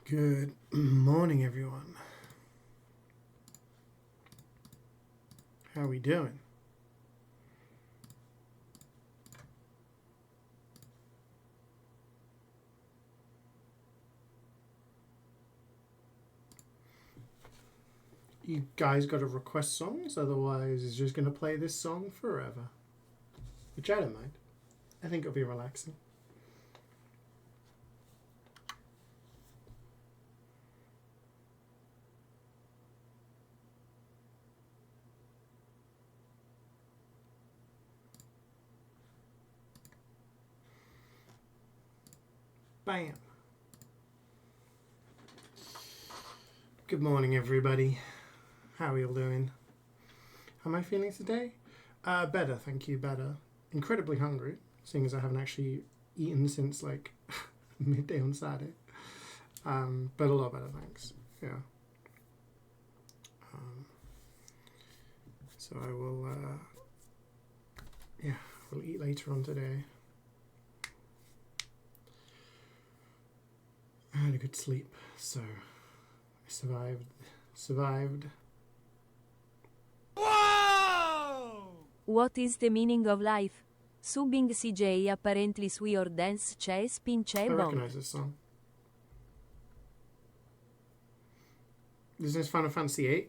Good morning, everyone. How are we doing? You guys got to request songs, otherwise it's just going to play this song forever. Which I don't mind. I think it'll be relaxing. Bam. Good morning, everybody. How are you all doing? How am I feeling today? Better, thank you, better. Incredibly hungry, seeing as I haven't actually eaten since like midday on Saturday. But a lot better, thanks. Yeah. So I will, we'll eat later on today. I had a good sleep, so I survived. Whoa! What is the meaning of life? Subbing CeeJaey apparently sui ordens c'è spince I bon. recognize this song. Isn't this Final Fantasy VIII?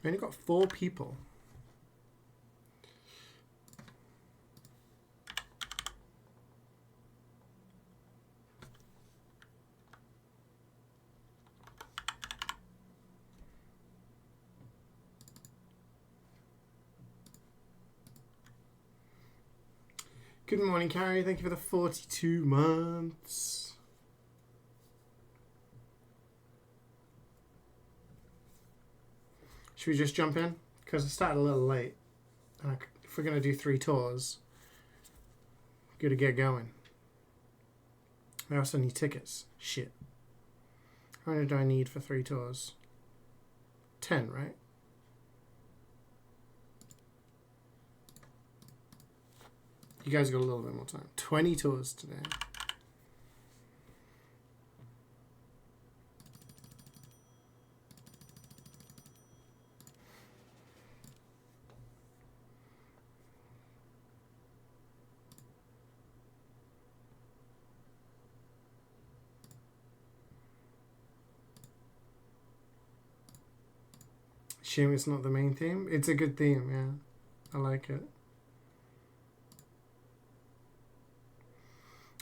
I only got 4 people. Good morning, Carrie. Thank you for the 42 months. Should we just jump in? Because I started a little late. If we're going to do 3 tours, we're going to get going. I also need tickets. Shit. How many do I need for 3 tours? 10, right? You guys got a little bit more time. 20 tours today. Shame it's not the main theme. It's a good theme, yeah. I like it.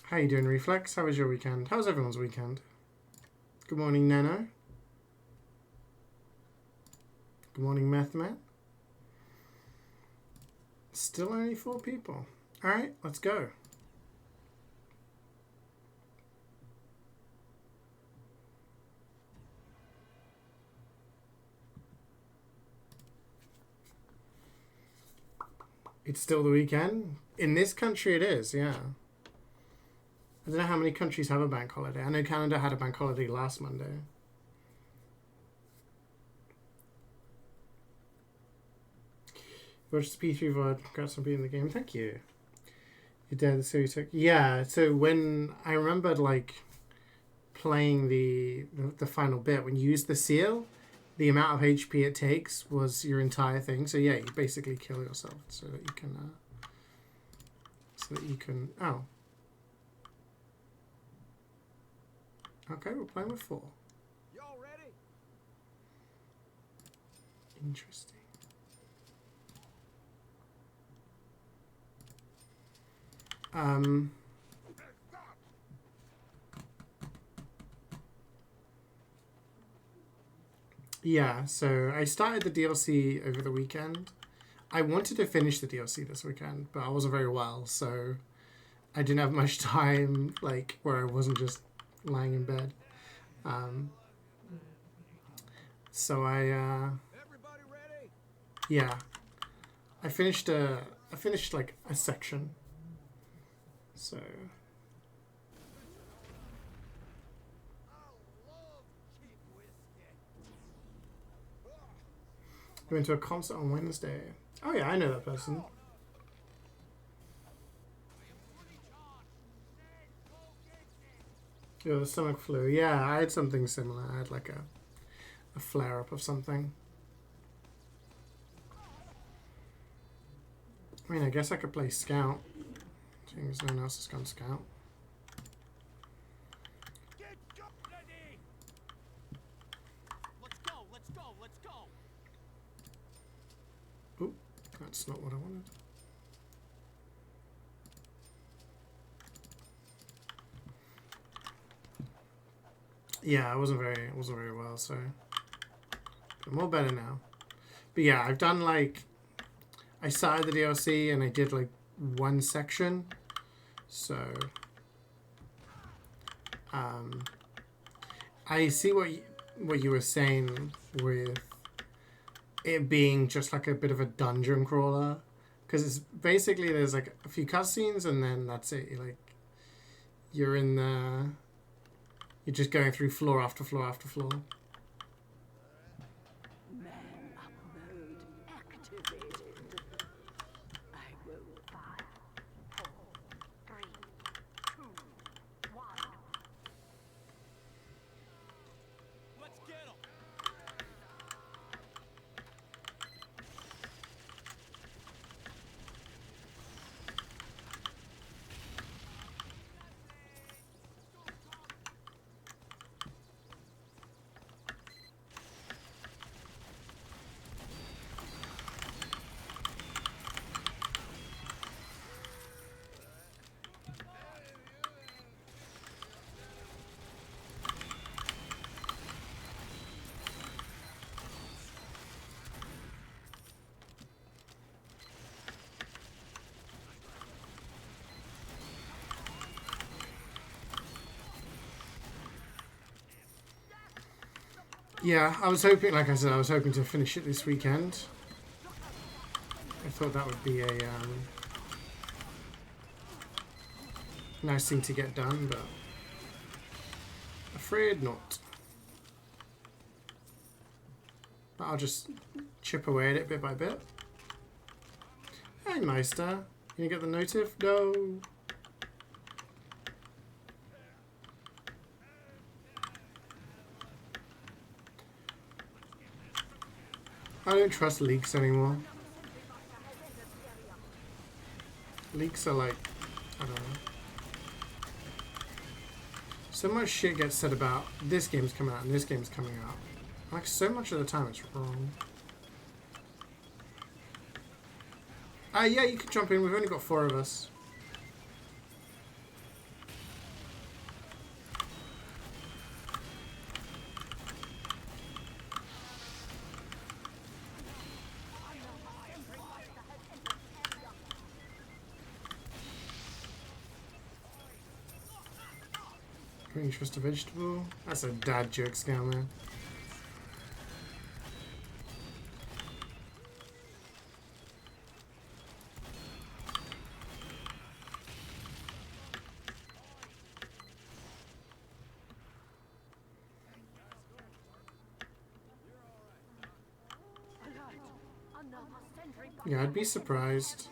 How you doing, Reflex? How was your weekend? How's everyone's weekend? Good morning, Nano. Good morning, Methman. Still only 4 people. Alright, let's go. It's still the weekend? In this country it is, yeah. I don't know how many countries have a bank holiday. I know Canada had a bank holiday last Monday. Watched the P3 VOD. Congrats on beating the game. Thank you. You did the series. Yeah, so when I remembered like playing the final bit, when you use the seal, the amount of HP it takes was your entire thing. So yeah, you basically kill yourself so that you can oh. Okay, we're playing with 4. Y'all ready? Interesting. Yeah, so I started the DLC over the weekend. I wanted to finish the DLC this weekend, but I wasn't very well, so I didn't have much time, like, where I wasn't just lying in bed. So Everybody ready? yeah, I finished like a section. So I love cheap whiskey. we went to a concert on Wednesday. Oh yeah, I know that person. Yeah, the stomach flu. Yeah, I had something similar. I had like a flare up of something. I mean, I guess I could play Scout. Seeing as no one else has gone Scout. Get ready. Let's go. Let's go. Let's go. Oop, that's not what I wanted. Yeah, it wasn't very well, so I'm all better now. But yeah, I've done like I started the DLC and I did like one section. So I see what you were saying with it being just like a bit of a dungeon crawler, because it's basically there's like a few cutscenes and then that's it. You're in the you're just going through floor after floor after floor. Man up mode activated. I will 5, 4, 3, 2, 1. Let's get 'em. Yeah, I was hoping, like I said, I was hoping to finish it this weekend. I thought that would be a nice thing to get done, but afraid not. But I'll just chip away at it bit by bit. Hey, Meister. Can you get the notif? No. I don't trust leaks anymore. Leaks are like, I don't know. So much shit gets said about this game's coming out and this game's coming out. Like, so much of the time it's wrong. Yeah, you can jump in. We've only got 4 of us. Green trust a vegetable. That's a dad joke scam, man. Yeah, I'd be surprised.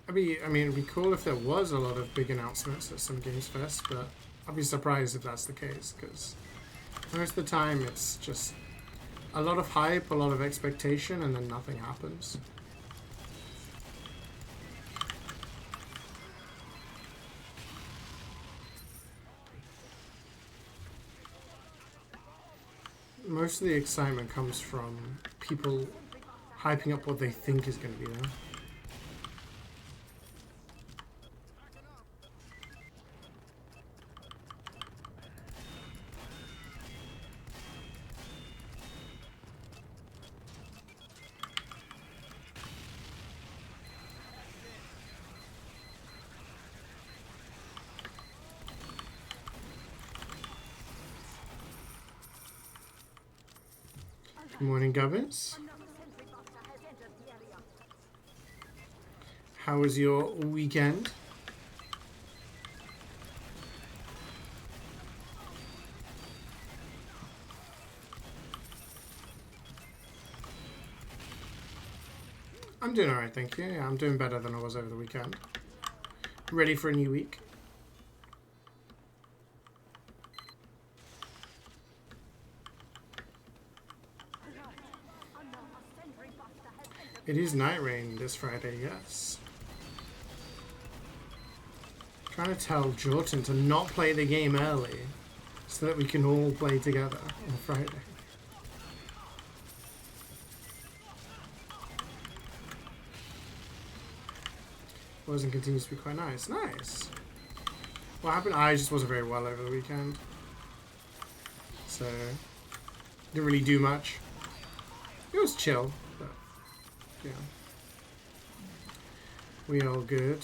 I mean, it'd be cool if there was a lot of big announcements at some Games Fest, but I'd be surprised if that's the case, because most of the time it's just a lot of hype, a lot of expectation, and then nothing happens. Most of the excitement comes from people hyping up what they think is going to be there. Good morning, Gubbins. How was your weekend? I'm doing alright, thank you. Yeah, I'm doing better than I was over the weekend. Ready for a new week. It is Night Rain this Friday, yes. Trying to tell Jordan to not play the game early so that we can all play together on Friday. Was and continues to be quite nice. Nice. What happened? I just wasn't very well over the weekend. So, didn't really do much. It was chill, but, yeah. We all good.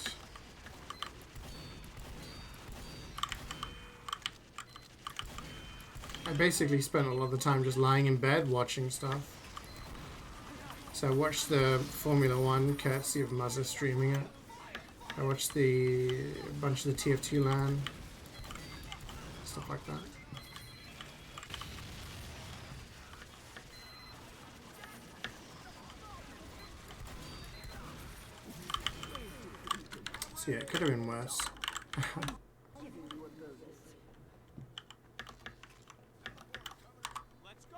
I basically spent a lot of the time just lying in bed watching stuff. So I watched the Formula 1 courtesy of Muzza streaming it. I watched a bunch of the TF2 LAN. Stuff like that. So yeah, it could have been worse. Let's go.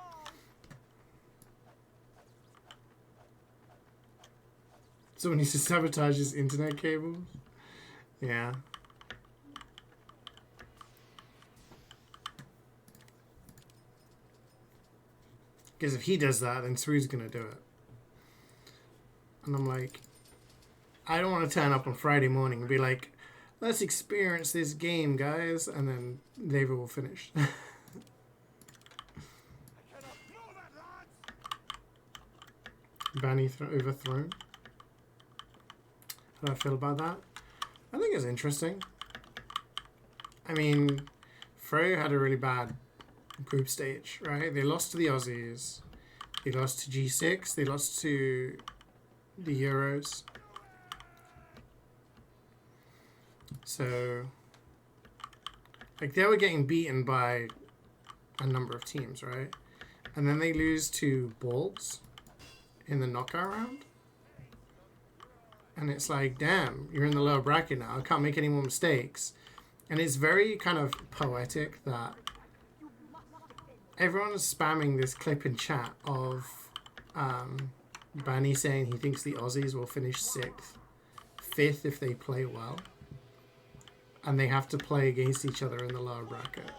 Someone needs to sabotage his internet cables. Yeah. Because if he does that, then Swee's gonna do it. And I'm like, I don't want to turn up on Friday morning and be like, let's experience this game, guys. And then David will finish. Banny overthrown. How do I feel about that? I think it's interesting. I mean, Fro had a really bad group stage, right? They lost to the Aussies. They lost to G6. They lost to the Euros. So, like, they were getting beaten by a number of teams, right? And then they lose to Balls in the knockout round. And it's like, damn, you're in the lower bracket now. I can't make any more mistakes. And it's very kind of poetic that everyone is spamming this clip in chat of Banny saying he thinks the Aussies will finish 6th, 5th if they play well. And they have to play against each other in the lower bracket.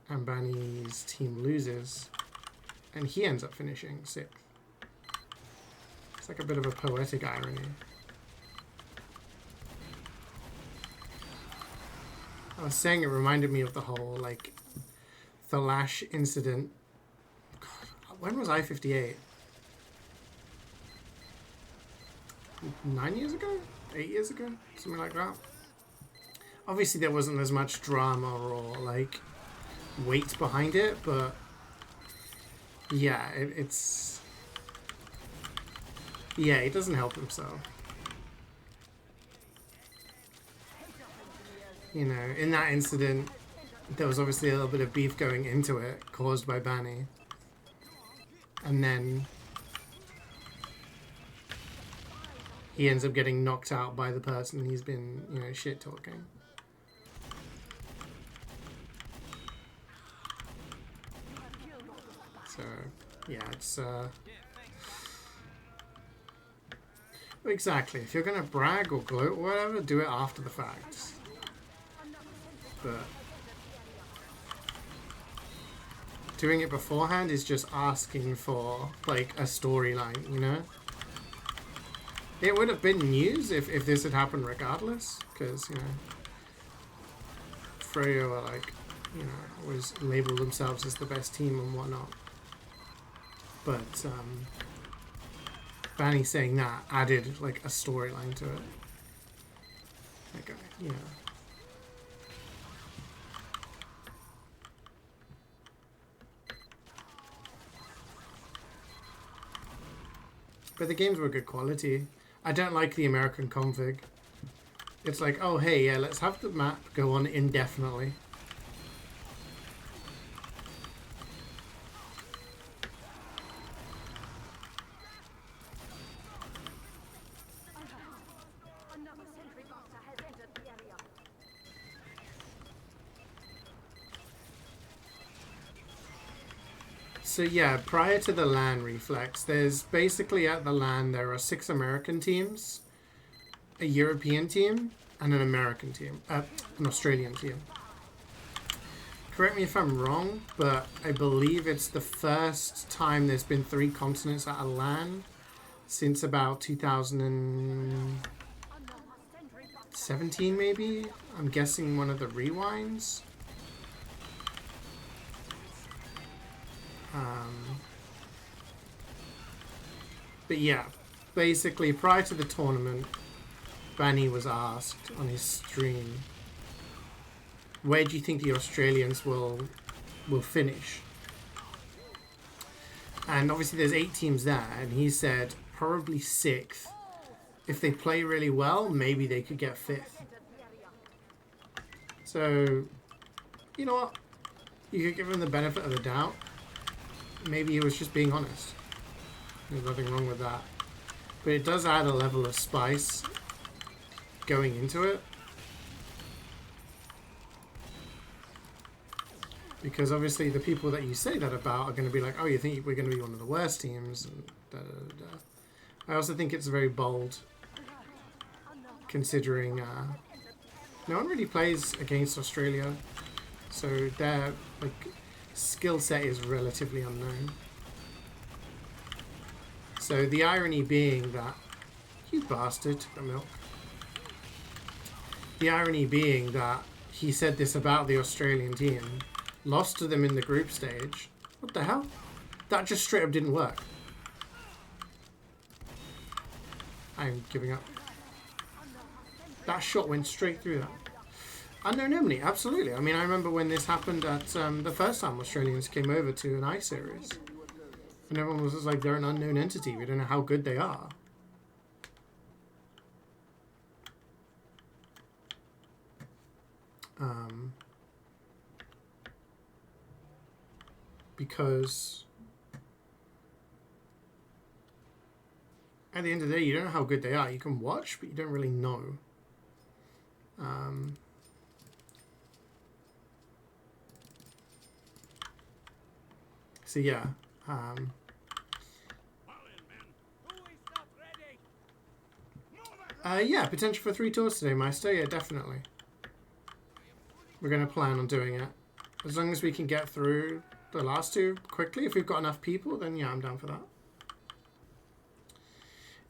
And Banny's team loses. And he ends up finishing 6th. It's like a bit of a poetic irony. I was saying it reminded me of the whole, like, the Lash incident. God, when was I-58? 9 years ago? 8 years ago? Something like that. Obviously there wasn't as much drama or, like, weight behind it, but yeah, it's... Yeah, he doesn't help himself. You know, in that incident, there was obviously a little bit of beef going into it, caused by Banny. And then he ends up getting knocked out by the person he's been, you know, shit-talking. So, yeah, it's, exactly. If you're gonna brag or gloat or whatever, do it after the fact. But doing it beforehand is just asking for, like, a storyline, you know? It would have been news if this had happened regardless, because, you know, Freo are, like, you know, always label themselves as the best team and whatnot. But, Banny saying that added, like, a storyline to it. Like, you know. But the games were good quality. I don't like the American config. It's like, oh hey, yeah, let's have the map go on indefinitely. Another sentry boxer has entered the area. So yeah, prior to the LAN reflex, there's basically at the LAN there are 6 American teams, a European team, and an American team, an Australian team. Correct me if I'm wrong, but I believe it's the first time there's been 3 continents at a LAN since about 2017 maybe? I'm guessing one of the rewinds. But yeah, basically prior to the tournament, Banny was asked on his stream, where do you think the Australians will finish? And obviously there's 8 teams there, and he said probably 6th. If they play really well, maybe they could get 5th. So, you know what? You could give him the benefit of the doubt. Maybe he was just being honest. There's nothing wrong with that. But it does add a level of spice going into it. Because obviously the people that you say that about are going to be like, oh, you think we're going to be one of the worst teams? And da, da, da, da. I also think it's very bold, considering no one really plays against Australia. So their skill set is relatively unknown. So the irony being that, you bastard, took the milk. The irony being that he said this about the Australian team, lost to them in the group stage. What the hell? That just straight up didn't work. I'm giving up. That shot went straight through that. Unknown enemy, absolutely. I mean, I remember when this happened at the first time Australians came over to an ice series. And everyone was just like, they're an unknown entity. We don't know how good they are. Because at the end of the day, you don't know how good they are. You can watch, but you don't really know. So yeah. Yeah, potential for 3 tours today, Meister. Yeah, definitely. We're going to plan on doing it. As long as we can get through the last 2 quickly. If we've got enough people, then yeah, I'm down for that.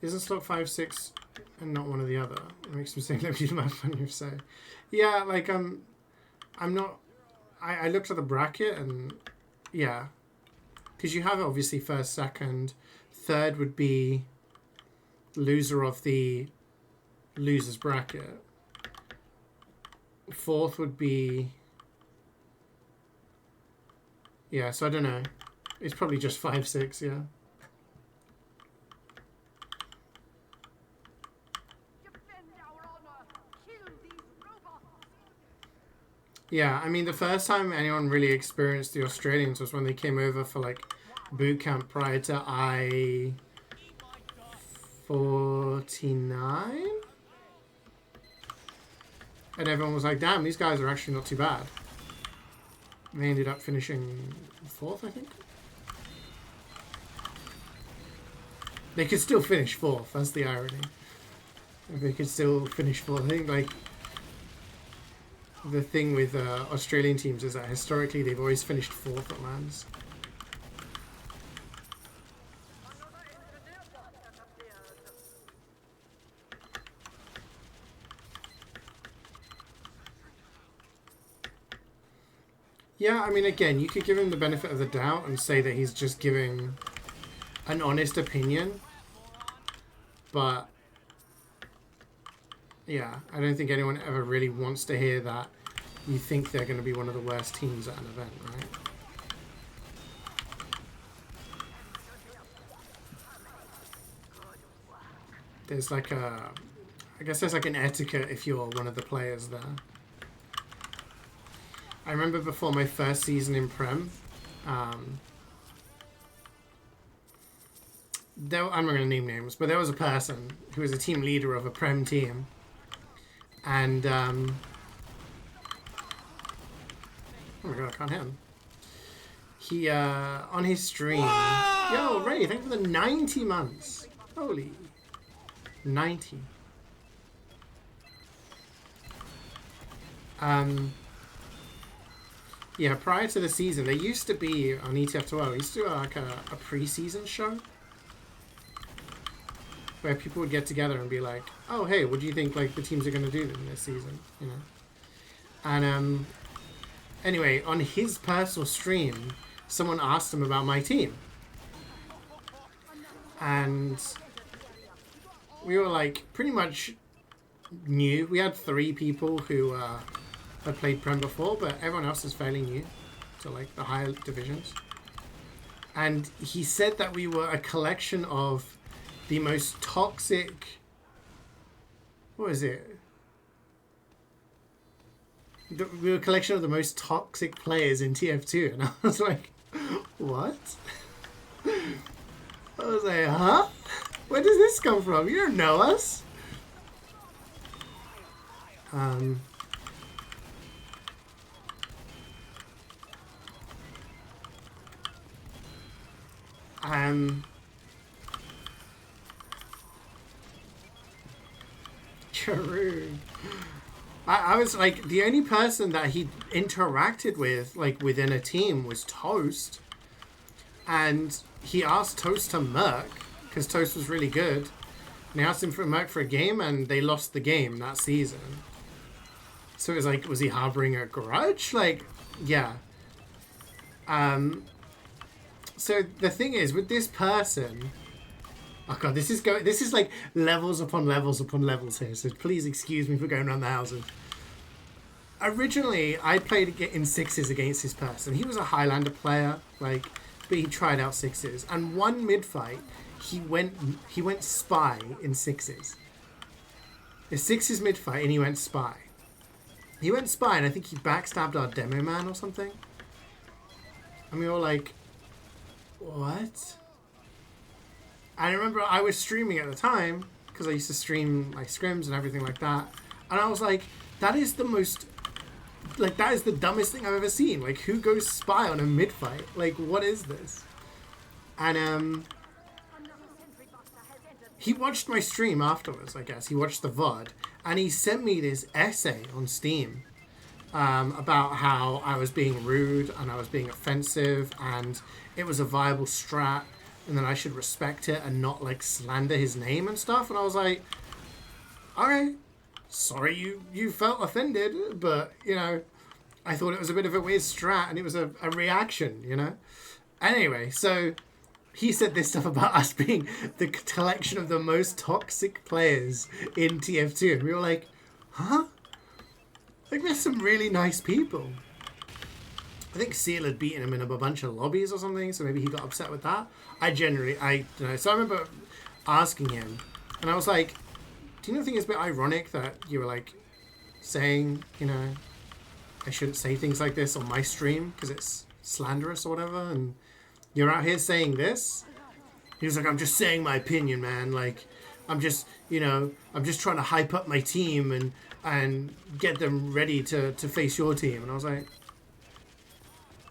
Isn't slot 5, 6 and not one or the other? It makes me say nobody to my fun you say. Yeah, like I'm not. I looked at the bracket and yeah, because you have obviously first, second, third would be loser of the losers bracket. Fourth would be yeah. So I don't know. It's probably just 5, 6. Yeah. Yeah, I mean, the first time anyone really experienced the Australians was when they came over for, like, boot camp prior to I-49? And everyone was like, damn, these guys are actually not too bad. And they ended up finishing 4th, I think. They could still finish 4th, that's the irony. They could still finish 4th. I think, like, the thing with Australian teams is that historically they've always finished 4th at LANs. Yeah, I mean, again, you could give him the benefit of the doubt and say that he's just giving an honest opinion. But yeah, I don't think anyone ever really wants to hear that you think they're going to be one of the worst teams at an event, right? There's like a... I guess there's like an etiquette if you're one of the players there. I remember before my first season in Prem, I'm not going to name names, but there was a person who was a team leader of a Prem team. And, oh my god, I can't hit him. he on his stream. Yo, Ray, thank you for the 90 months. Holy 90. Yeah, prior to the season, there used to be on ETF12, we used to do like a pre-season show where people would get together and be like, "Oh, hey, what do you think like the teams are going to do in this season?" You know. And anyway, on his personal stream, someone asked him about my team, and we were like pretty much new. We had 3 people who had played Prem before, but everyone else is fairly new to like the higher divisions. And he said that we were a collection of the most toxic. What is it? We were a collection of the most toxic players in TF2, and I was like, what? I was like, huh? Where does this come from? You don't know us. True. I was like, the only person that he interacted with, like within a team, was Toast. And he asked Toast to Merc, because Toast was really good. And he asked him for Merc for a game, and they lost the game that season. So it was like, was he harboring a grudge? Like, yeah. So the thing is, with this person... Oh god, this is like levels upon levels upon levels here, so please excuse me for going around the houses. Originally, I played in 6s against this person. He was a Highlander player, like, but he tried out 6s. And one mid-fight, he went spy in 6s. The 6s mid-fight, and he went spy. He went spy, and I think he backstabbed our demo man or something. And we were like, what? I remember I was streaming at the time, because I used to stream like scrims and everything like that. And I was like, that is the most, like, that is the dumbest thing I've ever seen. Like, who goes spy on a mid-fight? Like, what is this? And, he watched my stream afterwards, I guess. He watched the VOD. And he sent me this essay on Steam about how I was being rude and I was being offensive and it was a viable strat. And then I should respect it and not, like, slander his name and stuff. And I was like, alright, sorry you felt offended, but, you know, I thought it was a bit of a weird strat and it was a reaction, you know? Anyway, so he said this stuff about us being the collection of the most toxic players in TF2. And we were like, huh? Like, there's some really nice people. I think Seal had beaten him in a bunch of lobbies or something, so maybe he got upset with that. I don't know. So I remember asking him, and I was like, do you not think it's a bit ironic that you were like saying, you know, I shouldn't say things like this on my stream because it's slanderous or whatever, and you're out here saying this? He was like, I'm just saying my opinion, man. Like, I'm just, you know, I'm just trying to hype up my team and get them ready to face your team. And I was like,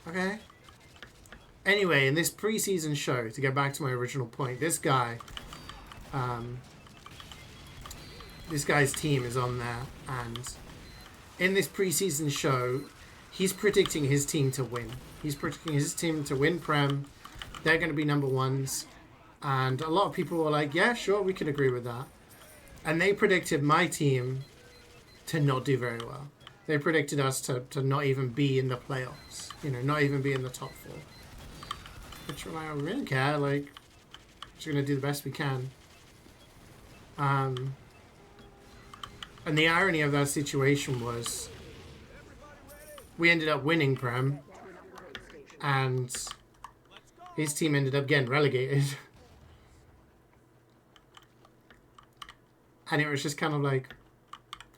okay. Anyway, in this preseason show, to get back to my original point, this guy, this guy's team is on there, and in this preseason show, he's predicting his team to win. He's predicting his team to win Prem. They're going to be number ones, and a lot of people were like, yeah, sure, we can agree with that. And they predicted my team to not do very well. They predicted us to not even be in the playoffs, you know, not even be in the top 4. Which, like, I don't really care, like, we're just going to do the best we can. And the irony of that situation was we ended up winning Prem, and his team ended up getting relegated. And it was just kind of like,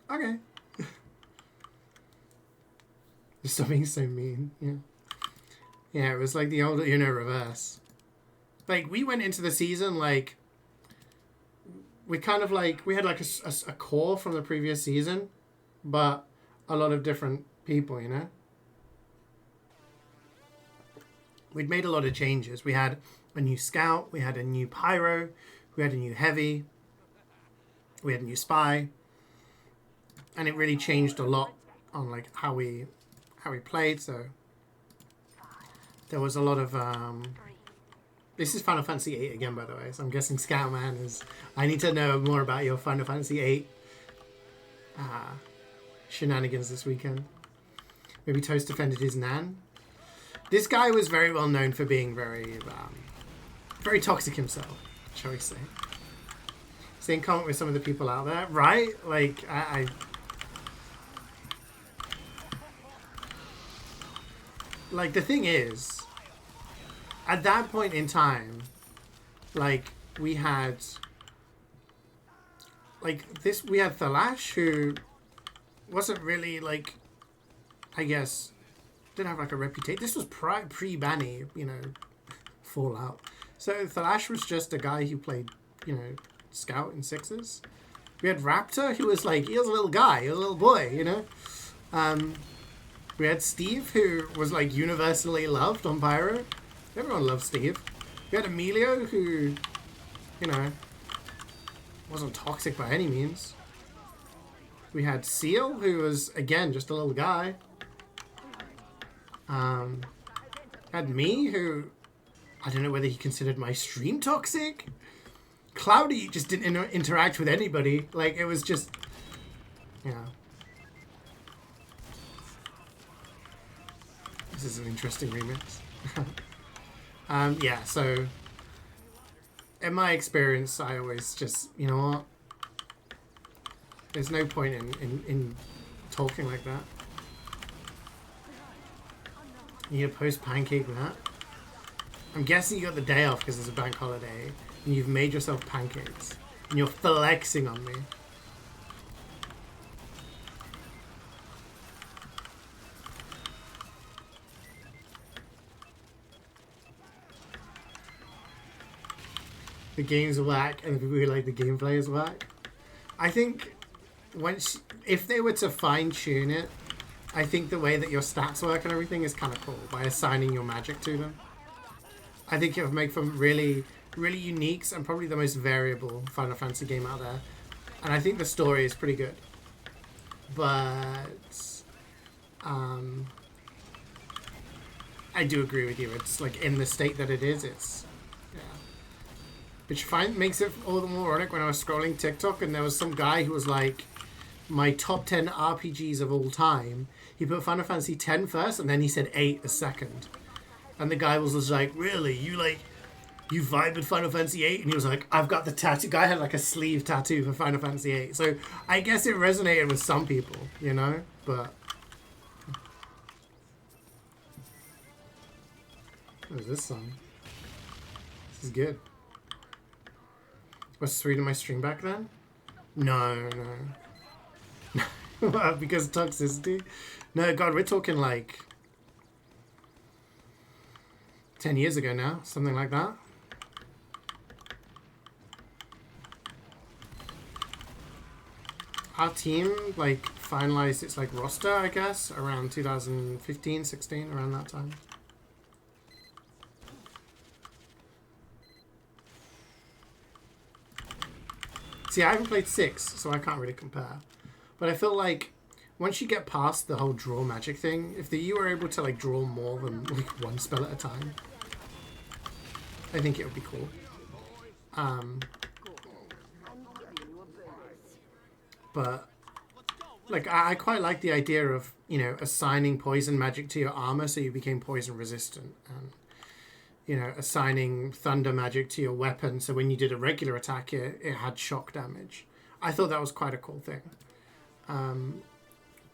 okay. Stop being so mean, yeah. Yeah, it was like the old Uno reverse. Like, we went into the season, like, we kind of, like, we had, like, a core from the previous season, but a lot of different people, you know? we'd made a lot of changes. We had a new scout, we had a new pyro, we had a new heavy, we had a new spy, and it really changed a lot on like how we played. So there was a lot of this is Final Fantasy VIII again, by the way, so I'm guessing Scoutman is... I need to know more about your Final Fantasy VIII shenanigans this weekend. Maybe Toast defended his nan. This guy was very well known for being very very toxic himself, shall we say. Staying comment with some of the people out there, right? Like, I like, the thing is, at that point in time, like, we had Thalash, who wasn't really, like, I guess, didn't have, like, a reputation. This was pre-Banny, you know, Fallout. So Thalash was just a guy who played, you know, Scout in sixes. We had Raptor, who was, like, he was a little guy, he was a little boy, you know? We had Steve, who was, like, universally loved on Pyro. Everyone loved Steve. We had Emilio, who, you know, wasn't toxic by any means. We had Seal, who was, again, just a little guy. Had me, who, I don't know whether he considered my stream toxic. Cloudy just didn't interact with anybody. Like, it was just, you know. This is an interesting remix. Yeah, so in my experience, I always just, you know what? There's no point in talking like that. You need a post-pancake that. I'm guessing you got the day off because it's a bank holiday and you've made yourself pancakes and you're flexing on me. The game's whack and the people who like the gameplay is whack. I think if they were to fine-tune it, I think the way that your stats work and everything is kind of cool by assigning your magic to them. I think it would make for really, really unique and probably the most variable Final Fantasy game out there. And I think the story is pretty good. But I do agree with you. It's like in the state that it is, it's, yeah. Which makes it all the more ironic when I was scrolling TikTok and there was some guy who was like, my top 10 RPGs of all time. He put Final Fantasy X first and then he said 8 as second. And the guy was just like, really? You vibe with Final Fantasy VIII? And he was like, I've got the tattoo. Guy had like a sleeve tattoo for Final Fantasy VIII. So I guess it resonated with some people, you know? But what is this song? This is good. Was 3 to my stream back then? No. Because of toxicity? No, God, we're talking like 10 years ago now, something like that. Our team like finalized its like roster, I guess, around 2015, 16, around that time. See, I haven't played 6, so I can't really compare. But I feel like once you get past the whole draw magic thing, if you were able to like draw more than like one spell at a time, I think it would be cool. But like I quite like the idea of, you know, assigning poison magic to your armor so you became poison resistant, and, you know, assigning thunder magic to your weapon so when you did a regular attack it had shock damage. I thought that was quite a cool thing.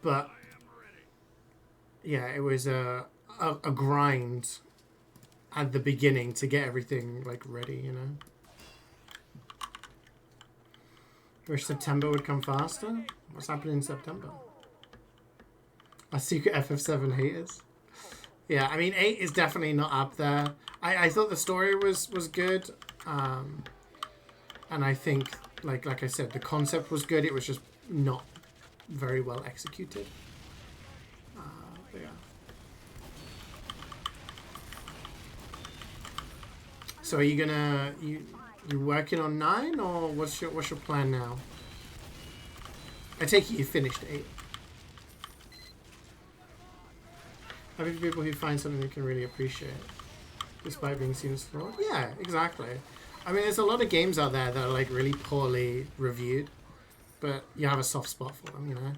But yeah, it was a grind at the beginning to get everything like ready, you know. Wish September would come faster. What's happening in September? Our secret FF7 haters. Yeah, I mean 8 is definitely not up there. I thought the story was good, and I think like I said, the concept was good. It was just not very well executed. Yeah. So are you gonna you working on 9, or what's your plan now? I take it you finished 8. Having people who find something they can really appreciate, despite being seen as flawed. Yeah, exactly. I mean, there's a lot of games out there that are like really poorly reviewed, but you have a soft spot for them, you know.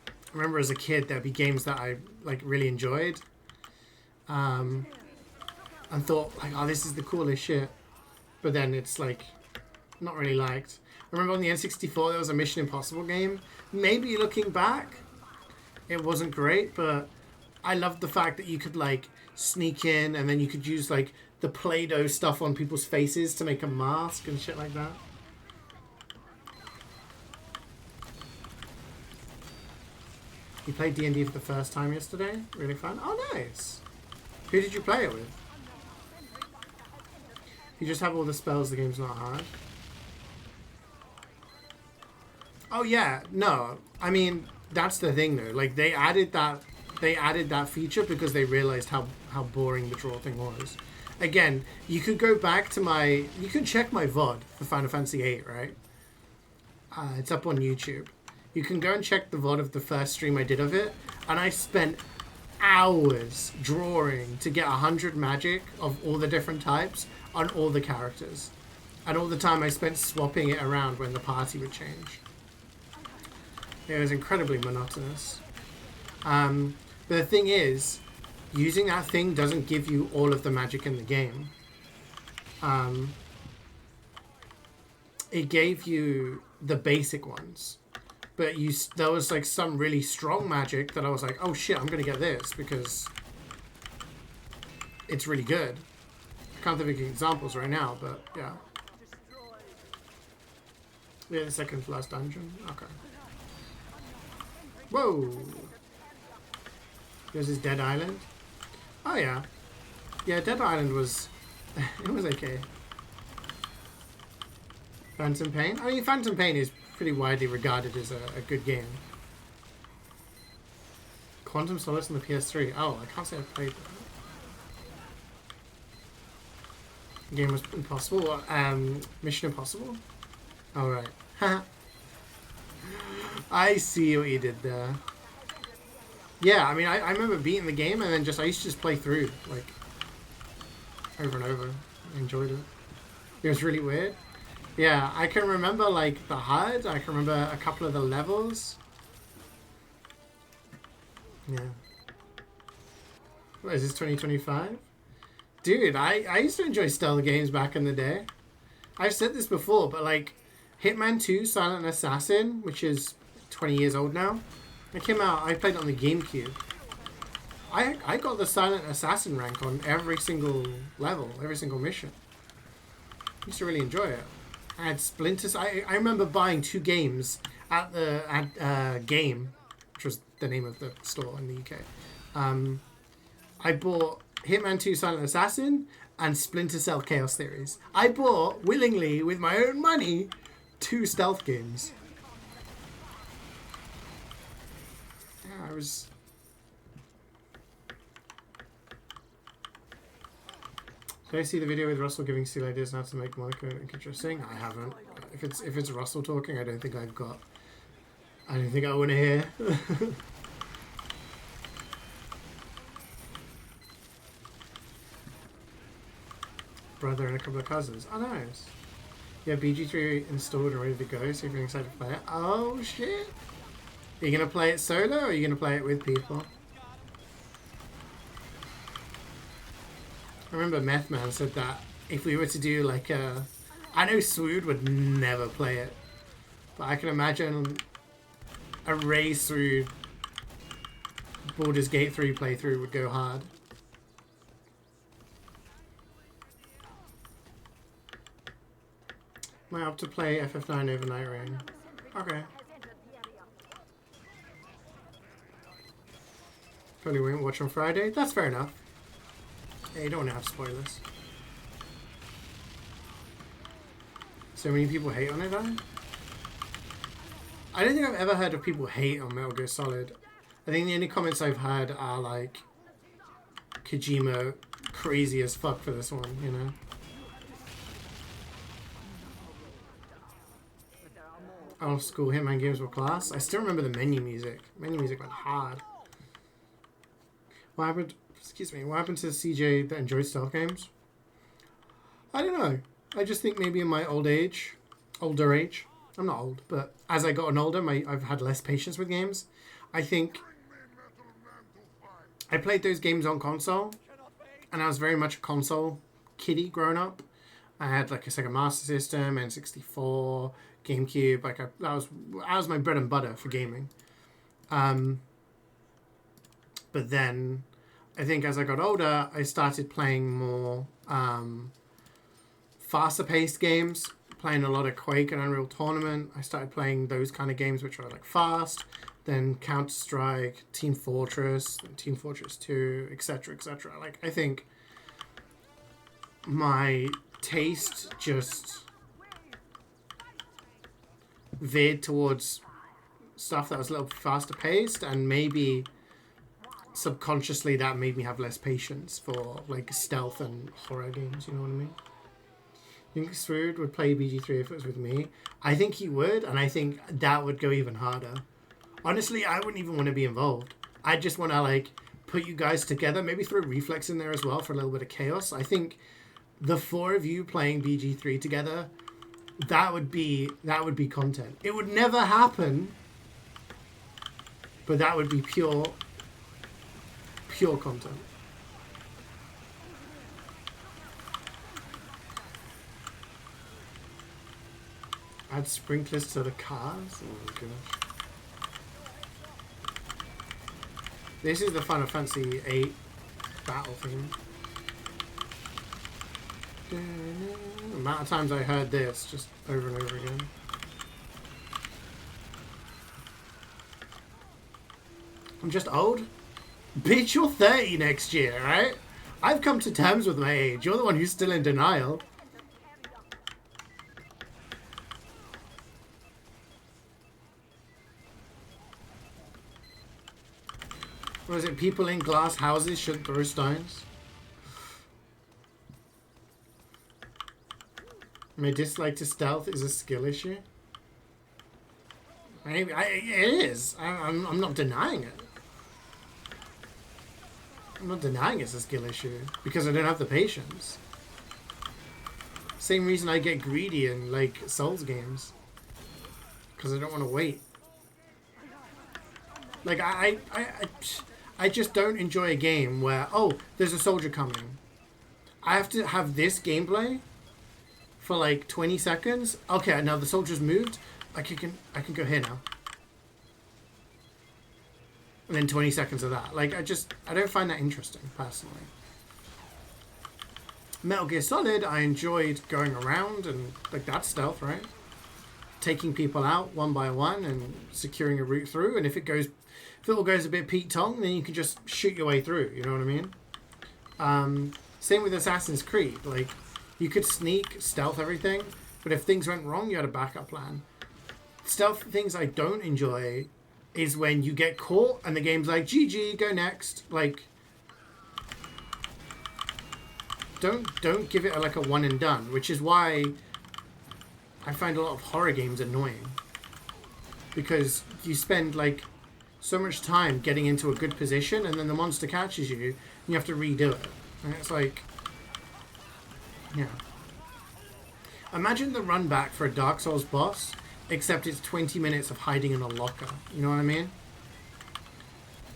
I remember as a kid there'd be games that I like really enjoyed, and thought like, oh, this is the coolest shit, but then it's like not really liked. I remember on the N64 there was a Mission Impossible game. Maybe looking back, it wasn't great, but I loved the fact that you could like sneak in and then you could use like the Play-Doh stuff on people's faces to make a mask and shit like that. You played D&D for the first time yesterday? Really fun? Oh, nice. Who did you play it with? You just have all the spells, the game's not hard. Oh yeah, no. I mean, that's the thing though. Like they added that feature because they realized how boring the draw thing was. Again, you could go back to you can check my VOD for Final Fantasy VIII, right? It's up on YouTube. You can go and check the VOD of the first stream I did of it, and I spent hours drawing to get 100 magic of all the different types on all the characters. And all the time I spent swapping it around when the party would change. It was incredibly monotonous. But the thing is, using that thing doesn't give you all of the magic in the game. It gave you the basic ones. But there was like some really strong magic that I was like, oh shit, I'm going to get this because it's really good. I can't think of examples right now, but yeah. Yeah, the second to last dungeon. Okay. Whoa! There's this Dead Island. Oh yeah. Yeah, Dead Island was... it was okay. Phantom Pain? I mean, Phantom Pain is pretty widely regarded as a good game. Quantum Solace on the PS3. Oh, I can't say I've played that. The game was impossible. Mission Impossible? Alright. Haha. I see what you did there. Yeah, I mean, I remember beating the game and then I used to just play through, like, over and over. I enjoyed it. It was really weird. Yeah, I can remember, like, the HUD. I can remember a couple of the levels. Yeah. What is this, 2025? Dude, I used to enjoy stealth games back in the day. I've said this before, but, like, Hitman 2 Silent Assassin, which is 20 years old now. It came out, I played it on the GameCube. I got the Silent Assassin rank on every single level, every single mission. I used to really enjoy it. I had Splinters. I remember buying 2 games at the Game, which was the name of the store in the UK. I bought Hitman 2 Silent Assassin and Splinter Cell Chaos Theories. I bought, willingly, with my own money, 2 stealth games. Yeah, I was... Did I see the video with Russell giving CeeJaey ideas on how to make Monaco interesting? I haven't. If it's Russell talking, I don't think I want to hear. Brother and a couple of cousins. Oh, nice. Yeah, BG3 installed and ready to go, so if you're excited to play it. Oh, shit. Are you going to play it solo, or are you going to play it with people? I remember Meth Man said that if we were to do like a... I know Swood would never play it, but I can imagine a Ray Swood Baldur's Gate 3 playthrough would go hard. Am I up to play FF9 over Night Rain? Okay. Probably won't watch on Friday. That's fair enough. Yeah, you don't want to have spoilers. So many people hate on it, though? I don't think I've ever heard of people hate on Metal Gear Solid. I think the only comments I've heard are, like, Kojima crazy as fuck for this one, you know? Old school Hitman games were class. I still remember the menu music. Menu music went hard. What happened? Excuse me. What happened to CeeJaey that enjoyed stealth games? I don't know. I just think maybe in my older age, I'm not old, but as I gotten older, I've had less patience with games. I think I played those games on console, and I was very much a console kiddie growing up. I had like a Sega Master System, N64, GameCube. Like that was my bread and butter for gaming. But then I think as I got older, I started playing more faster paced games, playing a lot of Quake and Unreal Tournament. I started playing those kind of games which are like fast, then Counter-Strike, Team Fortress 2, etc., etc. Like I think my taste just veered towards stuff that was a little faster paced, and maybe subconsciously that made me have less patience for like stealth and horror games, you know what I mean? I think Swood would play BG3 if it was with me. I think he would, and I think that would go even harder. Honestly, I wouldn't even want to be involved. I just want to like put you guys together, maybe throw Reflex in there as well for a little bit of chaos. I think the four of you playing BG3 together, that would be content. It would never happen, but that would be pure content. Add sprinklers to the cars? Oh my gosh. This is the Final Fantasy VIII battle theme. The amount of times I heard this just over and over again. I'm just old. Bitch, you're 30 next year, right? I've come to terms with my age. You're the one who's still in denial. Was it people in glass houses should throw stones? My dislike to stealth is a skill issue. It is. I'm not denying it. I'm not denying it's a skill issue because I don't have the patience. Same reason I get greedy in like Souls games, because I don't want to wait. Like I just don't enjoy a game where, oh, there's a soldier coming. I have to have this gameplay for like 20 seconds. Okay, now the soldier's moved. I can go here now. And then 20 seconds of that. Like, I don't find that interesting, personally. Metal Gear Solid, I enjoyed going around and, like, that's stealth, right? Taking people out one by one and securing a route through. And if it all goes a bit Pete Tong, then you can just shoot your way through, you know what I mean? Same with Assassin's Creed. Like, you could sneak, stealth everything, but if things went wrong, you had a backup plan. Stealth things I don't enjoy is when you get caught and the game's like, GG, go next. Like, don't give it like a one and done, which is why I find a lot of horror games annoying. Because you spend like so much time getting into a good position and then the monster catches you and you have to redo it. And it's like, yeah. Imagine the run back for a Dark Souls boss, except it's 20 minutes of hiding in a locker. You know what I mean?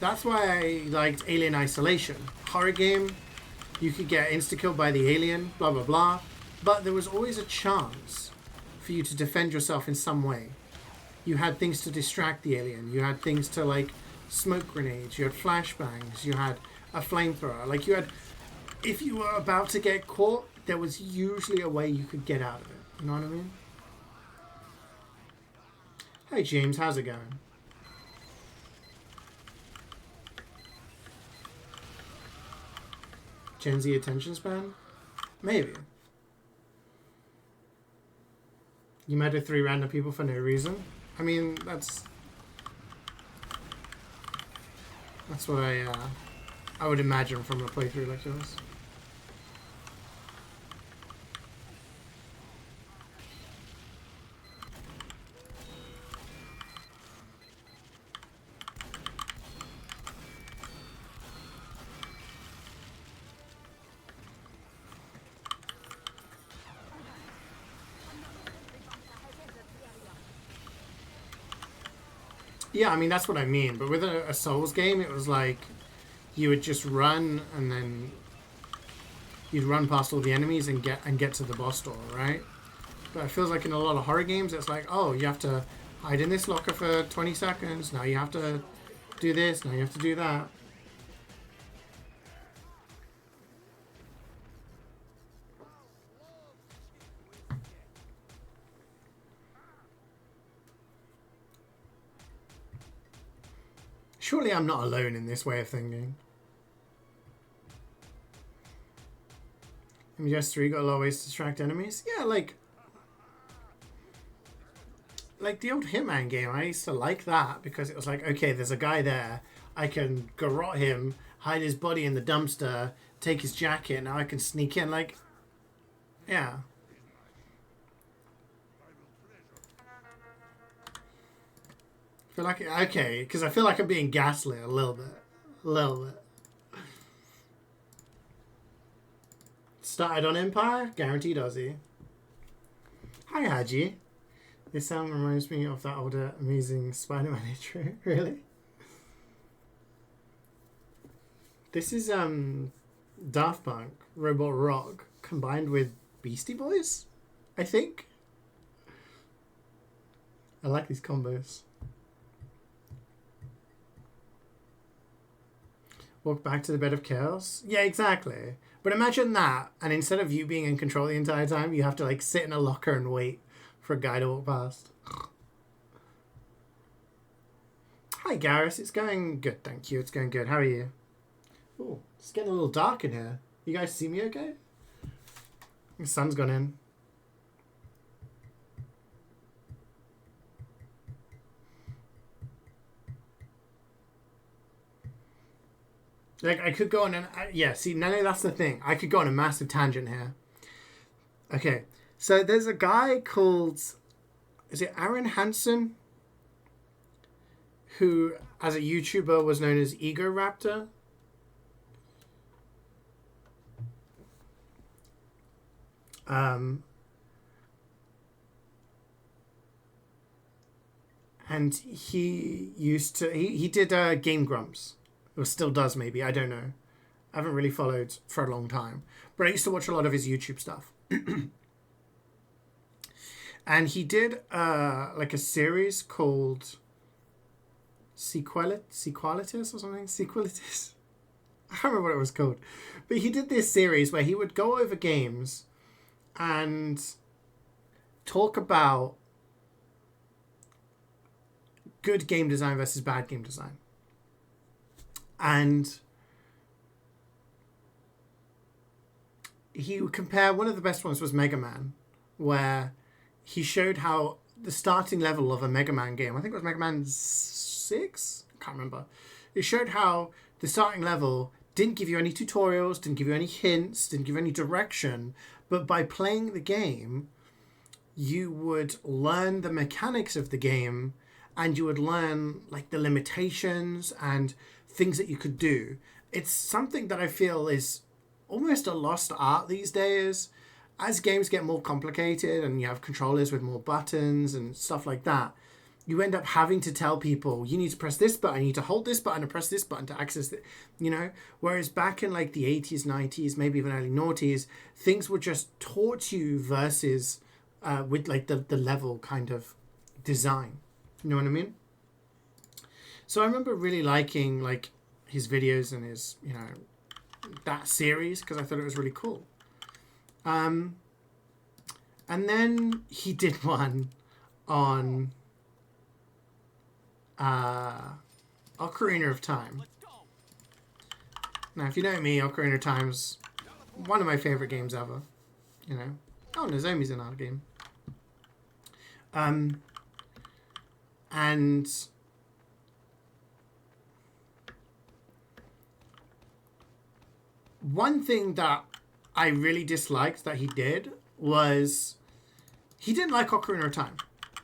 That's why I liked Alien Isolation. Horror game, you could get insta-killed by the alien, blah, blah, blah. But there was always a chance for you to defend yourself in some way. You had things to distract the alien. You had things to, like, smoke grenades. You had flashbangs. You had a flamethrower. Like, you had... If you were about to get caught, there was usually a way you could get out of it. You know what I mean? Hey James, how's it going? Gen Z attention span? Maybe. You murdered 3 random people for no reason? I mean, that's what I would imagine from a playthrough like yours. Yeah, I mean, that's what I mean. But with a Souls game, it was like you would just run and then you'd run past all the enemies and get to the boss door, right? But it feels like in a lot of horror games, it's like, oh, you have to hide in this locker for 20 seconds. Now you have to do this. Now you have to do that. Surely I'm not alone in this way of thinking. MGS3 got a lot of ways to distract enemies. Yeah, like the old Hitman game. I used to like that because it was like, okay, there's a guy there. I can garrote him, hide his body in the dumpster, take his jacket. Now I can sneak in. Like, yeah. I feel like, okay, because I feel like I'm being gaslit a little bit. A little bit. Started on Empire? Guaranteed Aussie. Hi, Haji. This sound reminds me of that older, amazing Spider-Man intro. Really? This is, Daft Punk, Robot Rock, combined with Beastie Boys, I think. I like these combos. Walk back to the bed of chaos? Yeah, exactly. But imagine that, and instead of you being in control the entire time, you have to like sit in a locker and wait for a guy to walk past. Hi, Garrus. It's going good, thank you. It's going good. How are you? Oh, it's getting a little dark in here. You guys see me okay? The sun's gone in. Like, I could go on an... yeah, see, no, that's the thing. I could go on a massive tangent here. Okay, so there's a guy called... Is it Aaron Hansen? Who, as a YouTuber, was known as Ego Raptor. And he used to... He did Game Grumps. Or still does, maybe. I don't know. I haven't really followed for a long time. But I used to watch a lot of his YouTube stuff. And he did like a series called Sequelitis or something? Sequelitis? I can't remember what it was called. But he did this series where he would go over games and talk about good game design versus bad game design. And he would compare, one of the best ones was Mega Man, where he showed how the starting level of a Mega Man game, I think it was Mega Man 6? I can't remember. It showed how the starting level didn't give you any tutorials, didn't give you any hints, didn't give you any direction, but by playing the game, you would learn the mechanics of the game, and you would learn like the limitations and things that you could do. It's something that I feel is almost a lost art these days. As games get more complicated and you have controllers with more buttons and stuff like that, you end up having to tell people, you need to press this button, you need to hold this button and press this button to access it, you know? Whereas back in like the 80s, 90s, maybe even early noughties, things were just taught to you versus with like the level kind of design. You know what I mean? So I remember really liking like his videos and his, you know, that series because I thought it was really cool. And then he did one on Ocarina of Time. Now, if you know me, Ocarina of Time's one of my favorite games ever. You know, oh, Nozomi's in our game. And one thing that I really disliked that he did was he didn't like Ocarina of Time.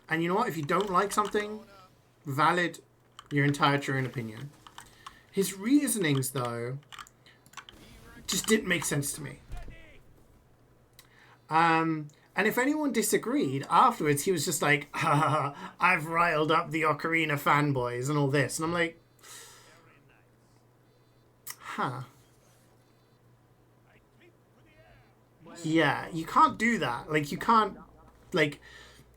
And you know what? If you don't like something, valid your entire true opinion. His reasonings, though, just didn't make sense to me. And And if anyone disagreed, afterwards he was just like, I've riled up the Ocarina fanboys and all this. And I'm like, huh. Yeah, you can't do that. Like, you can't, like,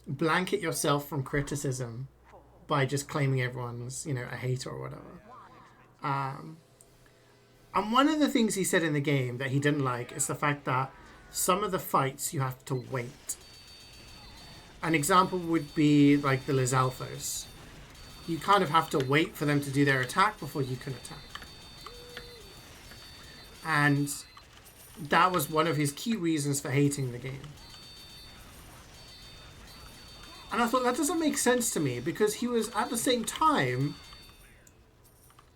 blanket yourself from criticism by just claiming everyone's, you know, a hater or whatever. And one of the things he said in the game that he didn't like is the fact that some of the fights you have to wait. An example would be like the Lizalfos. You kind of have to wait for them to do their attack before you can attack. And that was one of his key reasons for hating the game. And I thought that doesn't make sense to me, because he was at the same time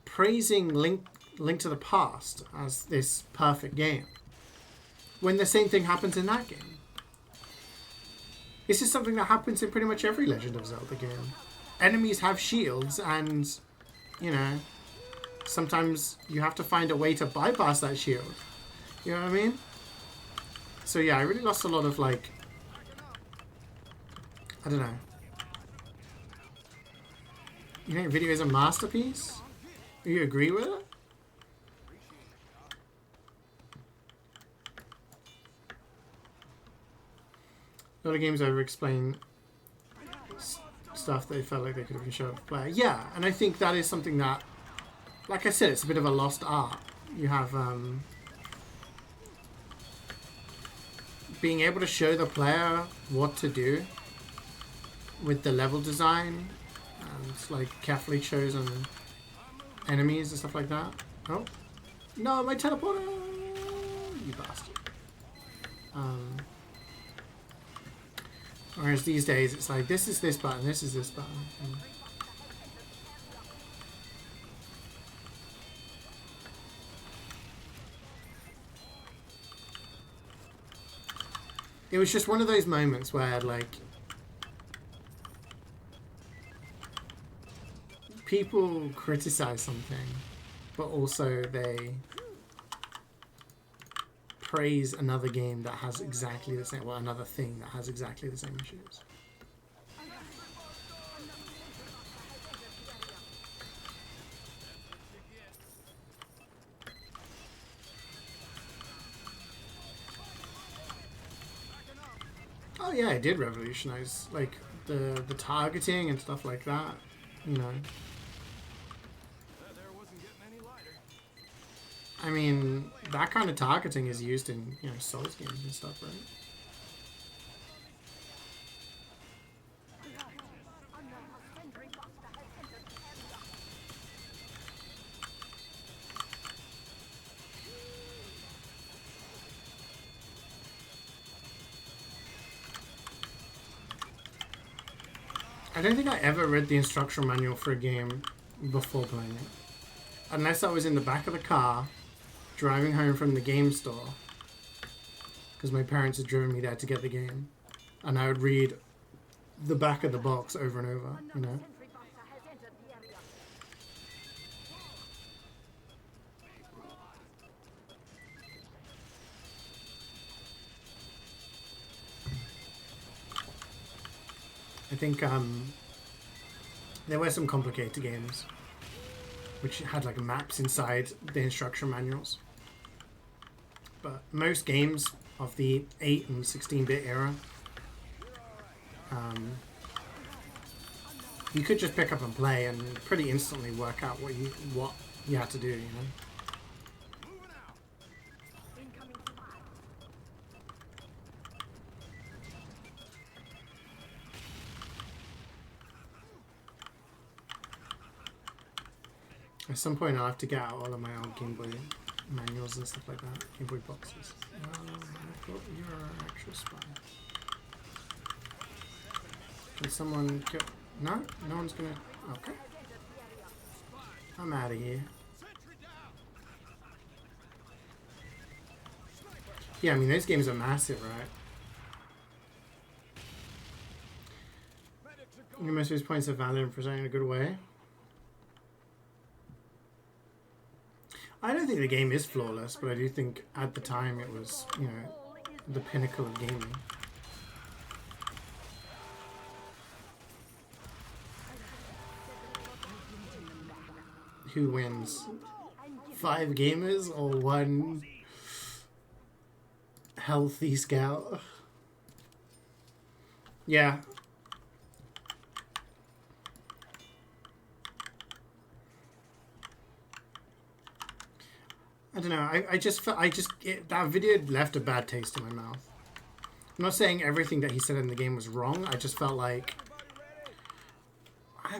praising Link to the Past as this perfect game, when the same thing happens in that game. This is something that happens in pretty much every Legend of Zelda game. Enemies have shields, and, you know, sometimes you have to find a way to bypass that shield. You know what I mean? So yeah, I really lost a lot of, like, I don't know. You think video is a masterpiece? Do you agree with it? A lot of games over-explain stuff they felt like they could have been shown to play. Yeah, and I think that is something that, like I said, it's a bit of a lost art. You have being able to show the player what to do with the level design and like carefully chosen enemies and stuff like that. Oh no, my teleporter! You bastard. Whereas these days it's like, this is this button, this is this button. And it was just one of those moments where, like, people criticize something, but also they praise another game that has exactly the same, well, another thing that has exactly the same issues. Oh yeah, it did revolutionize, like, the targeting and stuff like that, you know. I mean, that kind of targeting is used in, you know, Souls games and stuff, right? I don't think I ever read the instruction manual for a game before playing it. Unless I was in the back of the car, driving home from the game store, because my parents had driven me there to get the game, and I would read the back of the box over and over, you know. I think there were some complicated games which had like maps inside the instruction manuals. But most games of the 8 and 16-bit era, you could just pick up and play and pretty instantly work out what you had to do, you know. At some point I'll have to get out all of my old Game Boy manuals and stuff like that. Game Boy boxes. I've got your actual spy. Can someone get... No? No one's gonna... Okay. I'm out of here. Yeah, I mean, those games are massive, right? Most of his points are valid and presented in a good way. I don't think the game is flawless, but I do think at the time it was, you know, the pinnacle of gaming. who wins? 5 gamers or 1 healthy scout? Yeah. I don't know. I just felt that video left a bad taste in my mouth. I'm not saying everything that he said in the game was wrong. I just felt like,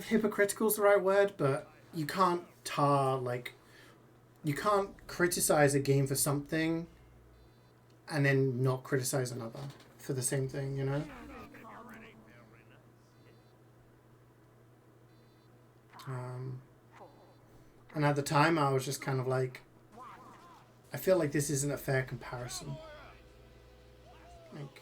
hypocritical is the right word, but you can't you can't criticize a game for something and then not criticize another for the same thing, you know? And at the time, I was just kind of like, I feel like this isn't a fair comparison. Like,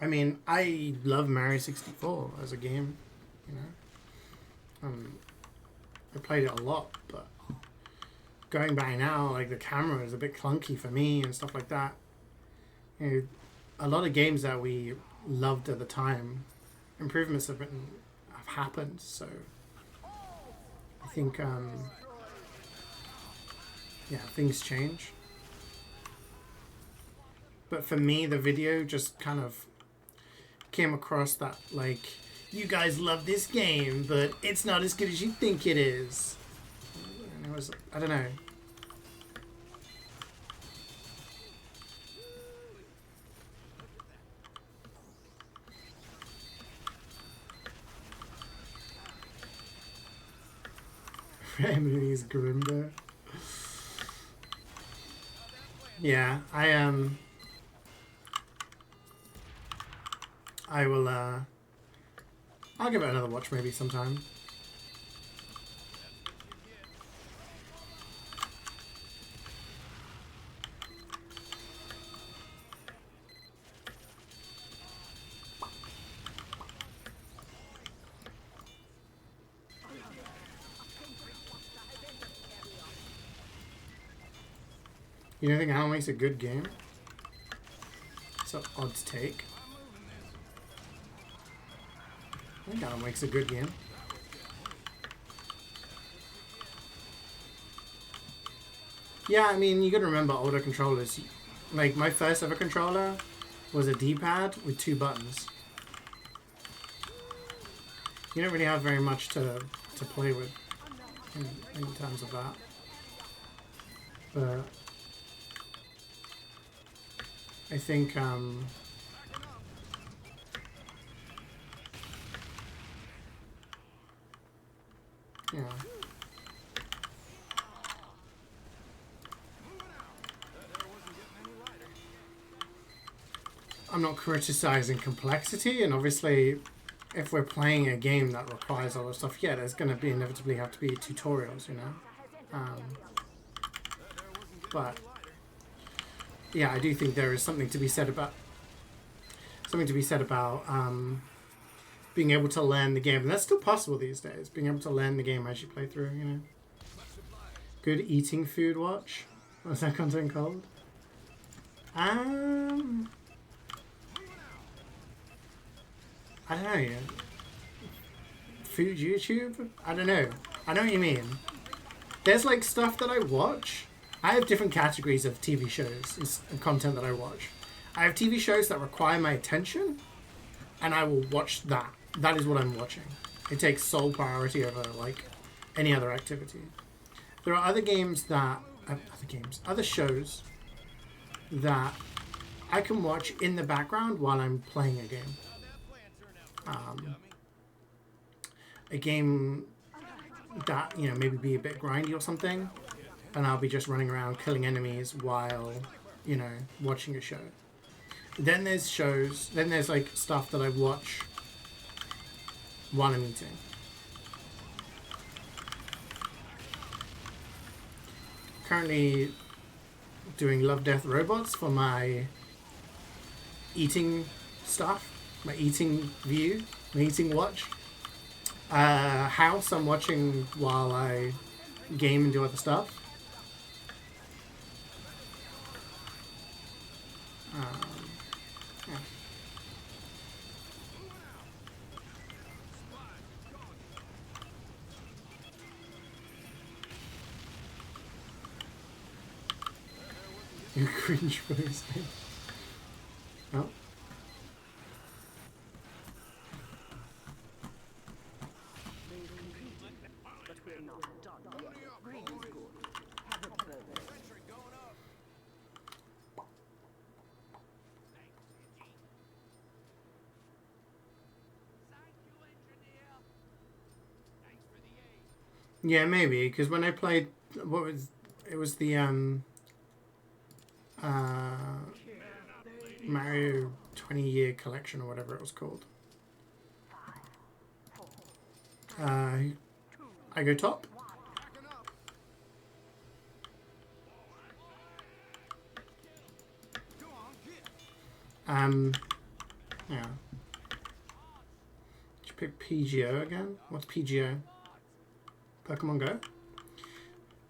I mean, I love Mario 64 as a game, you know. I played it a lot, but going back now, like the camera is a bit clunky for me and stuff like that. You know, a lot of games that we loved at the time, improvements have happened. So I think, yeah, things change. But for me, the video just kind of came across that, like, you guys love this game, but it's not as good as you think it is. And it was, I don't know. Emily's Grimber. Yeah, I will, I'll give it another watch maybe sometime. You don't think Alan makes a good game? It's an odd take. I think Alan makes a good game. Yeah, I mean, you gotta remember older controllers. Like, my first ever controller was a D-pad with 2 buttons. You don't really have very much to play with in terms of that. But I think, yeah. I'm not criticizing complexity, and obviously if we're playing a game that requires all that stuff, yeah, there's going to be inevitably have to be tutorials, you know. But yeah, I do think there is something to be said about being able to learn the game, and that's still possible these days. Being able to learn the game as you play through, you know. Good eating food watch. What's that content called? I don't know. Food YouTube? I don't know. I know what you mean. There's like stuff that I watch. I have different categories of TV shows and content that I watch. I have TV shows that require my attention, and I will watch that. That is what I'm watching. It takes sole priority over like any other activity. There are other games that other shows that I can watch in the background while I'm playing a game. A game that, you know, maybe be a bit grindy or something, and I'll be just running around killing enemies while, you know, watching a show. Then there's like stuff that I watch while I'm eating. Currently doing Love, Death, Robots for my eating stuff, my eating view, my eating watch. House I'm watching while I game and do other stuff. Yeah. You cringe posting. Oh. But we're not done yet. Green is good. Have a burger. Sentry going up. Thanks, CeeJaey. Thank you, engineer. Thanks for the aid. Yeah, maybe, because when I played, it was the Mario 20-year collection or whatever it was called. I go top. Yeah. Did you pick PGO again? What's PGO? Pokemon Go?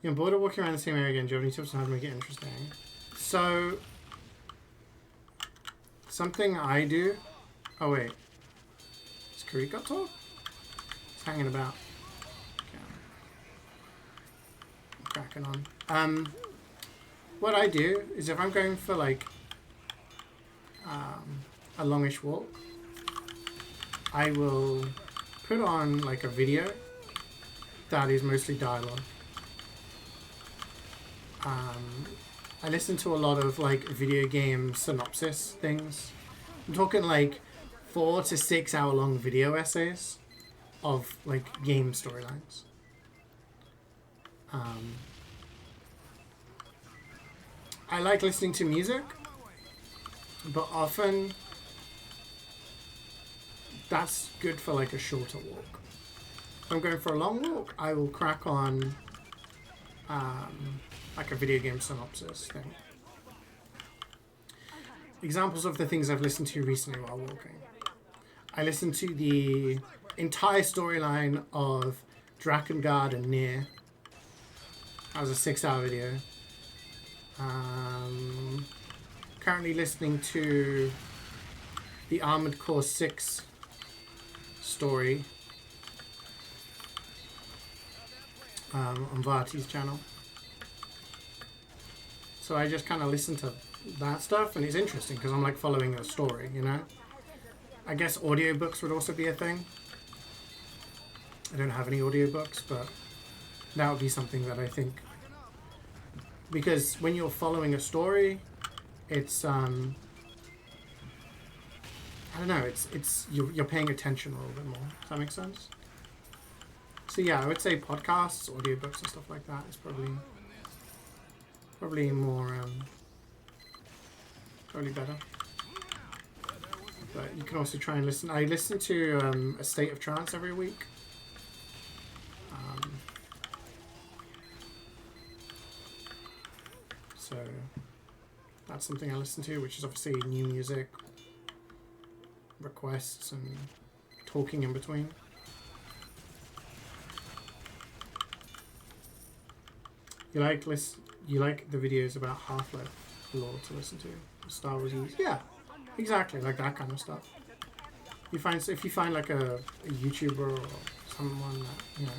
You're bored of walking around the same area again. Do you have any tips on how to make it interesting? So, something I do... Oh, wait. Is Karik up top? He's hanging about. Okay. I'm cracking on. What I do is if I'm going for, like, a longish walk, I will put on, like, a video that is mostly dialogue. I listen to a lot of like video game synopsis things. I'm talking like 4 to 6 hour long video essays of like game storylines. I like listening to music, but often that's good for like a shorter walk. If I'm going for a long walk, I will crack on like a video game synopsis thing. Examples of the things I've listened to recently while walking. I listened to the entire storyline of Drakengard and Nier. That was a 6-hour video. Currently listening to the Armored Core 6 story on Varti's channel. So I just kind of listen to that stuff, and it's interesting because I'm like following a story, you know? I guess audiobooks would also be a thing. I don't have any audiobooks, but that would be something that I think, because when you're following a story, it's I don't know, it's you're paying attention a little bit more. Does that make sense? So yeah, I would say podcasts, audiobooks and stuff like that is probably more probably better. But you can also try and listen. I listen to A State of Trance every week. So that's something I listen to, which is obviously new music, requests, and talking in between. You like the videos about Half-Life lore to listen to, Star Wars use? Yeah, exactly, like that kind of stuff. If you find like a YouTuber or someone that, you know.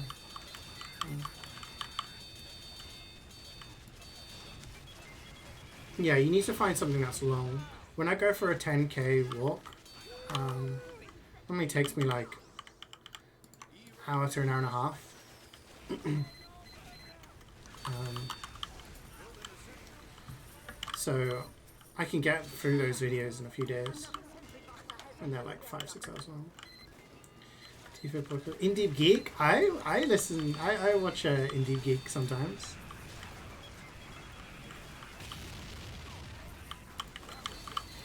Yeah, you need to find something that's long. When I go for a 10k walk, normally takes me like an hour to an hour and a half. So I can get through those videos in a few days, and they're like 5-6 hours long. Indie Geek, I listen. I watch Indie Geek sometimes.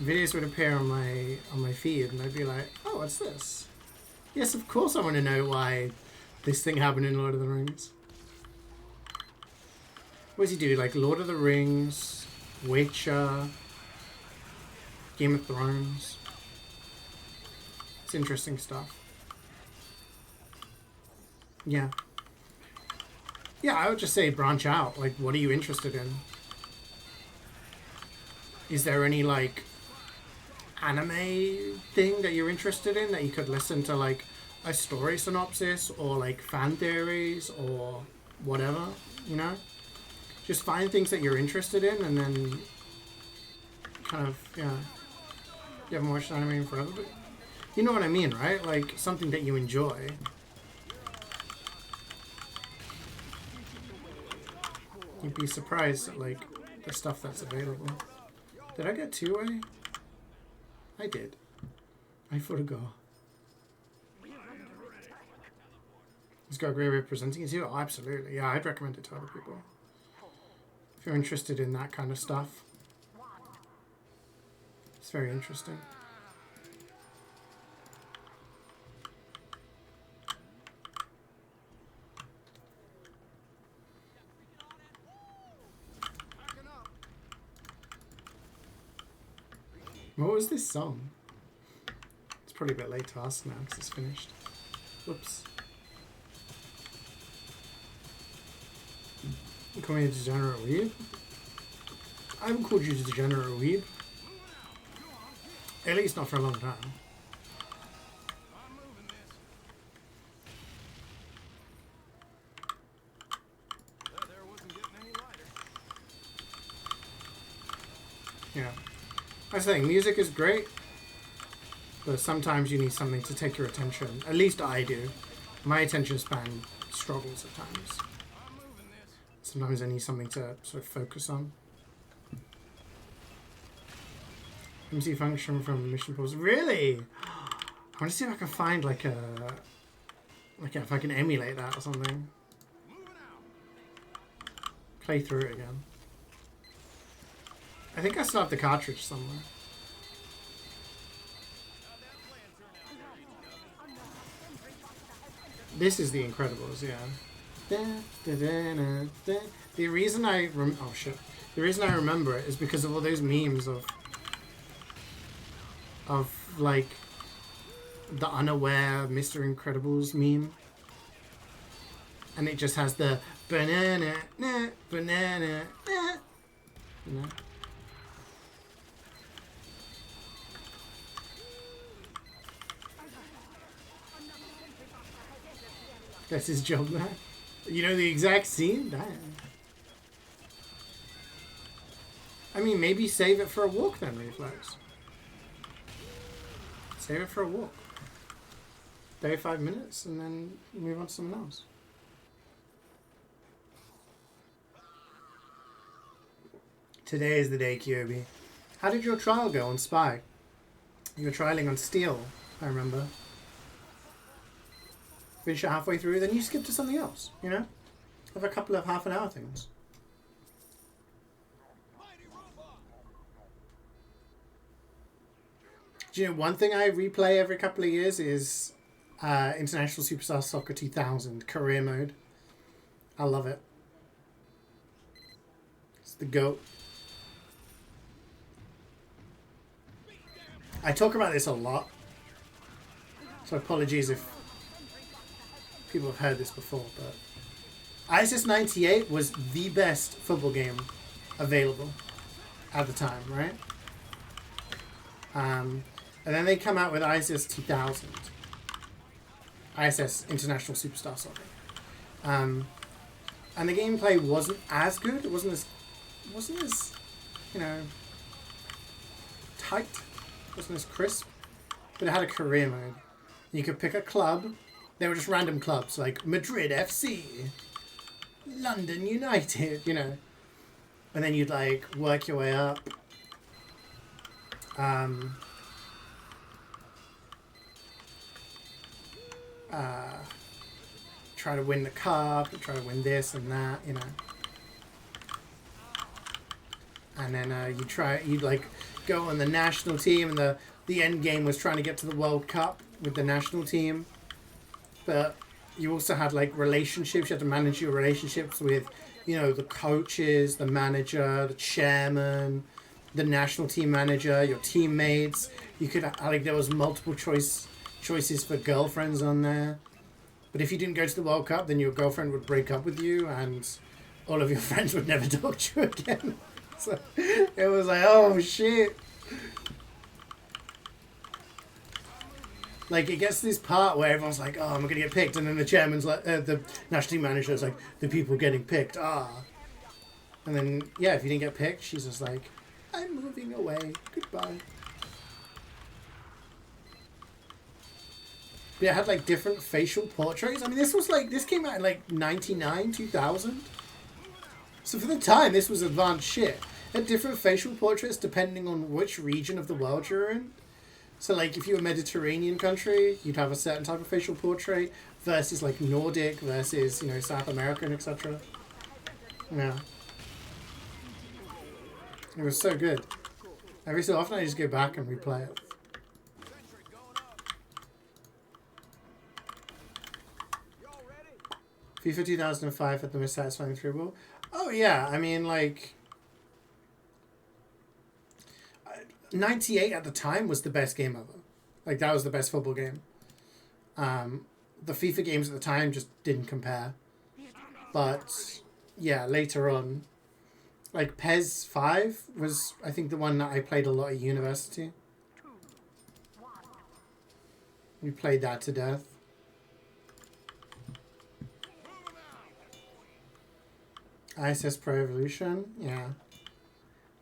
Videos would appear on my feed, and I'd be like, "Oh, what's this?" Yes, of course I want to know why this thing happened in Lord of the Rings. What does he do? Like Lord of the Rings, Witcher, Game of Thrones. It's interesting stuff. Yeah. Yeah, I would just say branch out. Like, what are you interested in? Is there any, like, anime thing that you're interested in that you could listen to, like, a story synopsis or, like, fan theories or whatever, you know? Just find things that you're interested in and then kind of, yeah. You haven't watched anime in forever, but you know what I mean, right? Like, something that you enjoy. You'd be surprised at, like, the stuff that's available. Did I get two-way? I did. I forgot. It's got a great way of presenting it to you? Oh, absolutely. Yeah, I'd recommend it to other people. If you're interested in that kind of stuff. It's very interesting. What was this song? It's probably a bit late to ask now because it's finished. Whoops. You call me a degenerate weeb? I haven't called you a degenerate weeb. At least not for a long time. Yeah. I was saying, music is great, but sometimes you need something to take your attention. At least I do. My attention span struggles at times. Sometimes I need something to sort of focus on. MC function from Mission Pulse. Really? I want to see if I can find like if I can emulate that or something. Play through it again. I think I still have the cartridge somewhere. This is The Incredibles, yeah. The reason I the reason I remember it is because of all those memes of like the unaware Mr. Incredibles meme, and it just has the banana, nah, banana, nah, you know. That's his job now. You know the exact scene? Damn. I mean, maybe save it for a walk then, Reflex. Save it for a walk. 35 minutes and then move on to something else. Today is the day, Kyobi. How did your trial go on Spy? You were trialing on Steel, I remember. Finish it halfway through, then you skip to something else, you know? Have a couple of half-an-hour things. Do you know, one thing I replay every couple of years is International Superstar Soccer 2000 career mode. I love it. It's the GOAT. I talk about this a lot, so apologies if people have heard this before, but ISIS 98 was the best football game available at the time, right? And then they come out with ISIS 2000, ISS International Superstar Soccer, and the gameplay wasn't as good. It wasn't as you know, tight. It wasn't as crisp, but it had a career mode. You could pick a club. They were just random clubs like Madrid FC, London United, you know. And then you'd like work your way up. Try to win the cup, try to win this and that, you know. And then you'd like go on the national team, and the end game was trying to get to the World Cup with the national team. But you also had like relationships. You had to manage your relationships with, you know, the coaches, the manager, the chairman, the national team manager, your teammates. You could like there was multiple choices for girlfriends on there. But if you didn't go to the World Cup, then your girlfriend would break up with you, and all of your friends would never talk to you again. So it was like, oh shit. Like, it gets to this part where everyone's like, oh, I'm going to get picked. And then the chairman's like, the national team manager's like, the people getting picked, ah. And then, yeah, if you didn't get picked, she's just like, I'm moving away. Goodbye. But yeah, it had like different facial portraits. I mean, this came out in like 99, 2000. So for the time, this was advanced shit. It had different facial portraits depending on which region of the world you're in. So like if you were a Mediterranean country, you'd have a certain type of facial portrait versus like Nordic versus, you know, South American, etc. Yeah. It was so good. Every so often I just go back and replay it. Sentry going up. Y'all ready? FIFA 2005 had the most satisfying through ball. Oh yeah, I mean like 98 at the time was the best game ever. Like that was the best football game. The FIFA games at the time just didn't compare. But yeah, later on, like PES 5 was I think the one that I played a lot at university. We played that to death. ISS Pro Evolution, yeah.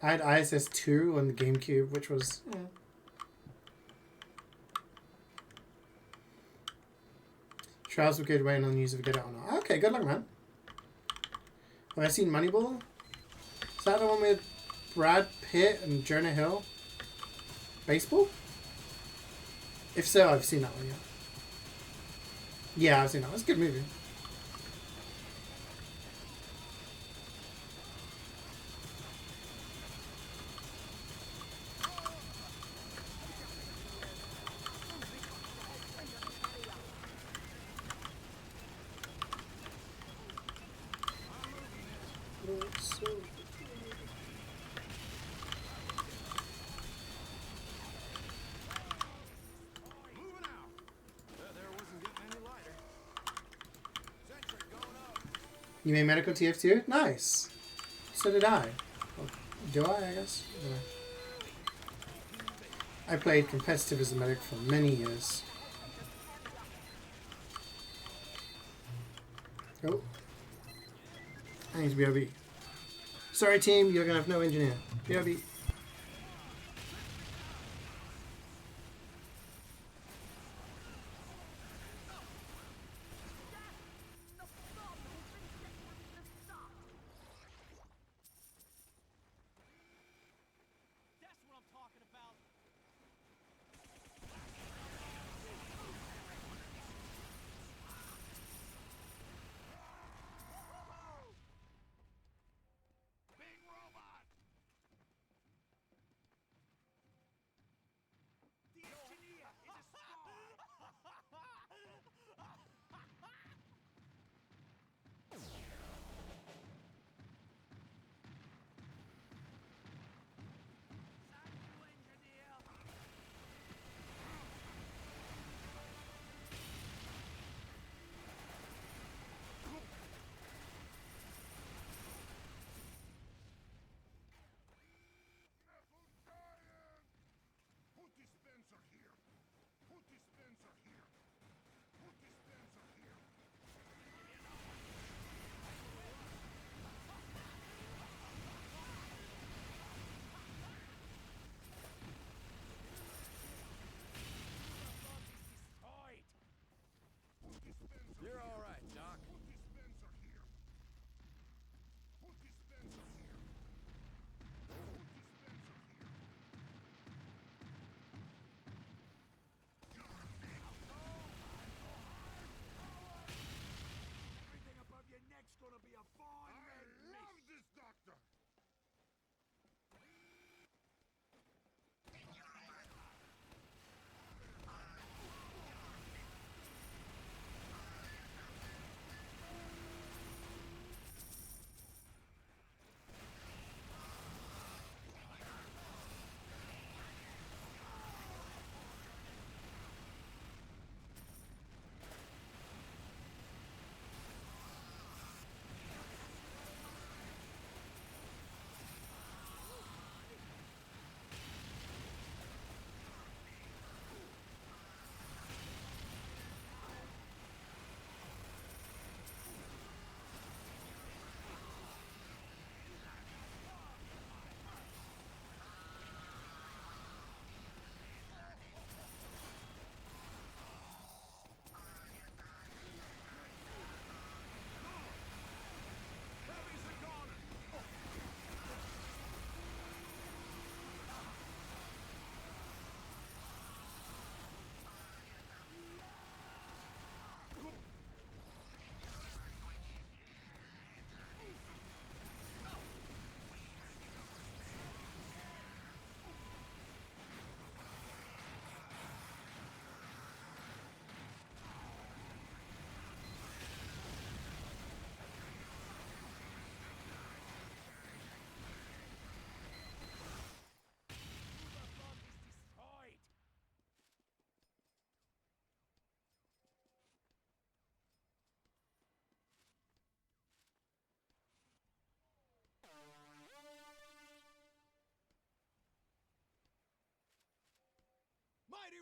I had ISS 2 on the GameCube, which was... Yeah. Trials were good, waiting on news if we get it or not. Okay, good luck, man. Have I seen Moneyball? Is that the one with Brad Pitt and Jonah Hill? Baseball? If so, I've seen that one, yeah. Yeah, I've seen that one. It's a good movie. Moving out. There wasn't getting any lighter. Sentry going up. You made Medical TF2? Nice. So did I. Well, do I guess? Yeah. I played competitive as a medic for many years. Oh. I need to BRB. Sorry team, you're gonna have no engineer. BRB. That's what I'm talking about. Big robot.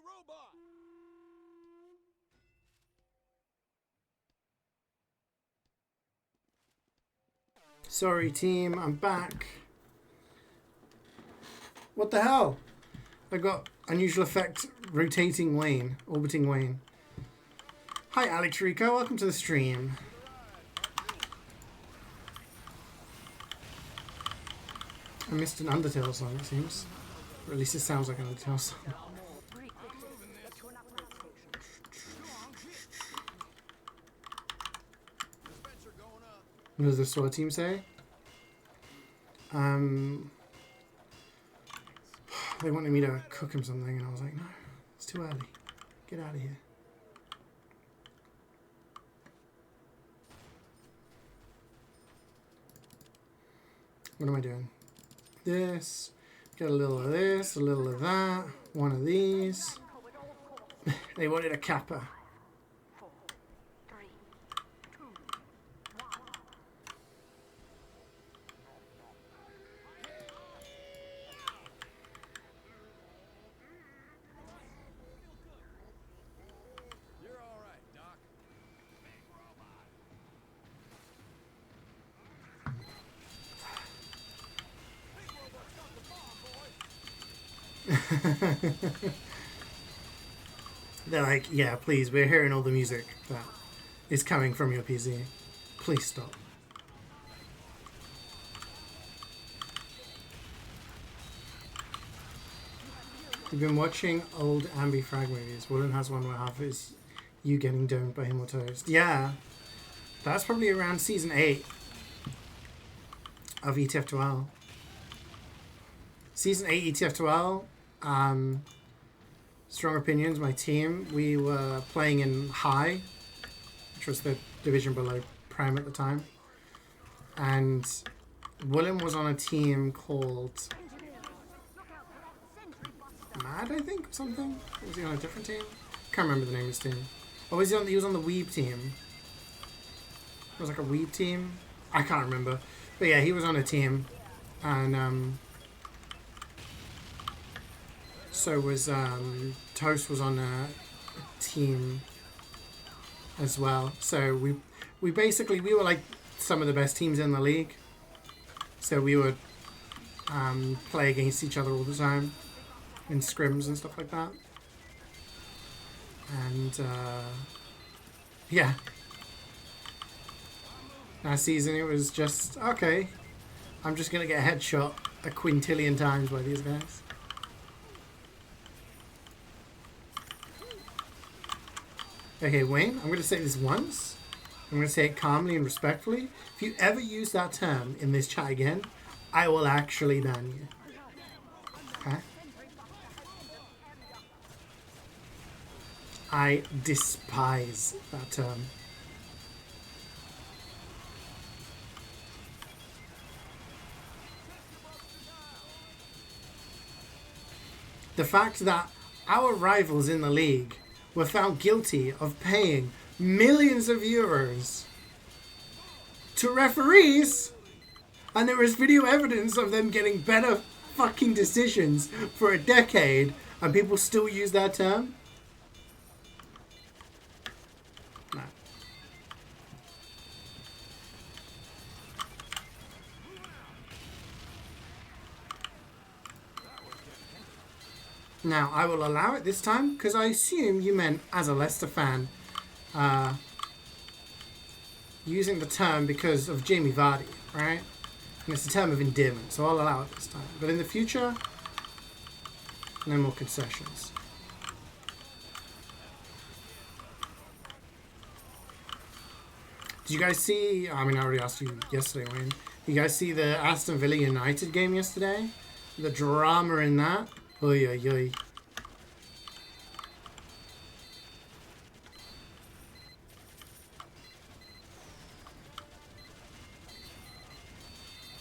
robot! Sorry, team, I'm back. What the hell? I got unusual effect rotating Wayne, orbiting Wayne. Hi, Alex Rico, welcome to the stream. I missed an Undertale song, it seems. Or at least it sounds like an Undertale song. Dispenser going up. What does the SWAT team say? They wanted me to cook him something, and I was like, no, it's too early. Get out of here. What am I doing? This. Get a little of this, a little of that. One of these. They wanted a kappa. 4, 3, 2, 1. You're all right, Doc. Big robot. Big robot's got the bomb, boys. They're like, yeah, please, we're hearing all the music that is coming from your PC. Please stop. You've been watching old Ambi Frag movies. Woolen has one where half is you getting domed by him or toast. Yeah. That's probably around season 8 of ETF2L. Season 8 ETF2L, strong opinions, my team, we were playing in High, which was the division below Prime at the time. And Willem was on a team called Mad, I think, or something? Or was he on a different team? Can't remember the name of his team. Oh, he was on the Weeb team. It was like a Weeb team. I can't remember. But yeah, he was on a team. And so was Toast was on a team as well. So we basically were like some of the best teams in the league. So we would play against each other all the time in scrims and stuff like that. And yeah, last season it was just okay. I'm just gonna get headshot a quintillion times by these guys. Okay, Wayne, I'm gonna say this once. I'm gonna say it calmly and respectfully. If you ever use that term in this chat again, I will actually ban you. Okay? I despise that term. The fact that our rivals in the league were found guilty of paying millions of euros to referees, and there is video evidence of them getting better fucking decisions for a decade, and people still use that term? No. Now, I will allow it this time, because I assume you meant, as a Leicester fan, using the term because of Jamie Vardy, right? And it's a term of endearment, so I'll allow it this time. But in the future, no more concessions. Did you guys see, I mean, I already asked you yesterday, Wayne. Did you guys see the Aston Villa United game yesterday? The drama in that? Oy, oy, oy.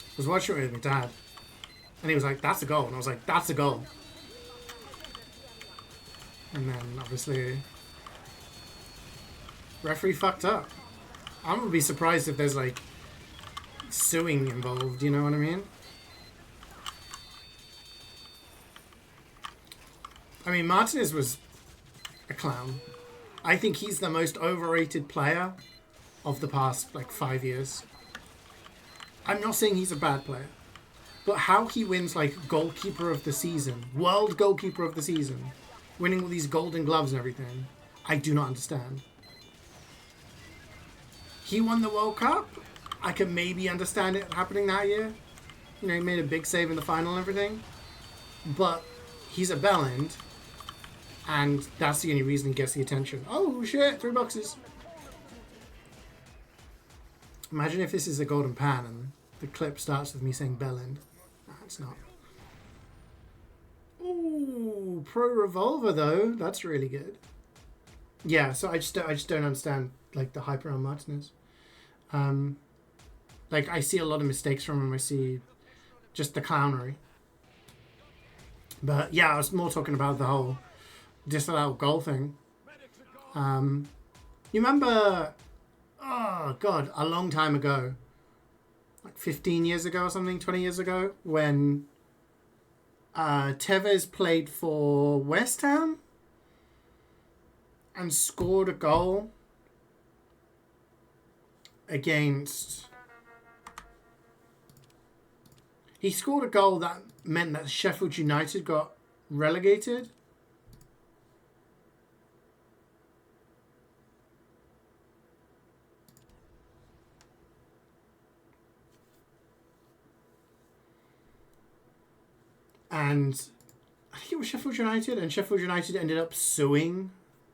I was watching it with my dad, and he was like, that's a goal. And I was like, that's a goal. And then, obviously, referee fucked up. I'm going to be surprised if there's, like, suing involved, you know what I mean? I mean, Martinez was a clown. I think he's the most overrated player of the past, like, 5 years. I'm not saying he's a bad player, but how he wins, like, goalkeeper of the season, world goalkeeper of the season, winning all these golden gloves and everything, I do not understand. He won the World Cup. I can maybe understand it happening that year. You know, he made a big save in the final and everything. But he's a bellend, and that's the only reason he gets the attention. Oh shit, 3 boxes. Imagine if this is a golden pan and the clip starts with me saying bellend. No, it's not. Ooh, pro revolver though. That's really good. Yeah, so I just don't understand like the hype around Martinez. Like I see a lot of mistakes from him. I see just the clownery. But yeah, I was more talking about the whole disallowed goal thing. You remember? Oh god, a long time ago, like 15 years ago or something, 20 years ago, when Tevez played for West Ham and scored a goal against... He scored a goal that meant that Sheffield United got relegated. And I think it was Sheffield United, and Sheffield United ended up suing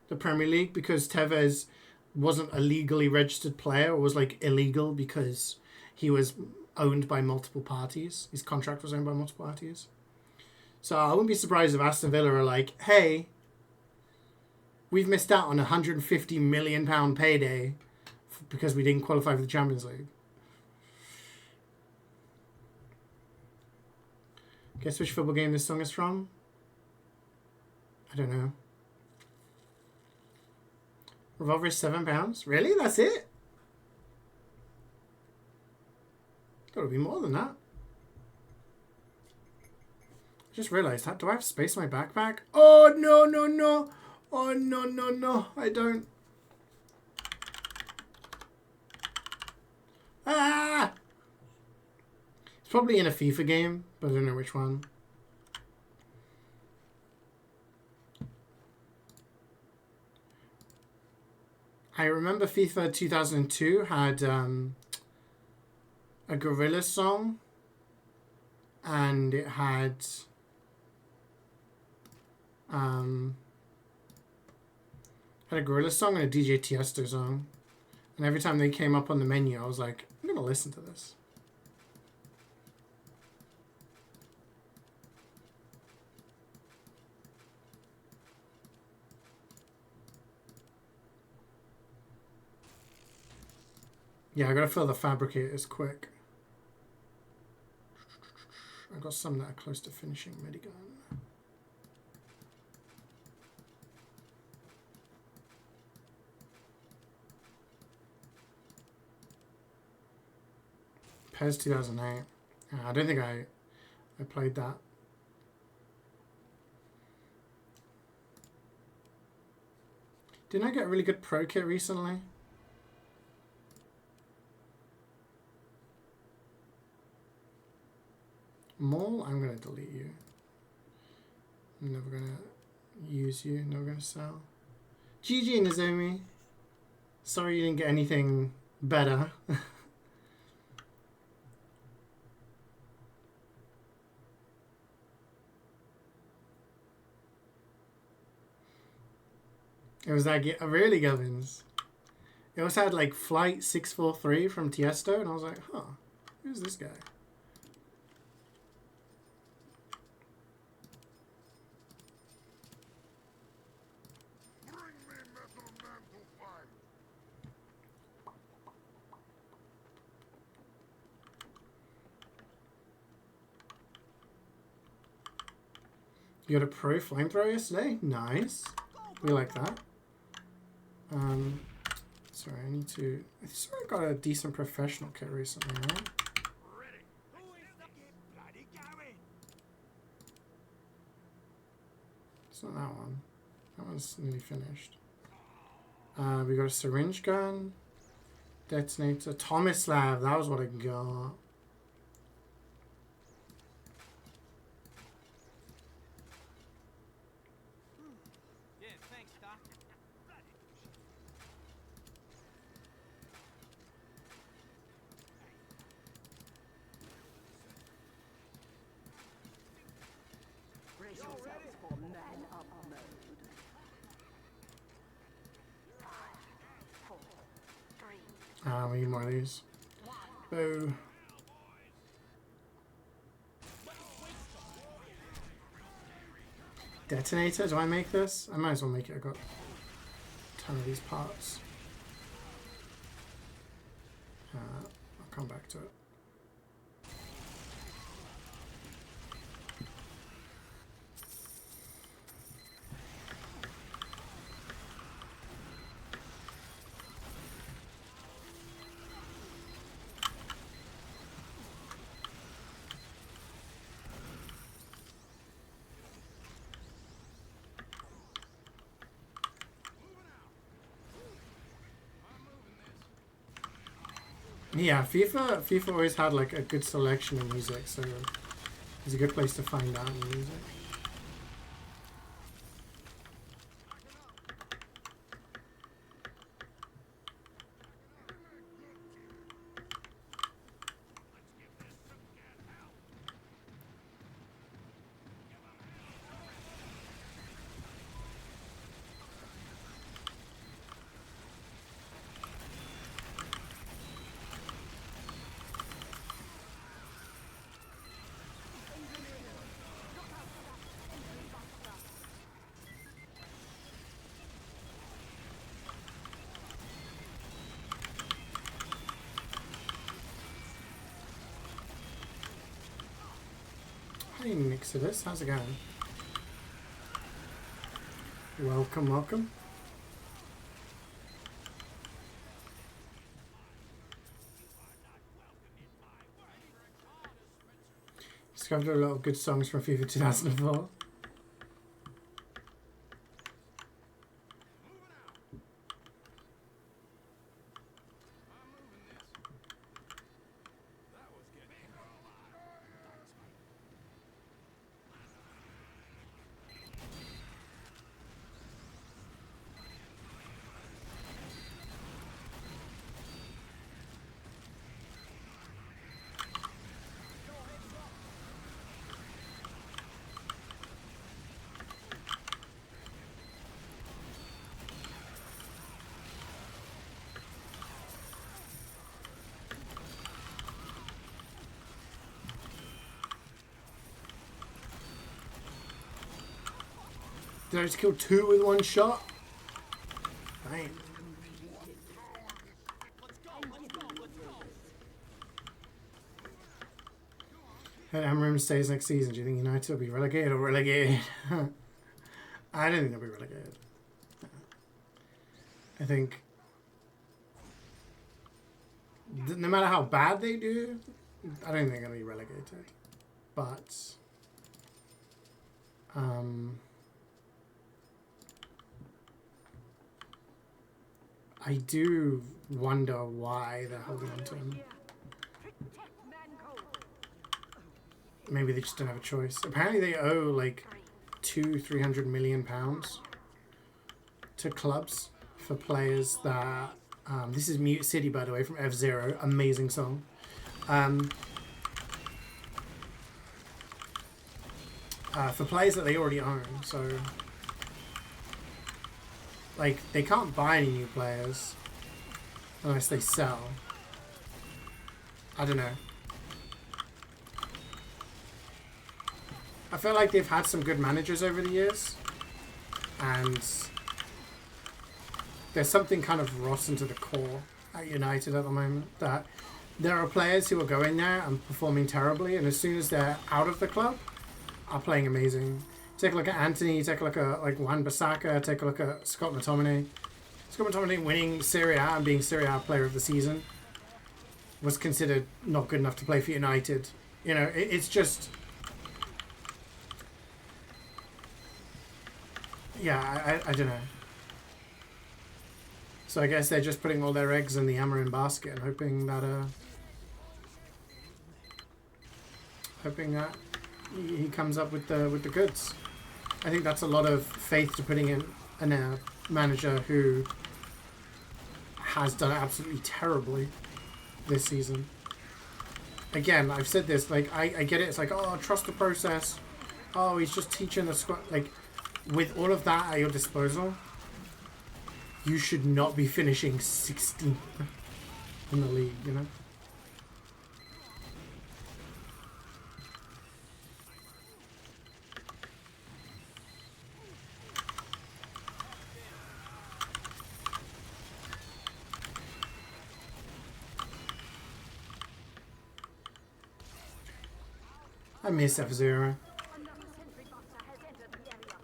the Premier League because Tevez wasn't a legally registered player, or was like illegal because he was owned by multiple parties. His contract was owned by multiple parties. So I wouldn't be surprised if Aston Villa are like, hey, we've missed out on a £150 million payday because we didn't qualify for the Champions League. Guess which football game this song is from? I don't know. Revolver is £7. Really? That's it? Gotta be more than that. I just realised that. Do I have space in my backpack? Oh, no, no, no. Oh, no, no, no. I don't. Ah! It's probably in a FIFA game, but I don't know which one. I remember FIFA 2002 had a Gorillaz song, and it had a Gorillaz song and a DJ Tiesto song, and every time they came up on the menu, I was like, I'm gonna listen to this. Yeah, I gotta fill the fabricators quick. I got some that are close to finishing Medigun. PES 2008. I don't think I played that. Didn't I get a really good pro kit recently? Mole, I'm going to delete you. I'm never going to use you. Never going to sell. GG, Nozomi. Sorry you didn't get anything better. It was like, really, Gubbins? It also had like Flight 643 from Tiesto, and I was like, huh, who's this guy? You got a pro flamethrower yesterday? Nice. We like that. Sorry, I need to... I swear I got a decent professional kit recently, right? It's not that one. That one's nearly finished. We got a syringe gun. Detonator. Tomislav, that was what I got. Yeah, thanks, Doc. Brace yourselves for man up mode. 5, 4, 3. We need more of these. Boo. Detonator? Do I make this? I might as well make it. I got a ton of these parts. I'll come back to it. Yeah, FIFA always had like a good selection of music, so it's a good place to find out new music. Hey Nixidus, how's it going? Welcome, welcome. Discovered a lot of good songs from FIFA 2004. Did I just kill 2 with 1 shot? Fine. If MvM stays next season, do you think United will be relegated or relegated? I don't think they'll be relegated. I think no matter how bad they do, I don't think they're going to be relegated. But I do wonder why they're holding on to him. Maybe they just don't have a choice. Apparently they owe like £200-300 million to clubs for players that... this is Mute City, by the way, from F-Zero. Amazing song. For players that they already own, so... Like, they can't buy any new players unless they sell. I don't know. I feel like they've had some good managers over the years, and there's something kind of rotten to the core at United at the moment, that there are players who are going there and performing terribly, and as soon as they're out of the club, are playing amazing. Take a look at Anthony, take a look at like Wan-Bissaka, take a look at Scott McTominay. Scott McTominay winning Serie A and being Serie A player of the season was considered not good enough to play for United. You know, it's just... Yeah, I don't know. So I guess they're just putting all their eggs in the Amarin basket and hoping that he comes up with the goods. I think that's a lot of faith to putting in a manager who has done absolutely terribly this season. Again, I've said this, like, I get it, it's like, oh, trust the process. Oh, he's just teaching the squad. Like, with all of that at your disposal, you should not be finishing 16th in the league, you know? I miss F-Zero. Another sentry boxer has entered the area.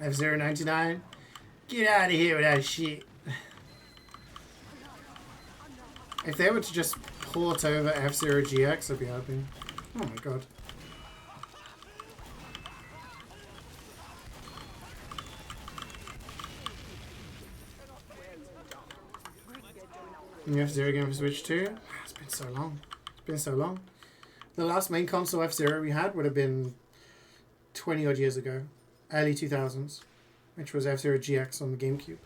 F-Zero 99. Get out of here with that shit. If they were to just port over F-Zero GX, I'd be happy. Oh my god. New F-Zero game for Switch 2? It's been so long. It's been so long. The last main console F-Zero we had would have been 20 odd years ago. Early 2000s. Which was F-Zero GX on the GameCube.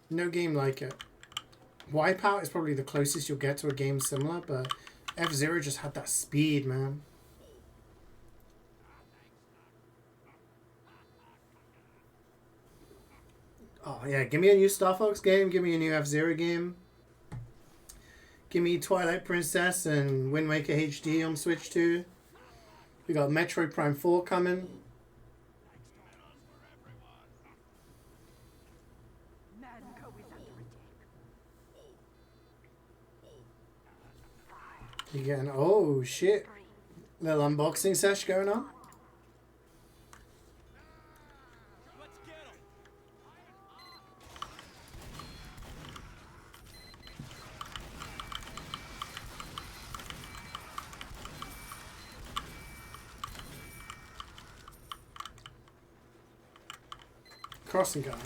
No game like it. Wipeout is probably the closest you'll get to a game similar, but F-Zero just had that speed, man. Oh yeah, give me a new Star Fox game, give me a new F-Zero game. Give me Twilight Princess and Wind Waker HD on Switch 2. We got Metroid Prime 4 coming. Manco is under attack. Again, oh shit. Little unboxing sesh going on. Let's get him. Crossing guard.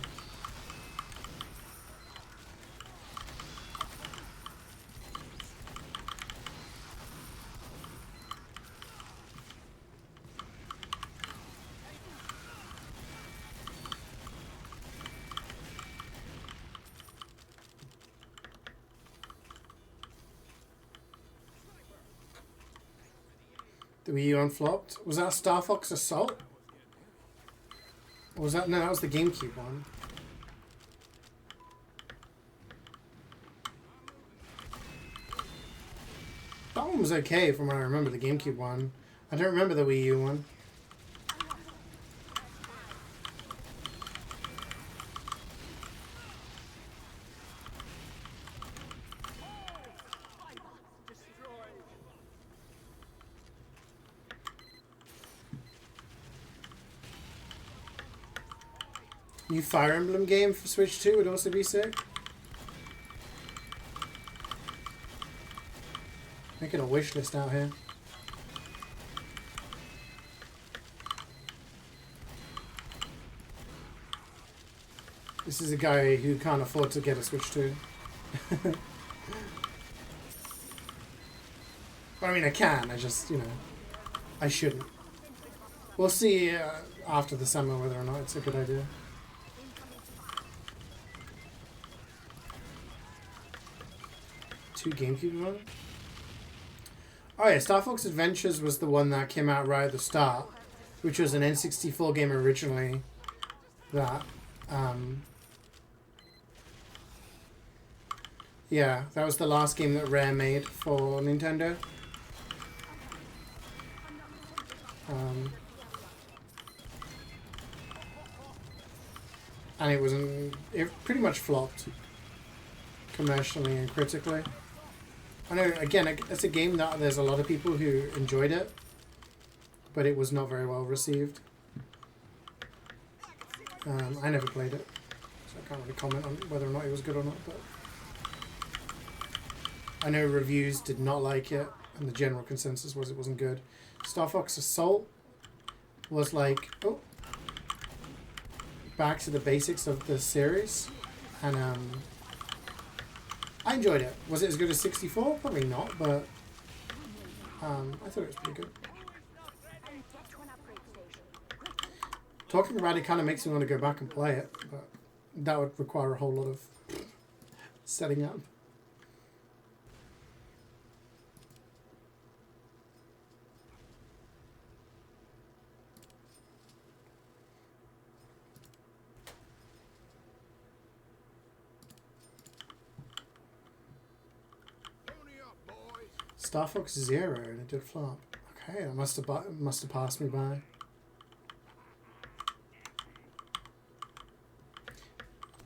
The Wii U unflopped. Was that Star Fox Assault? Or was that... No, that was the GameCube one. That one was okay from what I remember, the GameCube one. I don't remember the Wii U one. New Fire Emblem game for Switch 2 would also be sick. Making a wish list out here. This is a guy who can't afford to get a Switch 2. I mean, I can, I just, you know, I shouldn't. We'll see after the summer whether or not it's a good idea. Two GameCube ones? Oh yeah, Star Fox Adventures was the one that came out right at the start, which was an N64 game originally. Yeah, that was the last game that Rare made for Nintendo. and it pretty much flopped commercially and critically. I know, again, it's a game that there's a lot of people who enjoyed it, but it was not very well received. I never played it, so I can't really comment on whether or not it was good or not, but I know reviews did not like it, and the general consensus was it wasn't good. Star Fox Assault was like, oh, back to the basics of the series, and I enjoyed it. Was it as good as 64? Probably not, but I thought it was pretty good. Get to an upgrade station. Talking about it kind of makes me want to go back and play it, but that would require a whole lot of setting up. Pony up, boys. Star Fox Zero, and it did flop. Okay, that must have passed me by.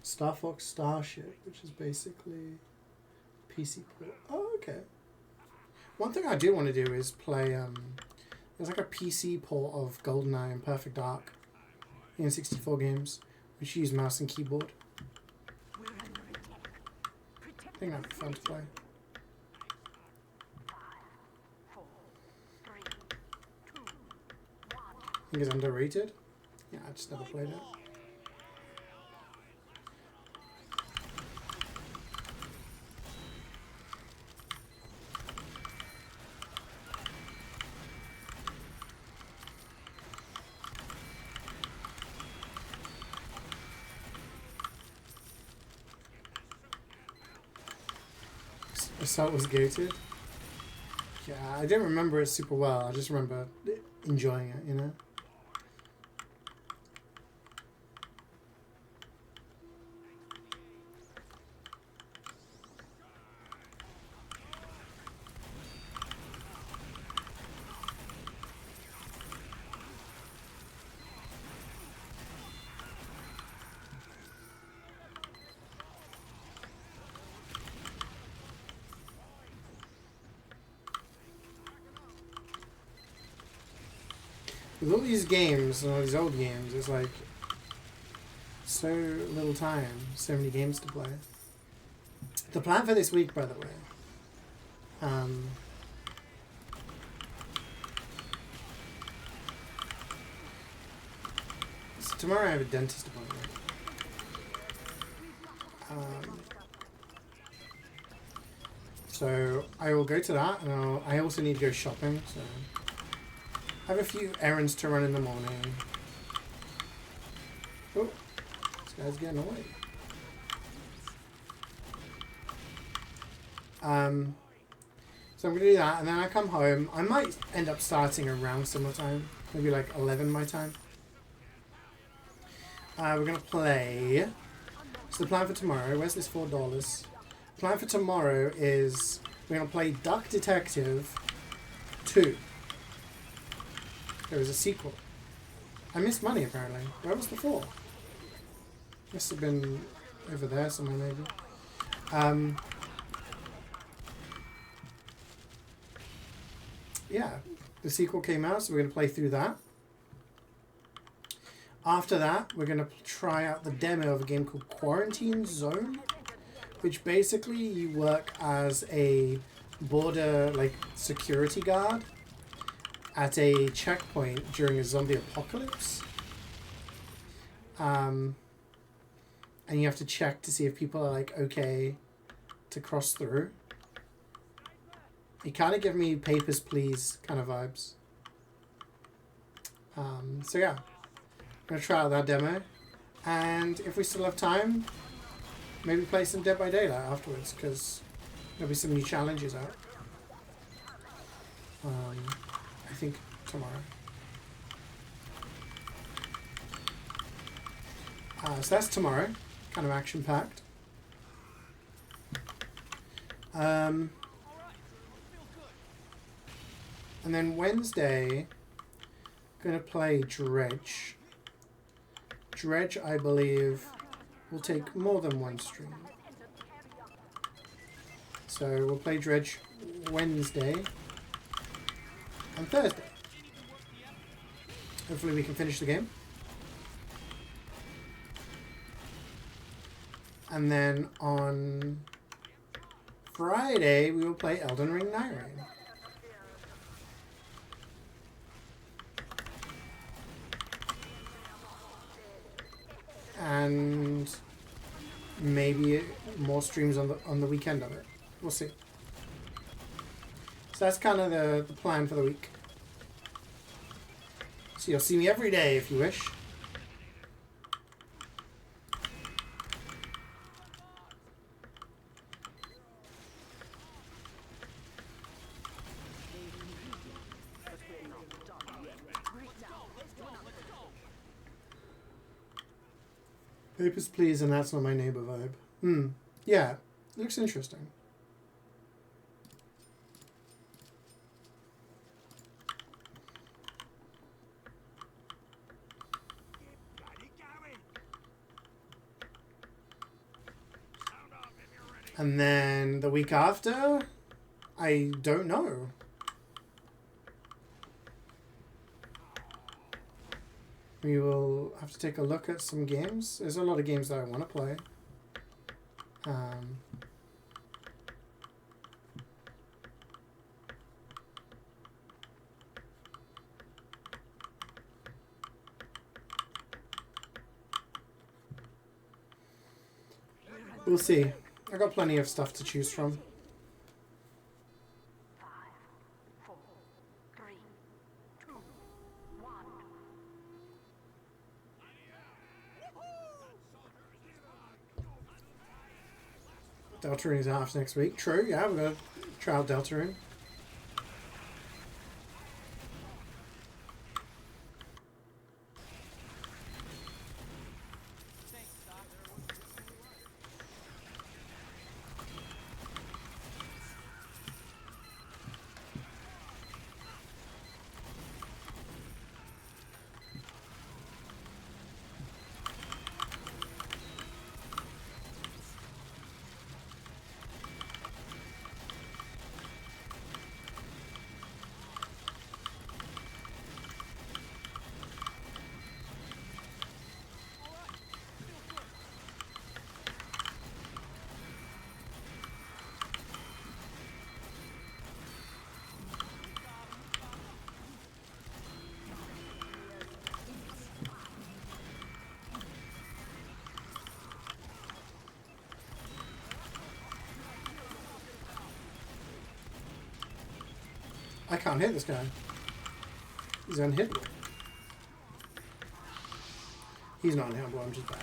Star Fox Starship, which is basically PC port. Oh, okay. One thing I do want to do is play. There's like a PC port of GoldenEye and Perfect Dark in 64 games, which use mouse and keyboard. We're under attack. I think that'd be fun to play. 5, 4, 3, 2, 1. I think it's underrated. Yeah, I just never played it. Assault was gated. Yeah, I didn't remember it super well. I just remember enjoying it, you know? With all these games and all these old games, it's like so little time, so many games to play. The plan for this week, by the way, so tomorrow I have a dentist appointment. So I will go to that, and I also need to go shopping, so I have a few errands to run in the morning. Oh, this guy's getting away. So I'm going to do that, and then I come home. I might end up starting around similar time, maybe like 11 my time. We're going to play. So the plan for tomorrow, where's this $4? The plan for tomorrow is we're going to play Duck Detective 2. There was a sequel. I missed money apparently. Where was the 4? Must have been over there somewhere maybe. Yeah, the sequel came out, so we're going to play through that. After that, we're going to try out the demo of a game called Quarantine Zone, which basically you work as a border security guard at a checkpoint during a zombie apocalypse. And you have to check to see if people are okay to cross through. It kind of gave me Papers, Please kind of vibes. So yeah, I'm going to try out that demo. And if we still have time, maybe play some Dead by Daylight afterwards, because there'll be some new challenges out. I think tomorrow. So that's tomorrow, kind of action-packed. And then Wednesday, I'm going to play Dredge. Dredge, I believe, will take more than one stream. So we'll play Dredge Wednesday and Thursday. Hopefully we can finish the game. And then on Friday we will play Elden Ring Night Rain. And maybe more streams on the weekend of it. We'll see. So that's kind of the plan for the week. So you'll see me every day if you wish. Papers, please, and that's not my neighbor vibe. Yeah, looks interesting. And then the week after, I don't know. We will have to take a look at some games. There's a lot of games that I want to play. We'll see. I got plenty of stuff to choose from. 5, 4, 3, 2, 1. Deltarune is off next week. True, yeah, we're going to try out Deltarune. I can't hit this guy. He's unhittable. He's not unhittable, I'm just bad.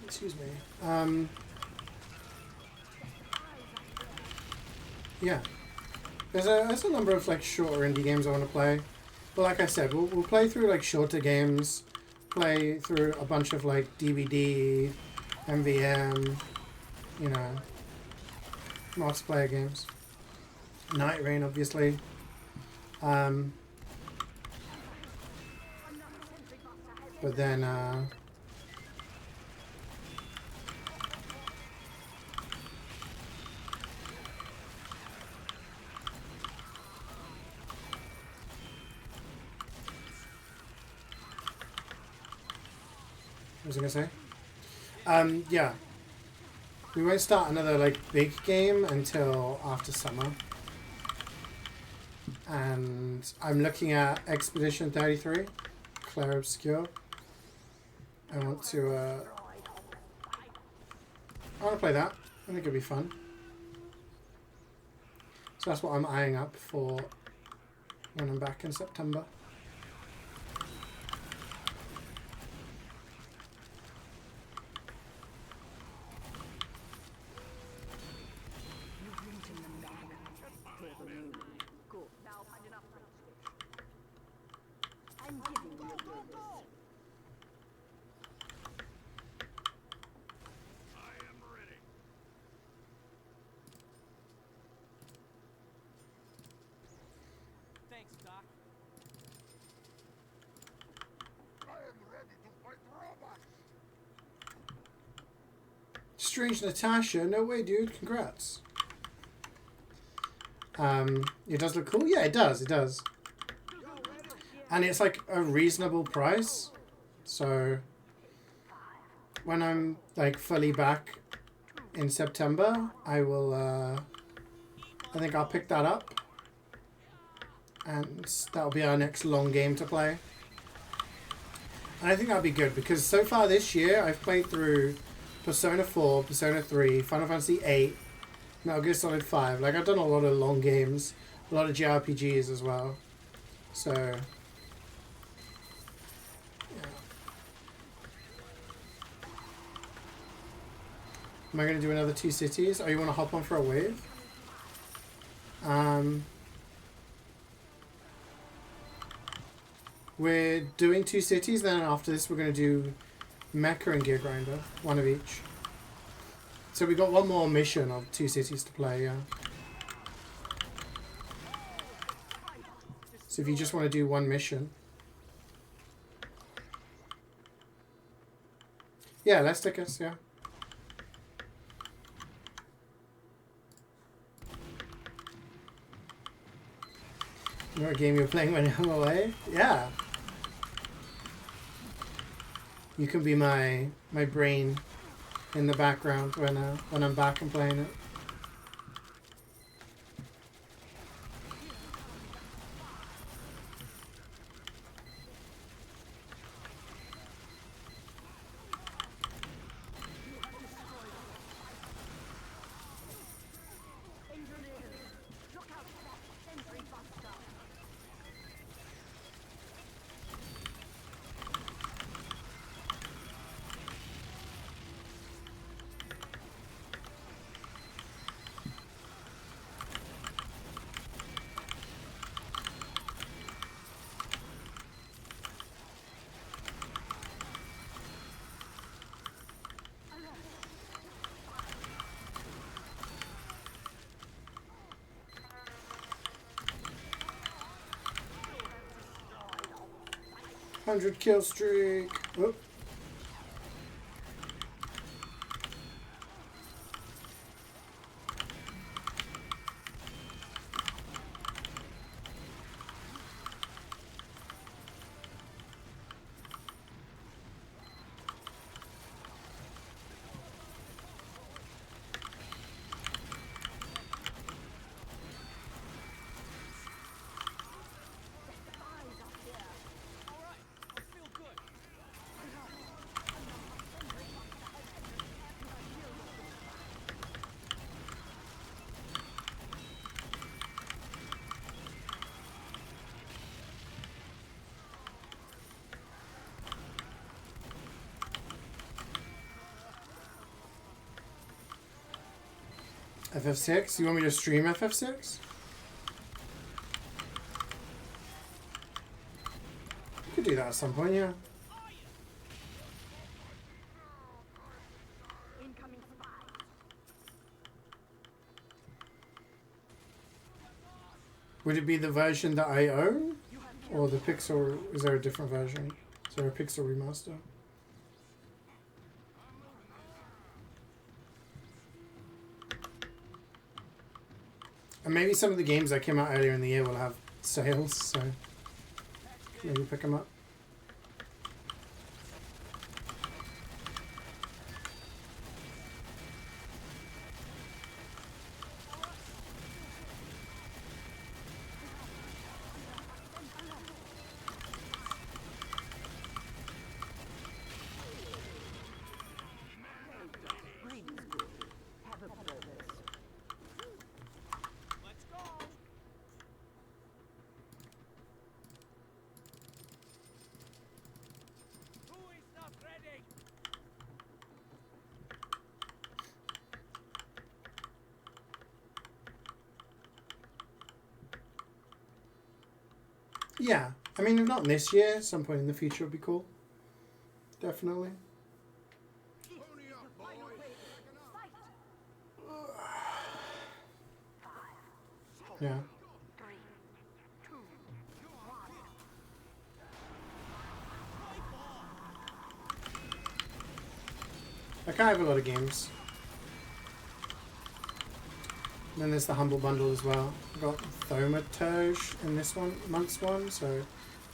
Excuse me. Yeah. There's a number of like shorter indie games I want to play, but like I said, we'll play through like shorter games, play through a bunch of like DVD, MvM, you know, multiplayer games. Night Rain, obviously. But then what was I gonna say? Yeah. We won't start another like big game until after summer. And I'm looking at Expedition 33, Claire Obscure. I want to play that. I think it'll be fun. So that's what I'm eyeing up for when I'm back in September. Strange Natasha. No way, dude. Congrats. It does look cool. Yeah, it does. It does. And it's like a reasonable price. So when I'm like fully back in September, I will, I think I'll pick that up. And that'll be our next long game to play. And I think that'll be good because so far this year I've played through Persona 4, Persona 3, Final Fantasy 8, Metal Gear Solid 5. Like, I've done a lot of long games, a lot of JRPGs as well. So, yeah. Am I going to do another 2 cities? Oh, you want to hop on for a wave? We're doing 2 cities, then after this we're going to do Mecha and Gear Grinder, one of each. So we got one more mission of 2 cities to play, yeah. So if you just want to do one mission. Yeah, let's take us, yeah. You know what game you're playing when I'm away? Yeah. You can be my brain in the background when I'm back and playing it. $100 kill streak. Whoop. FF6? You want me to stream FF6? You could do that at some point, yeah. Incoming spy. Would it be the version that I own? Or the Pixel... Is there a different version? Is there a Pixel remaster? And maybe some of the games that came out earlier in the year will have sales, so maybe pick them up. Greetings, good. Have a purpose. Let's go. Who is not ready? Yeah. I mean, if not this year, some point in the future would be cool. Definitely. Pony up, boys. Yeah. I can't have a lot of games. then there's the Humble Bundle as well. I've got Thaumaturge in this month's one, so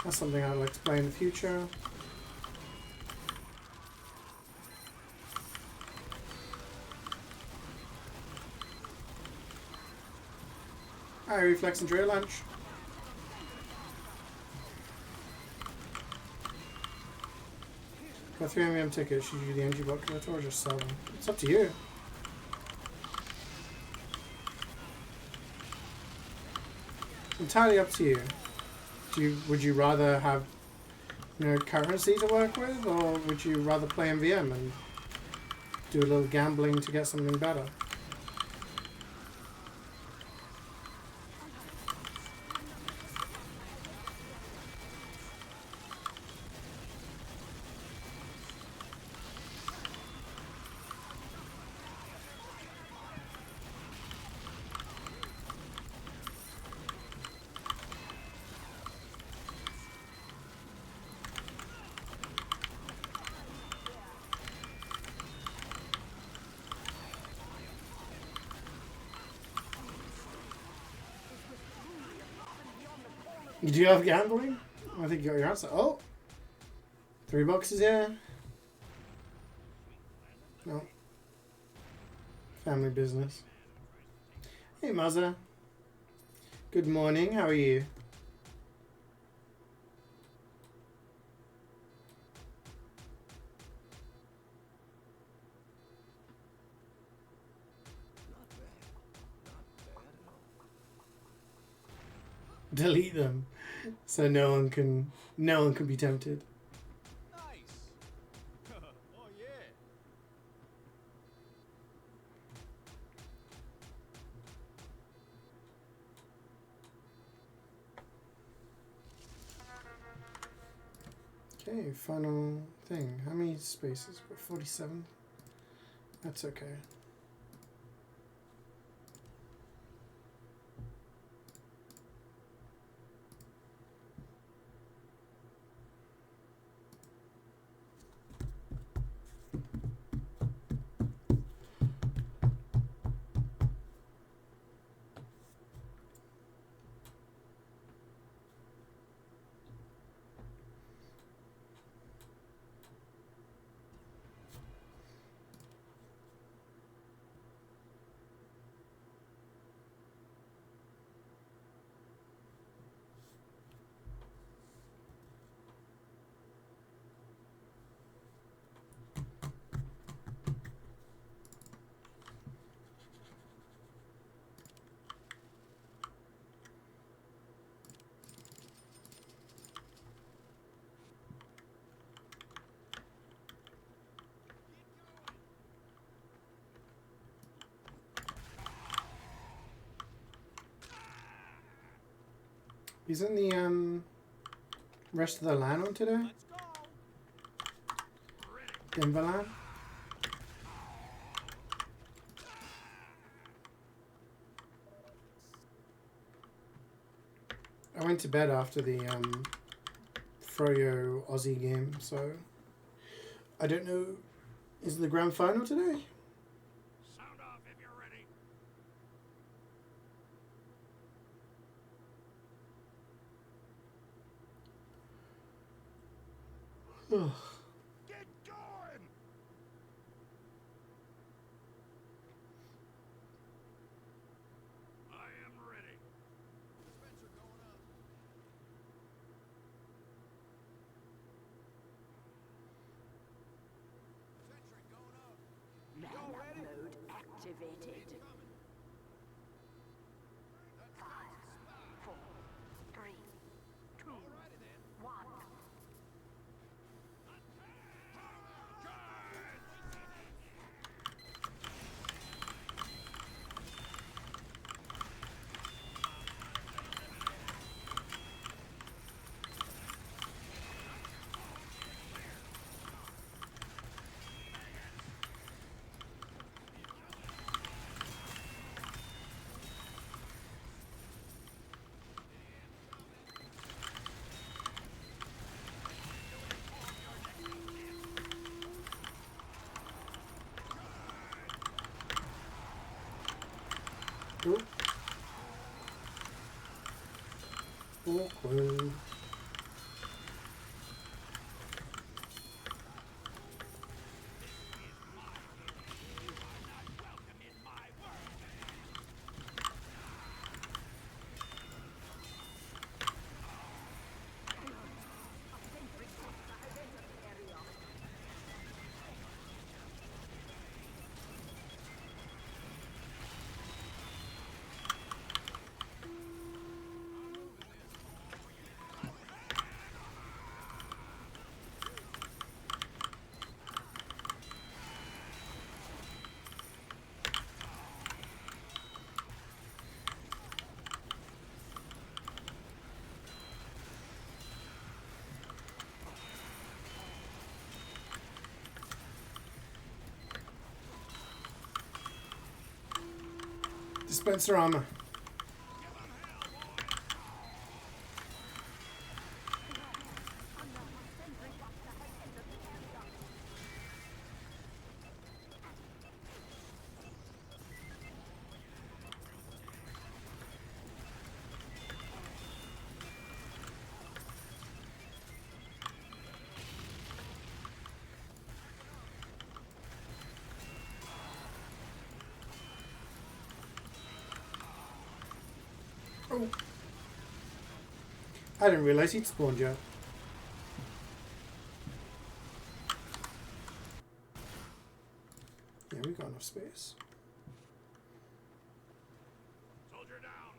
that's something I'd like to play in the future. Hi, Reflex, enjoy your lunch. Got 3 MvM tickets. Should you do the NG bot collector or just sell them? It's up to you. Entirely up to you. Would you rather have, currency to work with, or would you rather play MvM and do a little gambling to get something better? Do you have gambling? I think you got your answer. Oh! $3 is here. No. Family business. Hey, Muzza. Good morning. How are you? Delete them, so no one can be tempted. Nice. Oh yeah. Okay, final thing. How many spaces? 47. That's okay. Isn't the rest of the LAN on today? Let's go. Denver LAN? I went to bed after the Froyo Aussie game, so I don't know. Is the grand final today? Sound off if you're ready. Get going. I am ready. Dispenser going up. Sentry going up. Man mode activated. 5, 4, 3, 2, 1. Awkward. Dispenser armor. Oh. I didn't realize he'd spawned yet. Yeah, we got enough space. Soldier down.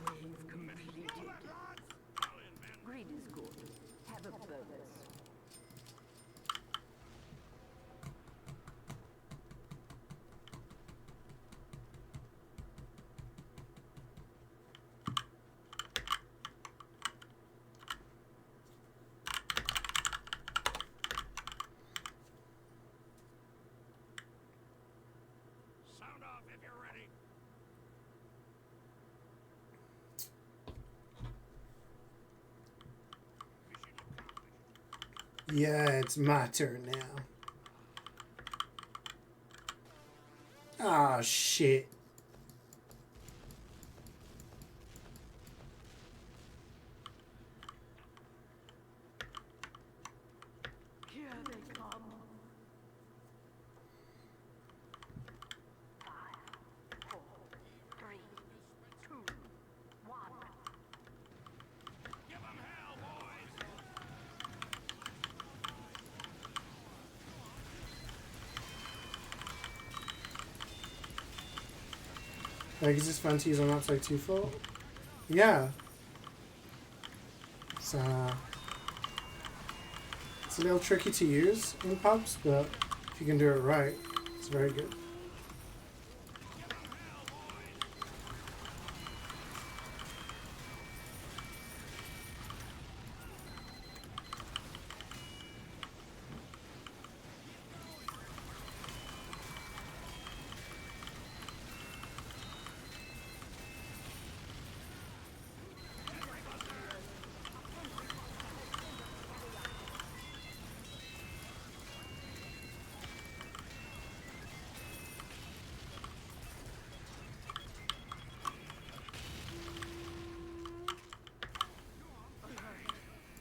Wave completed. Greed is good. Have a bonus. Sound off if you're ready. Yeah, it's my turn now. Ah, shit. Here they come. 5, 4, 3, 2, 1. Give 'em hell, boys. Like, is this fun to use on maps like 2-4? Yeah. It's a little tricky to use in pubs, but if you can do it right, it's very good.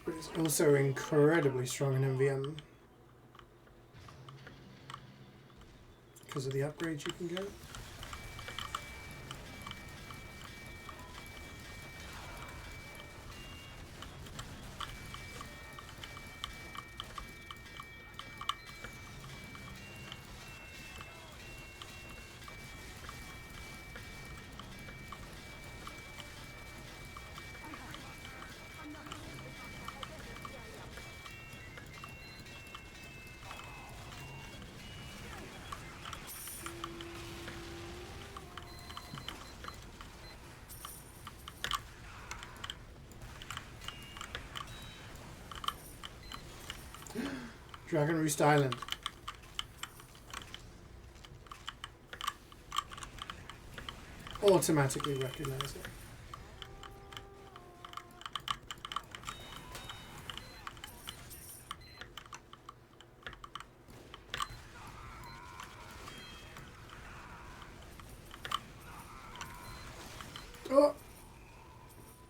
But it's also incredibly strong in MvM because of the upgrades you can get. Dragon Roost Island. Automatically recognize it. Oh!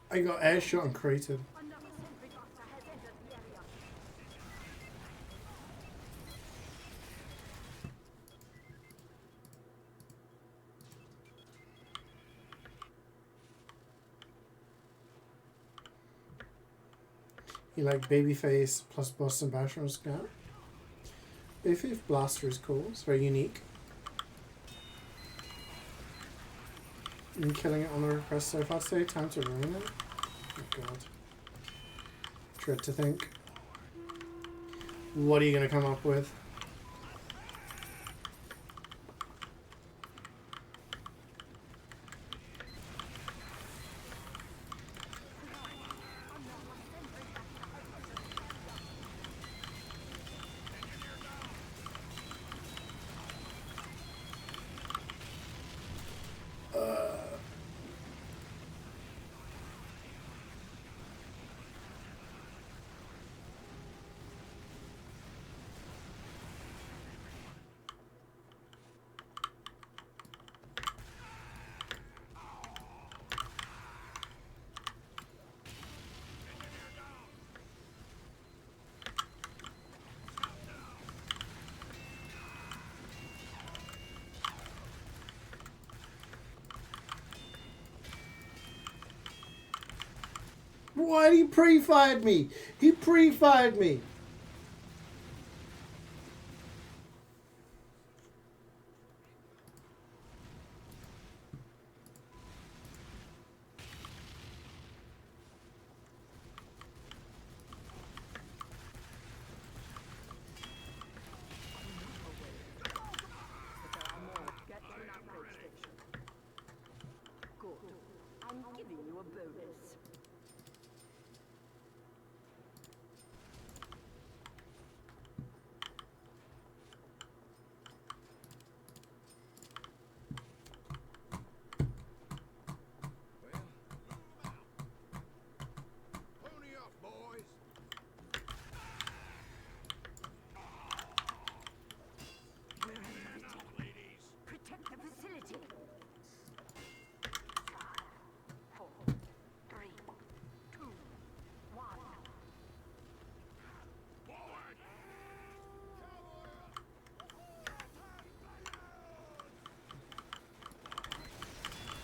I got air shot and cratered. Another sentry buster has entered the area. You like Babyface plus Boston Basher on Scout? Babyface Blaster is cool. It's very unique. And killing it on the request so far today. Time to ruin it. Oh god. Dread to think. What are you going to come up with? Why did he pre-fired me? He pre-fired me. But there are more. Get to an upgrade station. Good. I'm giving you a bonus. Well, pony up, boys. Protect the facility. 5, 4, 3, 2, 1.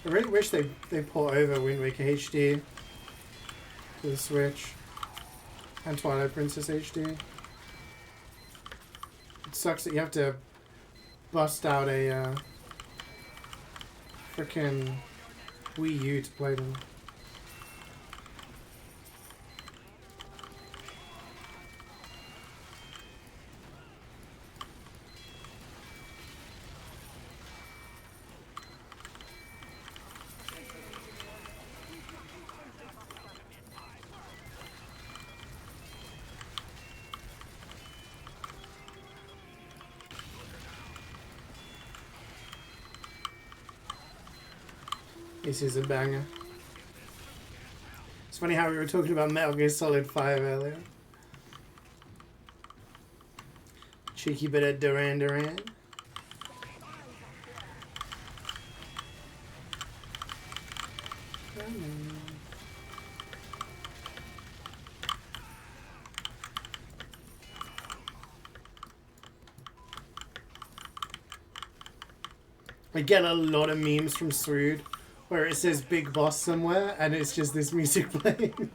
I really wish they port over Wind Waker HD to the Switch and Twilight Princess HD. It sucks that you have to bust out a frickin' Wii U to play them. This is a banger. It's funny how we were talking about Metal Gear Solid 5 earlier. Cheeky bit of Duran Duran. I get a lot of memes from Srood where it says Big Boss somewhere and it's just this music playing.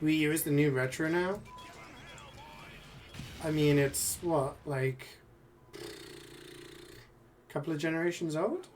Wii U is the new retro now. I mean, it's what, like a couple of generations old?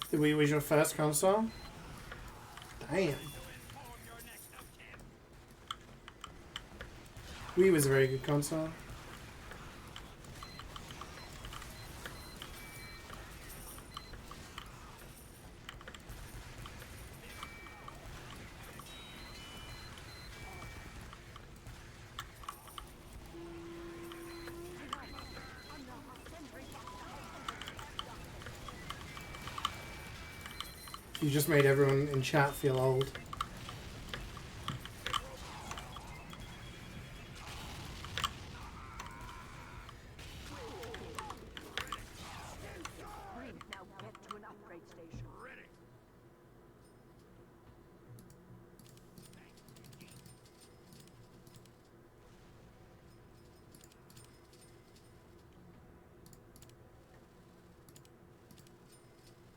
The Wii was your first console? Damn. Wii was a very good console. You just made everyone in chat feel old. Now get to an upgrade station.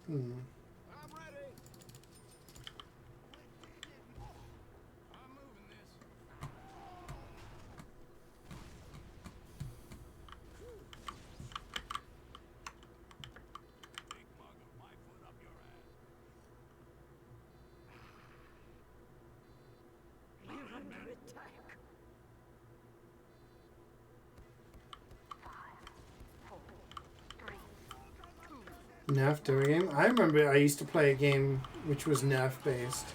Hmm. I'm ready. I'm moving this. Big mug of my foot up your ass. We're under attack. 5, 4, 3, 2. Nerf doing game? I remember I used to play a game which was Nerf based.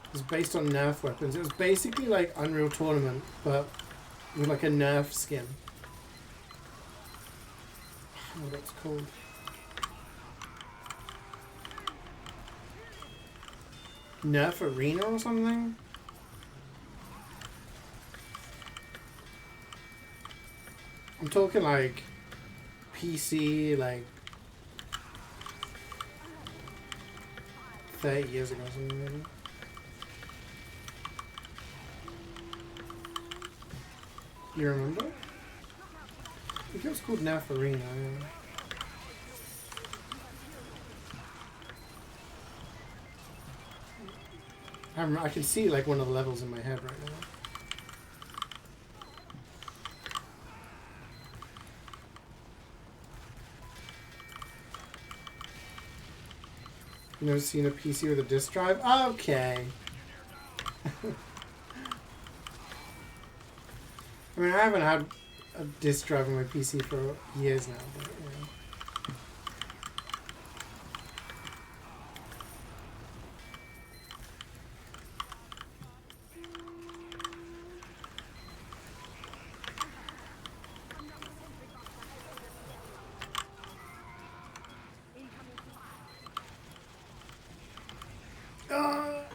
It was based on Nerf weapons. It was basically like Unreal Tournament, but with like a Nerf skin. I don't know what it's called. Nerf Arena or something? I'm talking like PC, like 30 years ago or something maybe. You remember? I think it was called Nerf Arena, yeah. I can see like one of the levels in my head right now. You never seen a PC with a disk drive? Okay. I mean, I haven't had a disk drive on my PC for years now, but you know. Ah!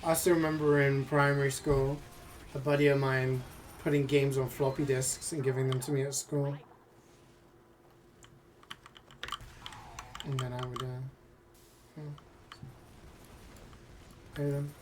I still remember in primary school, a buddy of mine putting games on floppy disks and giving them to me at school. And then I would play them.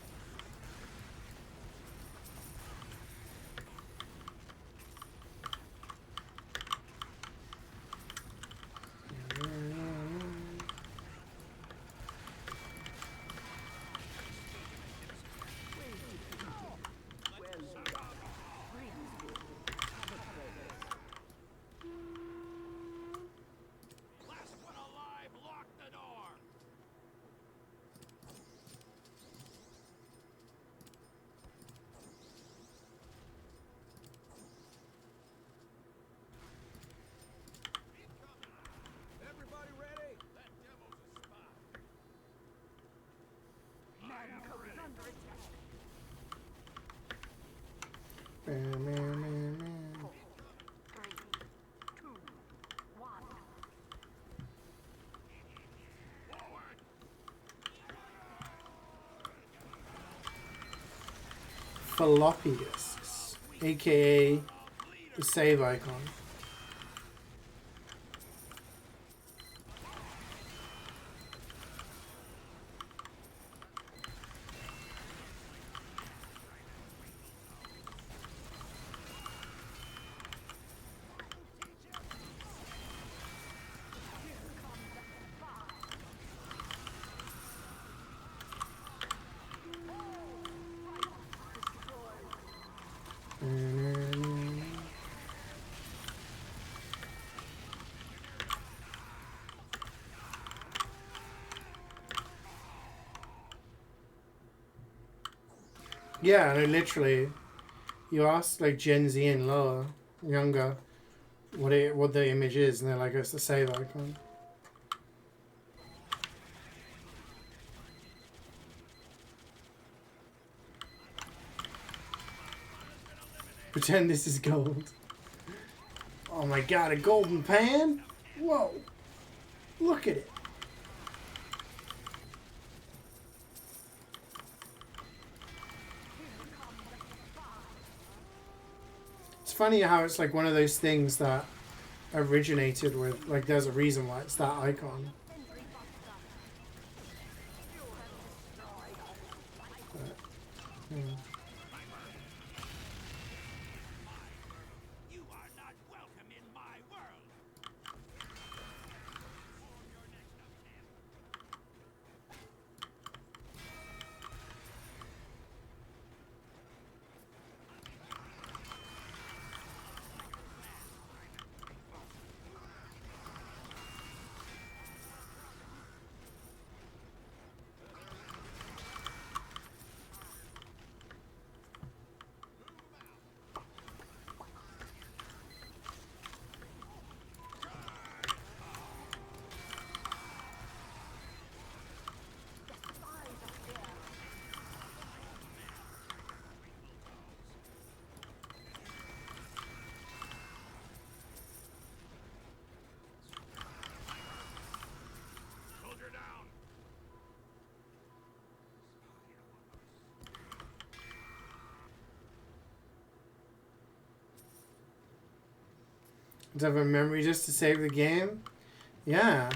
Last one alive, lock the door. Incoming. Everybody ready? That demo's a spy. Manco's under attack. Man, man, man, man. 4, 3, 2, 1. Floppy disks, aka the save icon. Yeah, no, literally. You ask like Gen Z and lower, younger, what the image is, and they're like, it's the save icon. Pretend this is gold. Oh my god, a golden pan? Whoa. Look at it. It's funny how it's like one of those things that originated with, like, there's a reason why it's that icon. But, yeah. You are not welcome in my world. Soldier down. Does it have a memory just to save the game? Yeah.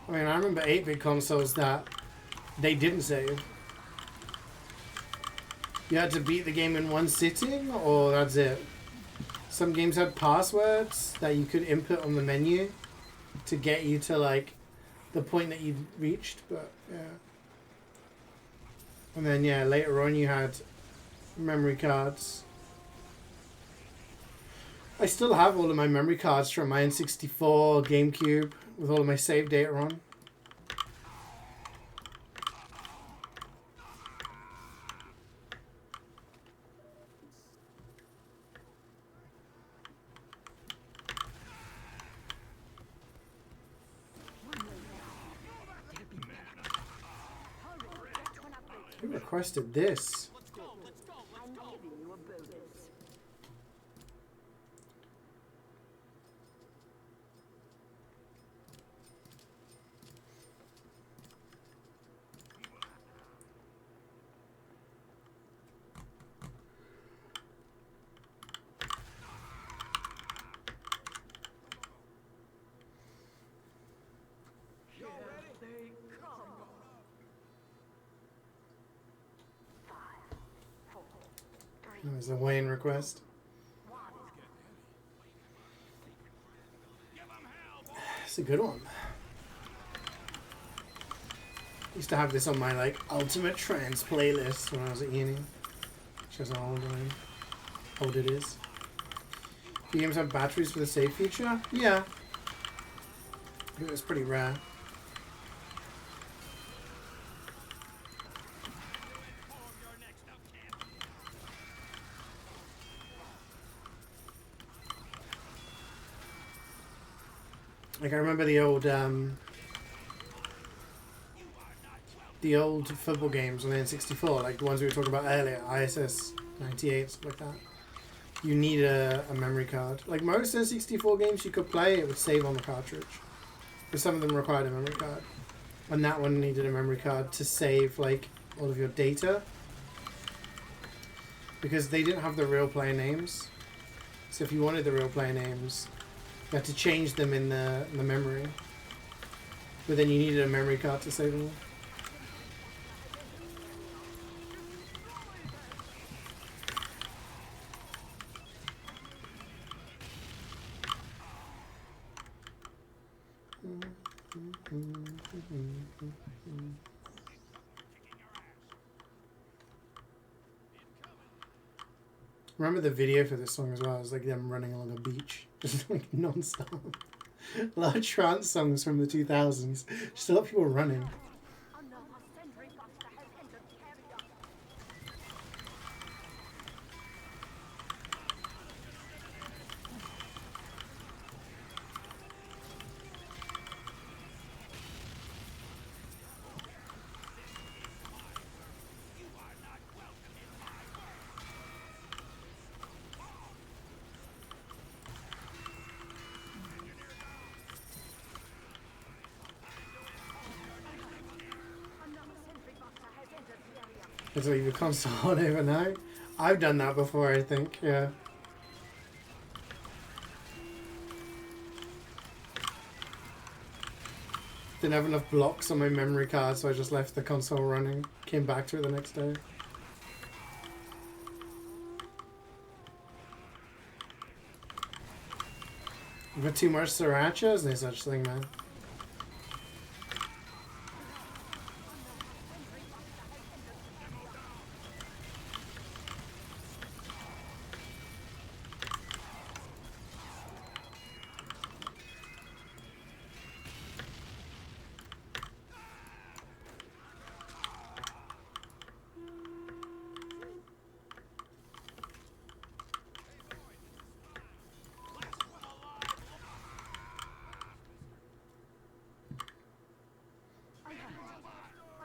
I mean, I remember 8-bit consoles that they didn't save. You had to beat the game in one sitting, or that's it. Some games had passwords that you could input on the menu to get you to, like, the point that you'd reached, but, yeah. And then, yeah, later on you had memory cards. I still have all of my memory cards from my N64, GameCube, with all of my save data on. Who requested this? I'm giving you a bonus. Here they come. 5, 4, 3, There's a Wayne request. 1. It's a good one. Used to have this on my, like, Ultimate Trance playlist when I was at uni. Shows how old it is. Do games have batteries for the save feature? Yeah. It was pretty rare. Like, I remember the old football games on the N64, like the ones we were talking about earlier, ISS 98, stuff like that. You need a memory card. Like most N64 games you could play, it would save on the cartridge. But some of them required a memory card. And that one needed a memory card to save, like, all of your data. Because they didn't have the real player names. So if you wanted the real player names, you had to change them in the memory. But then you needed a memory card to save them all. Remember the video for this song as well? It was like them running along a beach, just like non-stop. A lot of trance songs from the 2000s, just a lot of people running. Another sentry buster has entered carrier. It's like the console on overnight. I've done that before, I think, yeah. Didn't have enough blocks on my memory card, so I just left the console running. Came back to it the next day. But too much sriracha? There's no such thing, man.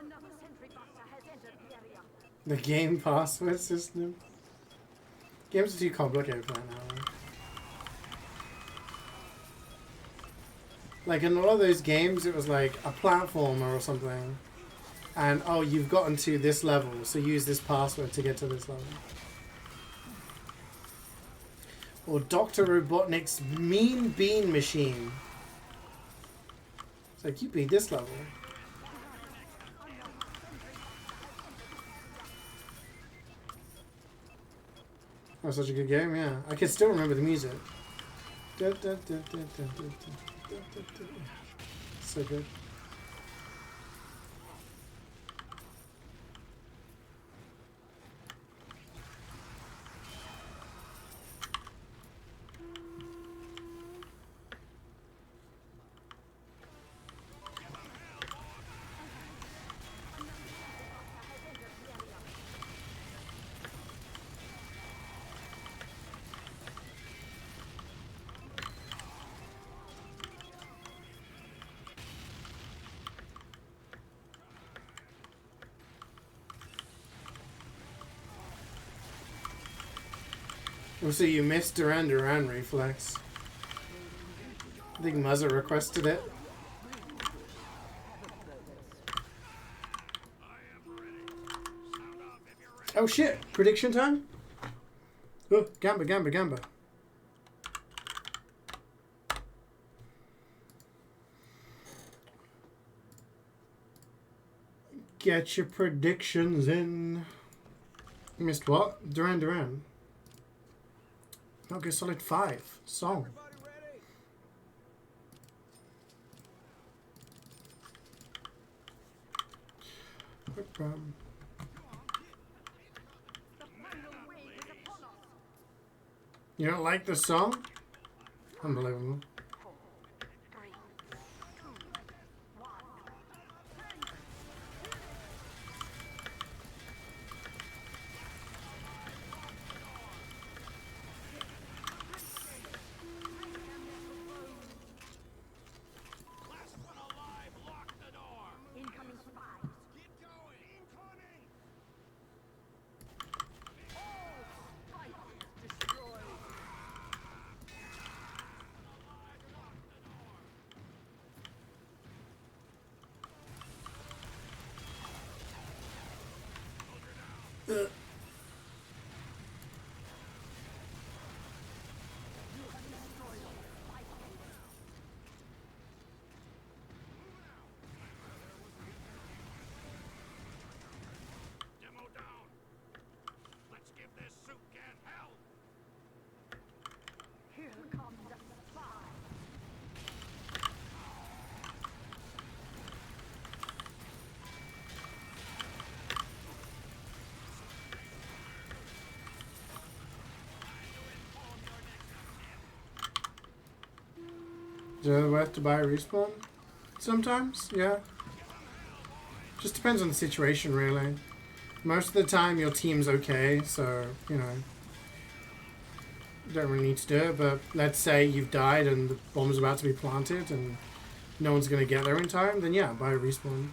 Another sentry buster has entered the area. The game password system. Games are too complicated for that now, man. Like in a lot of those games, it was like a platformer or something. And, oh, you've gotten to this level, so use this password to get to this level. Or Dr. Robotnik's Mean Bean Machine. It's like, you beat this level. That was such a good game, yeah. I can still remember the music. So good. Also, you missed Duran Duran reflex. I think Muzza requested it. Oh shit! Prediction time? Oh, Gamba, Gamba, Gamba. Get your predictions in. You missed what? Duran Duran. Okay, Solid 5. Song. You don't like the song? Unbelievable. Is it worth to buy a respawn? Sometimes, yeah. Just depends on the situation, really. Most of the time, your team's okay, so, you know, you don't really need to do it. But let's say you've died and the bomb's about to be planted and no one's going to get there in time, then yeah, buy a respawn.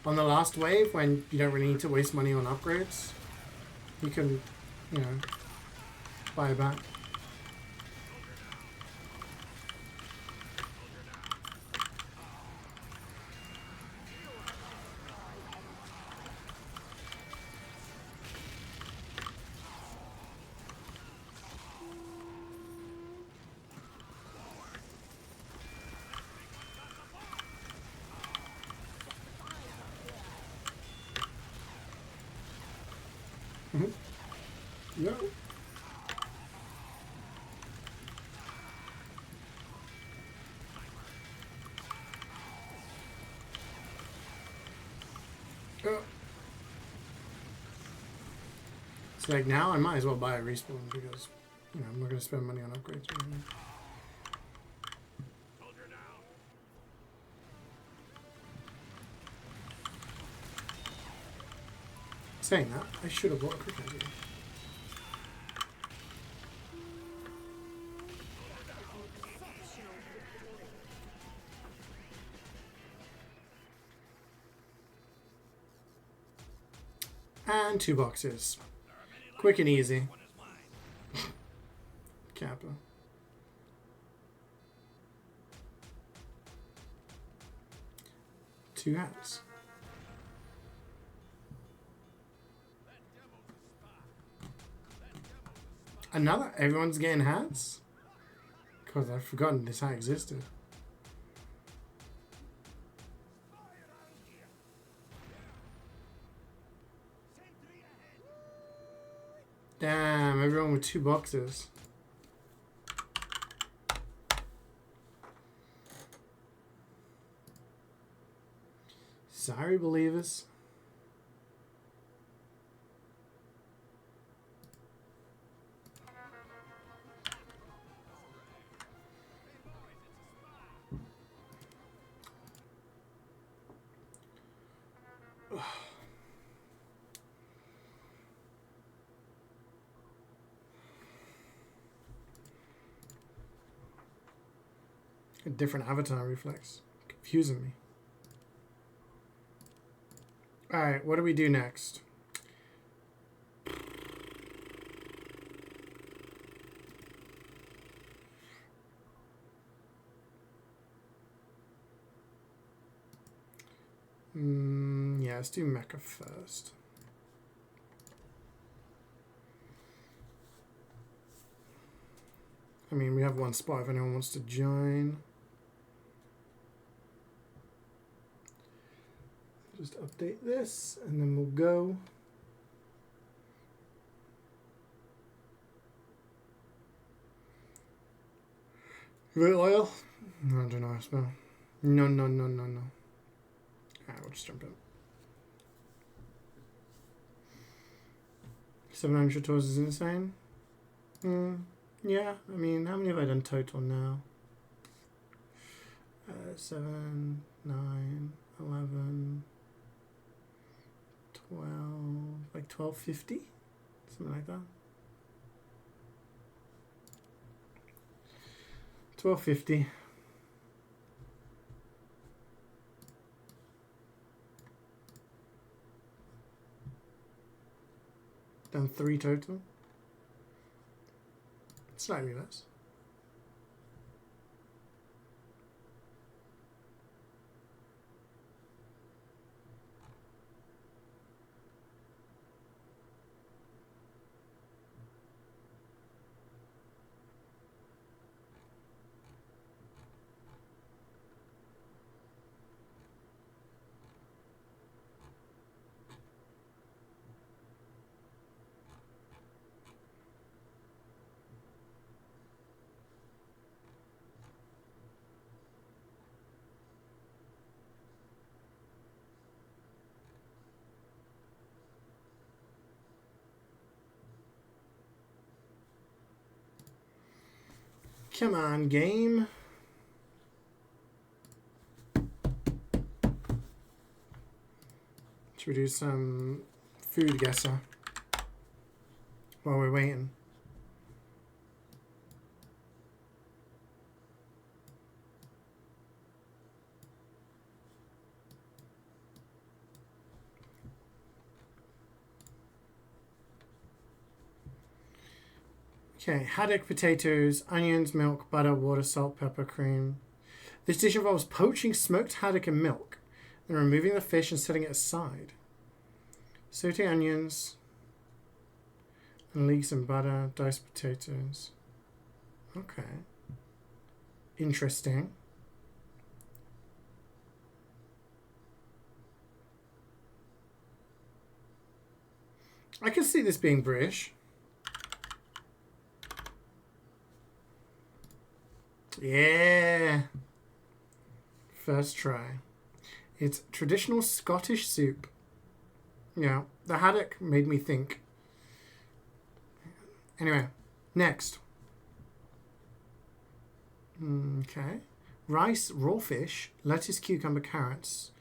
On the last wave, when you don't really need to waste money on upgrades, you can, you know, buy it back. Yeah. It's like now I might as well buy a respawn because, you know, I'm not going to spend money on upgrades or anything. Saying that, I should have bought a quick idea. And 2 boxes. Quick and easy. Kappa. Two hats. Another? Everyone's getting hats? Because I've forgotten this hat existed. Damn, everyone with 2 boxes. Sorry, believers. A different avatar reflex. Confusing me. Alright, what do we do next? Yeah, let's do Mecha first. I mean, we have one spot if anyone wants to join. Just update this and then we'll go. Root oil? No, I don't know how to spell. No. Alright, we'll just jump in. 700 tours is insane. Yeah, I mean, how many have I done total now? 7, 9, 11, 12, like 1250? Something like that. 1250. Done 3 total. Slightly less. Come on, game. Should we do some food guesser while we're waiting? Okay, haddock, potatoes, onions, milk, butter, water, salt, pepper, cream. This dish involves poaching smoked haddock and milk, then removing the fish and setting it aside. Saute onions, and leeks and butter, diced potatoes. Okay. Interesting. I can see this being British. Yeah. First try. It's traditional Scottish soup. Yeah, the haddock made me think. Anyway, next. Okay. Rice, raw fish, lettuce, cucumber, carrots.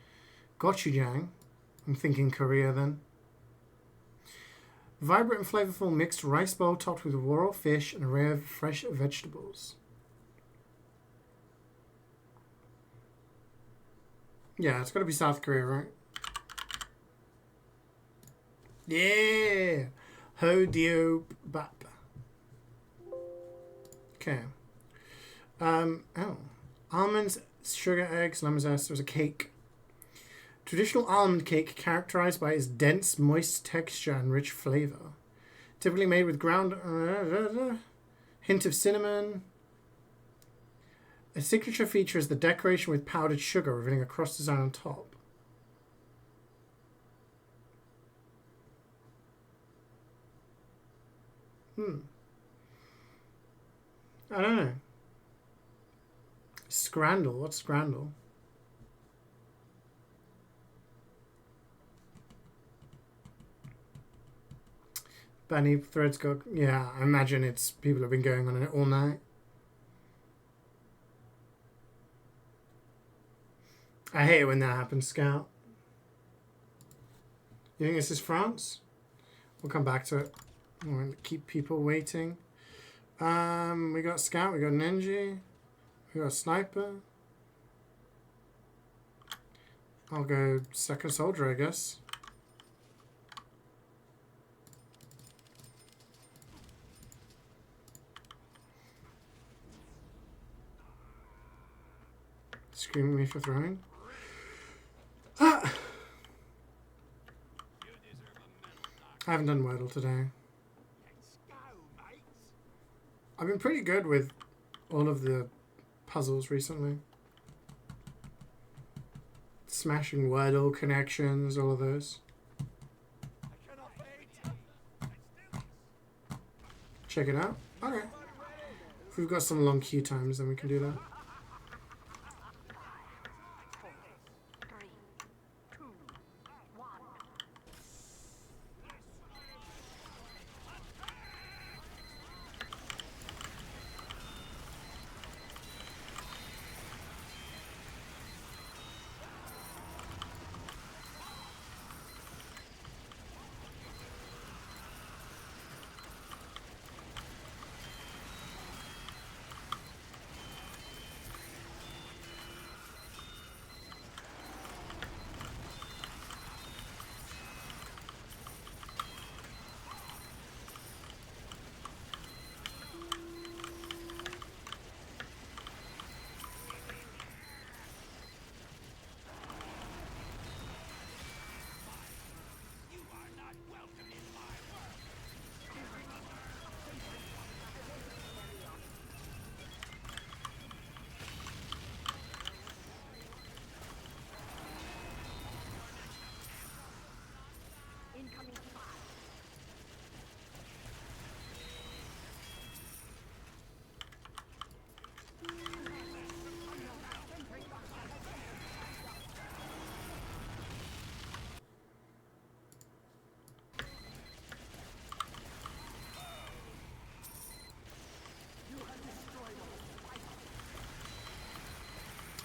Gochujang. I'm thinking Korea then. Vibrant and flavorful mixed rice bowl topped with raw fish and an array of fresh vegetables. Yeah, it's got to be South Korea, right? Yeah! Ho bap. Okay. Oh. Almonds, sugar, eggs, lemon zest. There's a cake. Traditional almond cake characterized by its dense, moist texture and rich flavor. Typically made with ground... hint of cinnamon. A signature feature is the decoration with powdered sugar, revealing a cross design on top. I don't know. Scrandle. What's scrandle? Bunny threads go... Yeah, I imagine it's... People have been going on it all night. I hate it when that happens, Scout. You think this is France? We'll come back to it. I want to keep people waiting. We got Scout, we got Ninja, we got Sniper. I'll go second soldier, I guess. Screaming at me for throwing. Ah! I haven't done Wordle today. I've been pretty good with all of the puzzles recently. Smashing Wordle connections, all of those. Check it out. Okay. If we've got some long queue times, then we can do that.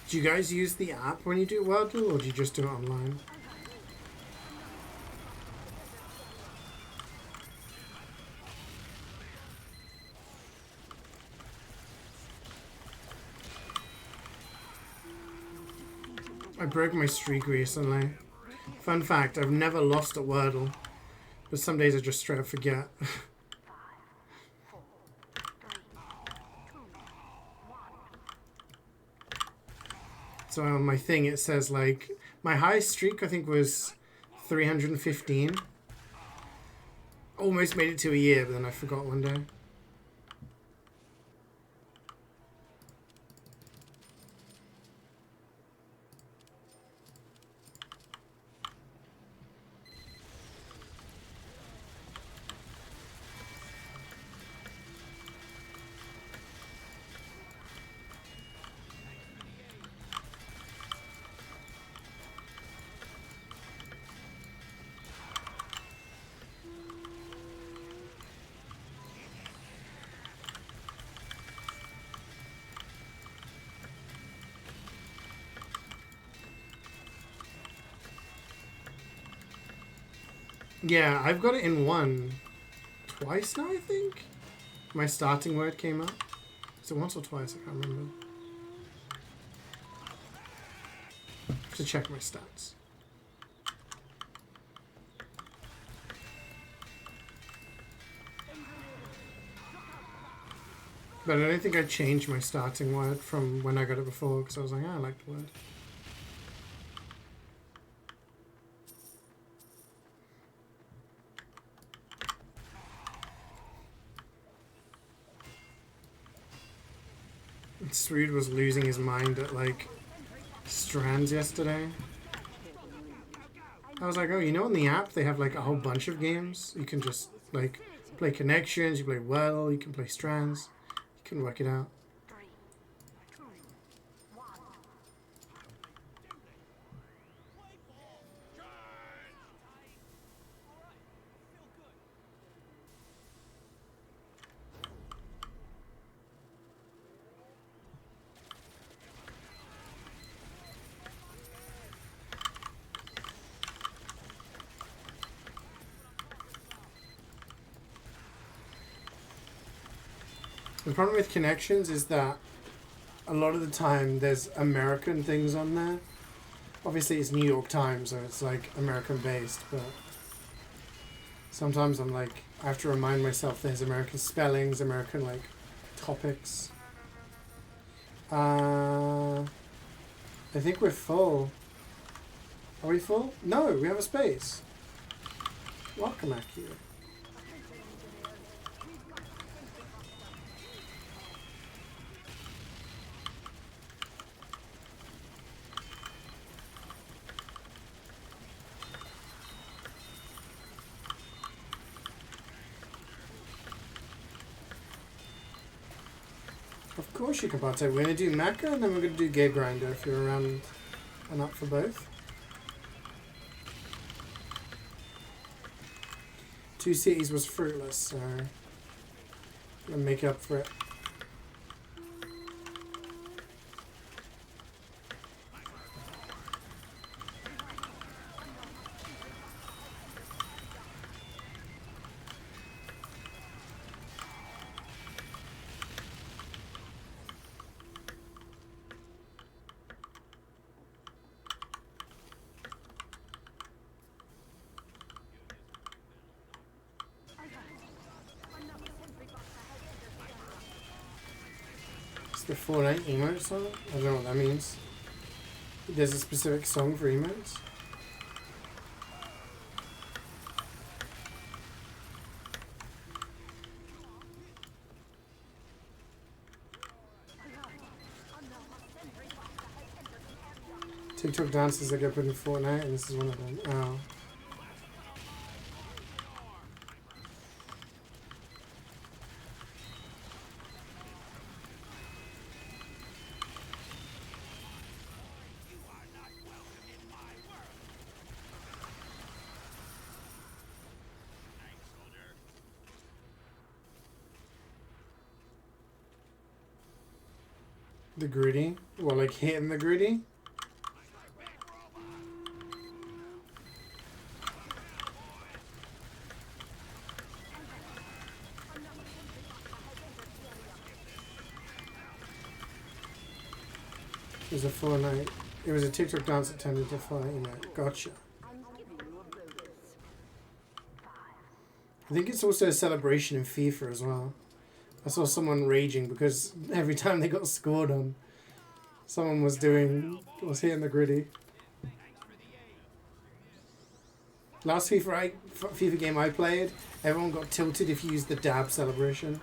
Do you guys use the app when you do Wordle, or do you just do it online? I broke my streak recently. Fun fact, I've never lost at Wordle, but some days I just straight up forget. So on my thing it says like, my highest streak I think was 315. Almost made it to a year, but then I forgot one day. Yeah, I've got it in one twice now, I think. My starting word came up. Is it once or twice? I can't remember. I have to check my stats. But I don't think I changed my starting word from when I got it before, because I was like, oh, I like the word. Srood was losing his mind at, like, strands yesterday. I was like, oh, you know, on the app they have, like, a whole bunch of games. You can just, like, play connections, you play well, you can play strands. You can work it out. 3, 2, 1. The problem with connections is that a lot of the time there's American things on there. Obviously it's New York Times, so it's like American based, but sometimes I'm like, I have to remind myself there's American spellings, American like topics. I think we're full. Are we full? No, we have a space. Welcome, Aki. Of course you can partake. We're going to do Mecha and then we're going to do Gay Grinder if you're around and up for both. 2 cities was fruitless, so I'm going to make up for it. The Fortnite emote song? I don't know what that means. There's a specific song for emotes. TikTok dances that get put in Fortnite, and this is one of them. Oh. The gritty? Well, like hitting the gritty? It was a Fortnite. It was a TikTok dance that turned into Fortnite. Gotcha. I'm giving you a bonus. 5. I think it's also a celebration in FIFA as well. I saw someone raging because every time they got scored on, someone was hitting the gritty. Last FIFA game I played, everyone got tilted if you used the dab celebration.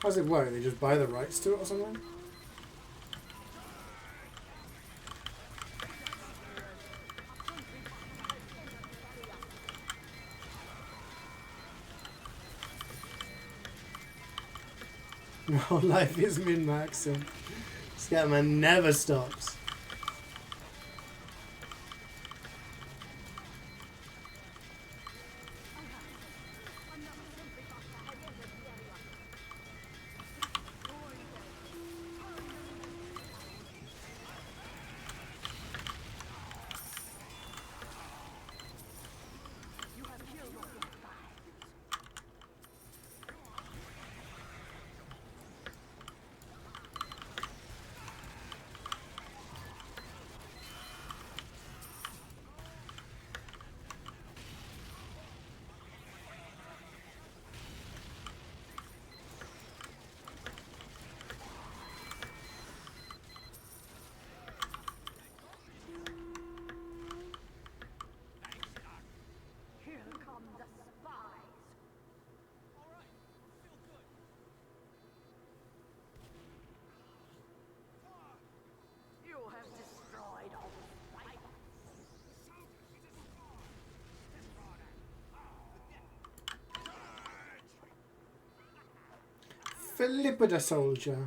How does it work? They just buy the rights to it or something? My whole life is min-maxing. Scatman never stops. Here come the spies. You have destroyed all the spies. Philippa the soldier.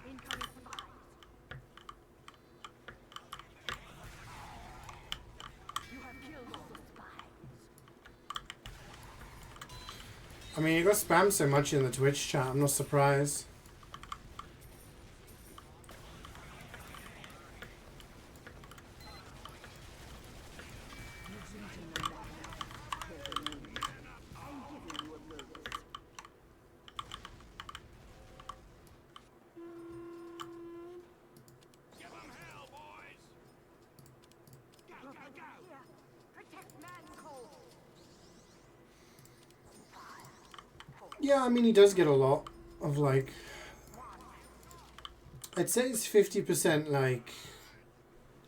Incoming spies. You have killed all the spies. I mean, you got spammed so much in the Twitch chat, I'm not surprised. Give 'em hell, boys! Go, go, go! Here, protect Mancold. Yeah, I mean, he does get a lot of, like... I'd say it's 50%, like,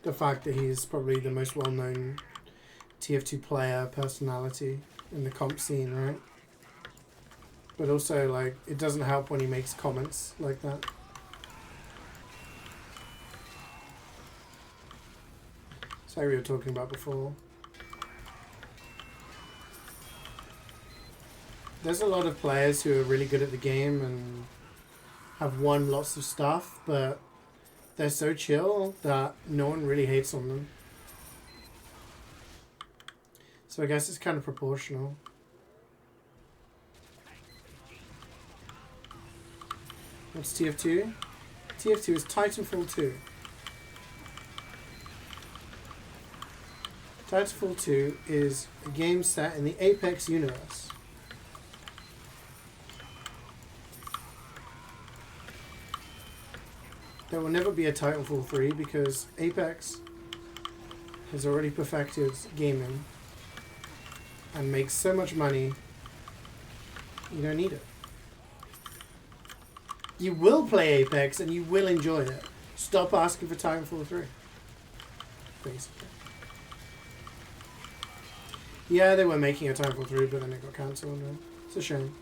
the fact that he's probably the most well-known TF2 player personality in the comp scene, right? But also, like, it doesn't help when he makes comments like that. It's like we were talking about before. There's a lot of players who are really good at the game and have won lots of stuff, but they're so chill that no one really hates on them. So I guess it's kind of proportional. What's TF2? TF2 is Titanfall 2. Titanfall 2 is a game set in the Apex universe. There will never be a Titanfall 3 because Apex has already perfected gaming and makes so much money, you don't need it. You will play Apex and you will enjoy it. Stop asking for Titanfall 3. Basically. Yeah, they were making a Titanfall 3, but then it got cancelled. It's a shame.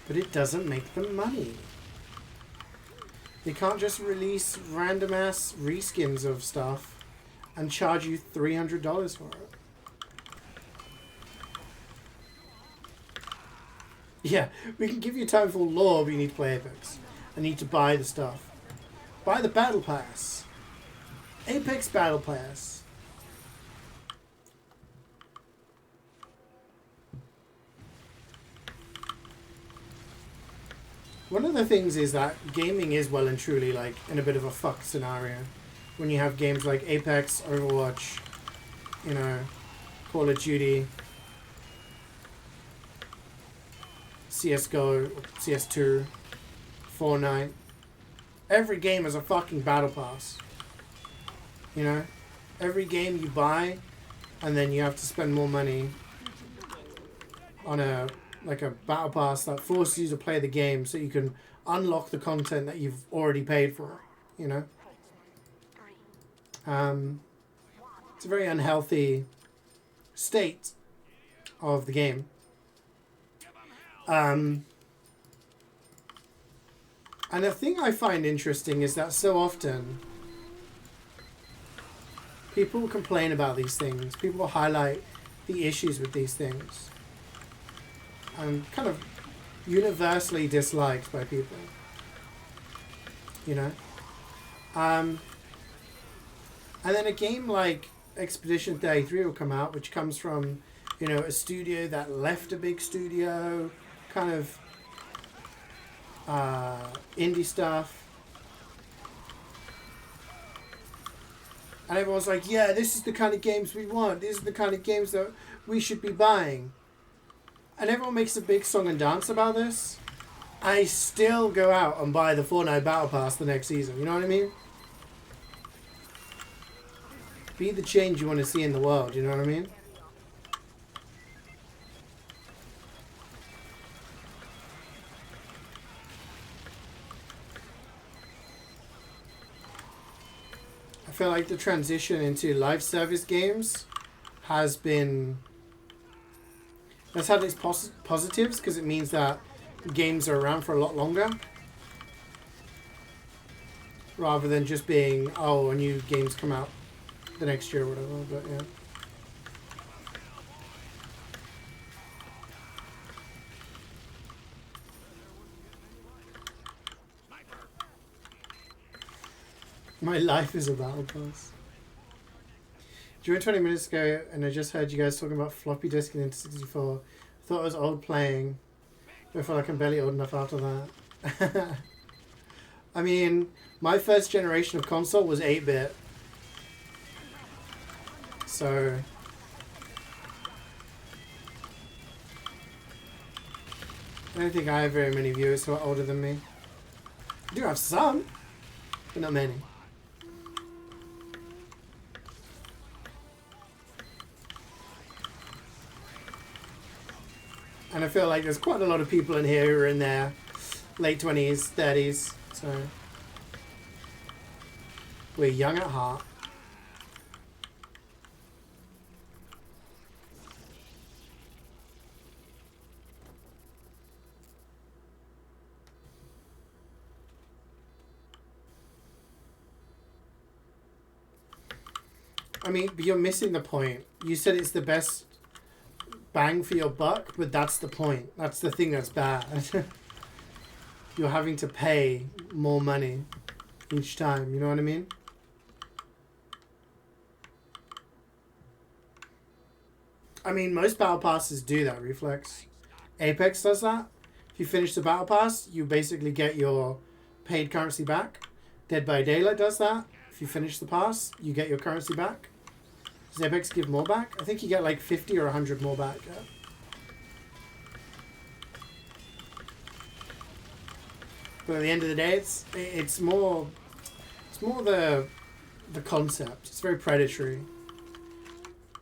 But it doesn't make them money. They can't just release random ass reskins of stuff and charge you $300 for it. Yeah, we can give you Titanfall lore, but you need to play Apex. I need to buy the stuff. Buy the Battle Pass. Apex Battle Pass. One of the things is that gaming is well and truly like in a bit of a fuck scenario. When you have games like Apex, Overwatch, you know, Call of Duty, CSGO, CS2, Fortnite. Every game is a fucking battle pass. You know? Every game you buy and then you have to spend more money on a battle pass that forces you to play the game so you can unlock the content that you've already paid for, you know? It's a very unhealthy state of the game. And the thing I find interesting is that so often people complain about these things. People highlight the issues with these things. And kind of universally disliked by people. You know? And then a game like Expedition 33 will come out, which comes from, you know, a studio that left a big studio, kind of indie stuff. And everyone's like, yeah, this is the kind of games we want. These are the kind of games that we should be buying. And everyone makes a big song and dance about this. I still go out and buy the Fortnite Battle Pass the next season. You know what I mean? Be the change you want to see in the world. You know what I mean? I feel like the transition into live service games has been... That's had its positives, because it means that games are around for a lot longer. Rather than just being, oh, a new game's come out the next year or whatever, but yeah. My life is a battle pass. Joined 20 minutes ago and I just heard you guys talking about floppy disk and into 64. Thought it was old playing, but I feel like I'm barely old enough after that. I mean, my first generation of console was 8-bit. So... I don't think I have very many viewers who are older than me. I do have some, but not many. And I feel like there's quite a lot of people in here who are in their late 20s, 30s, so we're young at heart. I mean, but you're missing the point. You said it's the best bang for your buck, but that's the point. That's the thing that's bad. You're having to pay more money each time, you know what I mean? I mean, most battle passes do that, Reflex. Apex does that. If you finish the battle pass, you basically get your paid currency back. Dead by Daylight does that. If you finish the pass, you get your currency back. Does Apex give more back? I think you get like 50 or 100 more back. Yeah. But at the end of the day, it's more the concept. It's very predatory.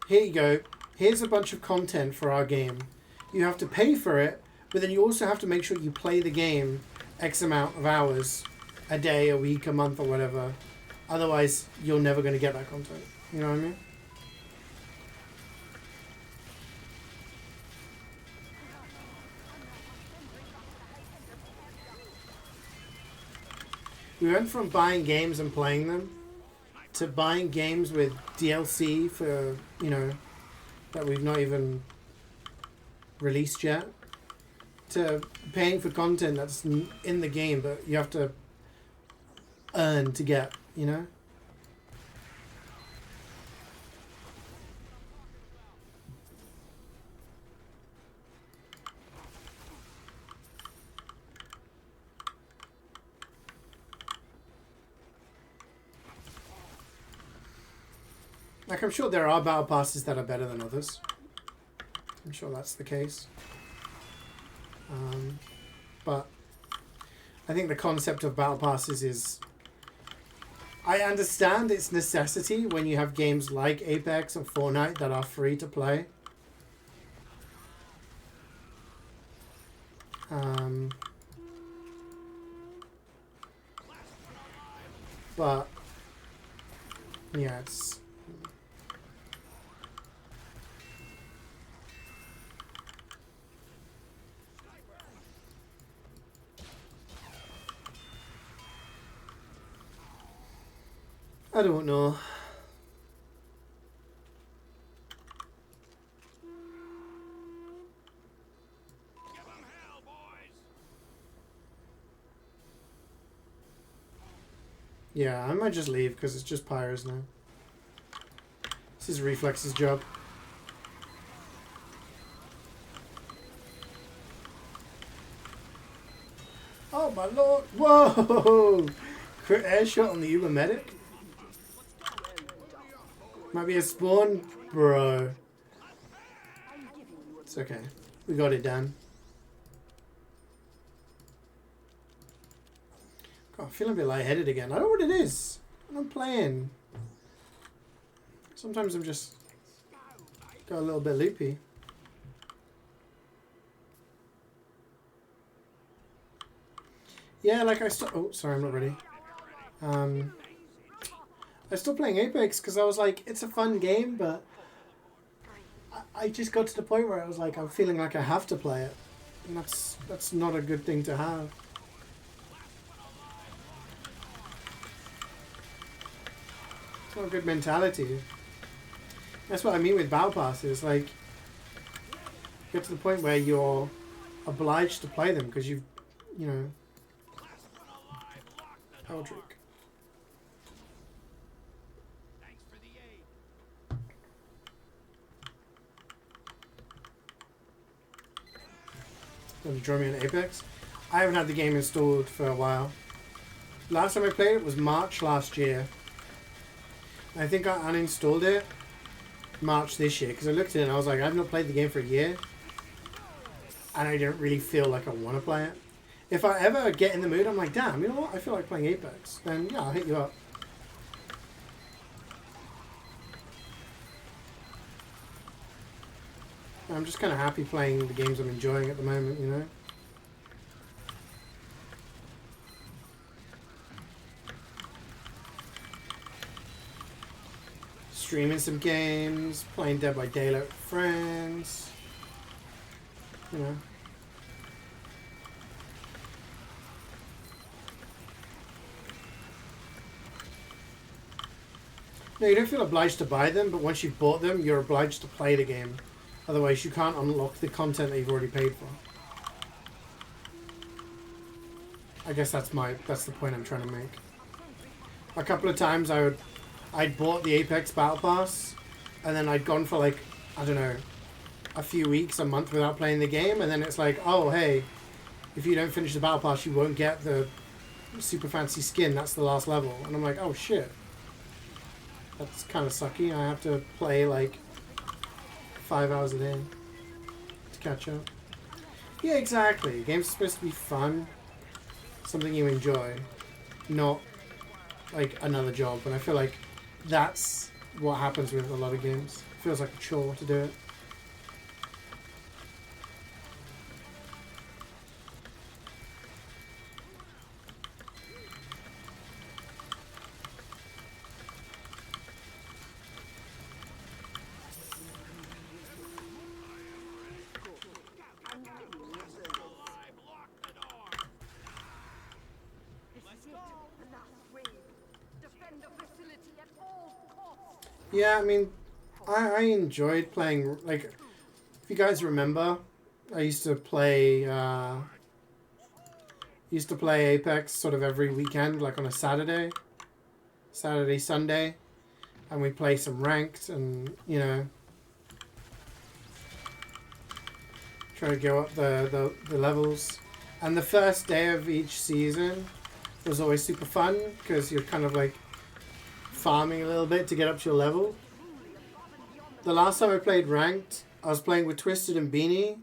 Here you go. Here's a bunch of content for our game. You have to pay for it, but then you also have to make sure you play the game X amount of hours, a day, a week, a month, or whatever. Otherwise, you're never going to get that content. You know what I mean? We went from buying games and playing them to buying games with DLC for, you know, that we've not even released yet, to paying for content that's in the game but you have to earn to get, you know? Like, I'm sure there are battle passes that are better than others. I'm sure that's the case. But I think the concept of battle passes is... I understand its necessity when you have games like Apex and Fortnite that are free to play. But yeah, it's... I don't know. Give 'em hell, boys! Yeah, I might just leave because it's just pyros now. This is Reflex's job. Oh my lord! Whoa! Crit air shot on the Uber medic. Might be a spawn, bro. It's okay. We got it done. God, I'm feeling a bit lightheaded again. I don't know what it is. When I'm playing. Sometimes I'm just got a little bit loopy. Yeah, like I still. Oh, sorry, I'm not ready. I was still playing Apex because I was like, it's a fun game, but I just got to the point where I was like, I'm feeling like I have to play it, and that's not a good thing to have. It's not a good mentality. That's what I mean with battle passes. Like, get to the point where you're obliged to play them because you know, Eldrick. Thanks for the aid. Going to join me on Apex. I haven't had the game installed for a while. Last time I played it was March last year. I think I uninstalled it March this year because I looked at it and I was like, I've not played the game for a year, and I don't really feel like I want to play it. If I ever get in the mood, I'm like, damn, you know what? I feel like playing Apex. Then yeah, I'll hit you up. I'm just kind of happy playing the games I'm enjoying at the moment, you know? Streaming some games, playing Dead by Daylight with friends, you know. No, you don't feel obliged to buy them, but once you've bought them, you're obliged to play the game. Otherwise, you can't unlock the content that you've already paid for. I guess that's the point I'm trying to make. A couple of times I'd bought the Apex Battle Pass, and then I'd gone for like, I don't know, a few weeks, a month without playing the game, and then it's like, oh hey, if you don't finish the Battle Pass, you won't get the super fancy skin. That's the last level, and I'm like, oh shit. That's kind of sucky. I have to play like 5 hours a day to catch up. Yeah, exactly. Games are supposed to be fun, something you enjoy, not like another job. And I feel like that's what happens with a lot of games. It feels like a chore to do it. Yeah, I mean, I enjoyed playing, like, if you guys remember, I used to play Apex sort of every weekend, like on a Saturday, Sunday, and we play some ranked and, you know, try to go up the levels. And the first day of each season was always super fun because you're kind of like farming a little bit to get up to your level. The last time I played ranked, I was playing with Twisted and Beanie,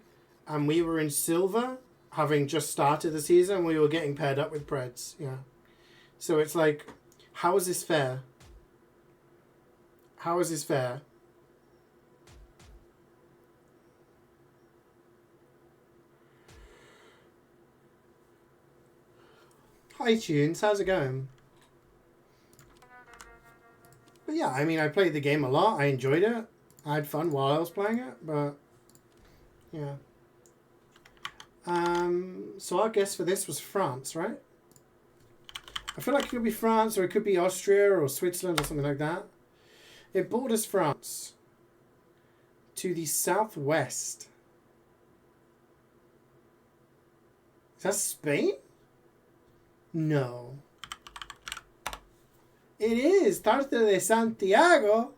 and we were in silver, having just started the season. We were getting paired up with Preds, yeah. So it's like, how is this fair? How is this fair? Hi Tunes, how's it going? But yeah, I mean, I played the game a lot. I enjoyed it. I had fun while I was playing it, but yeah. So our guess for this was France, right? I feel like it could be France or it could be Austria or Switzerland or something like that. It borders France to the southwest. Is that Spain? No. It is Tarta de Santiago.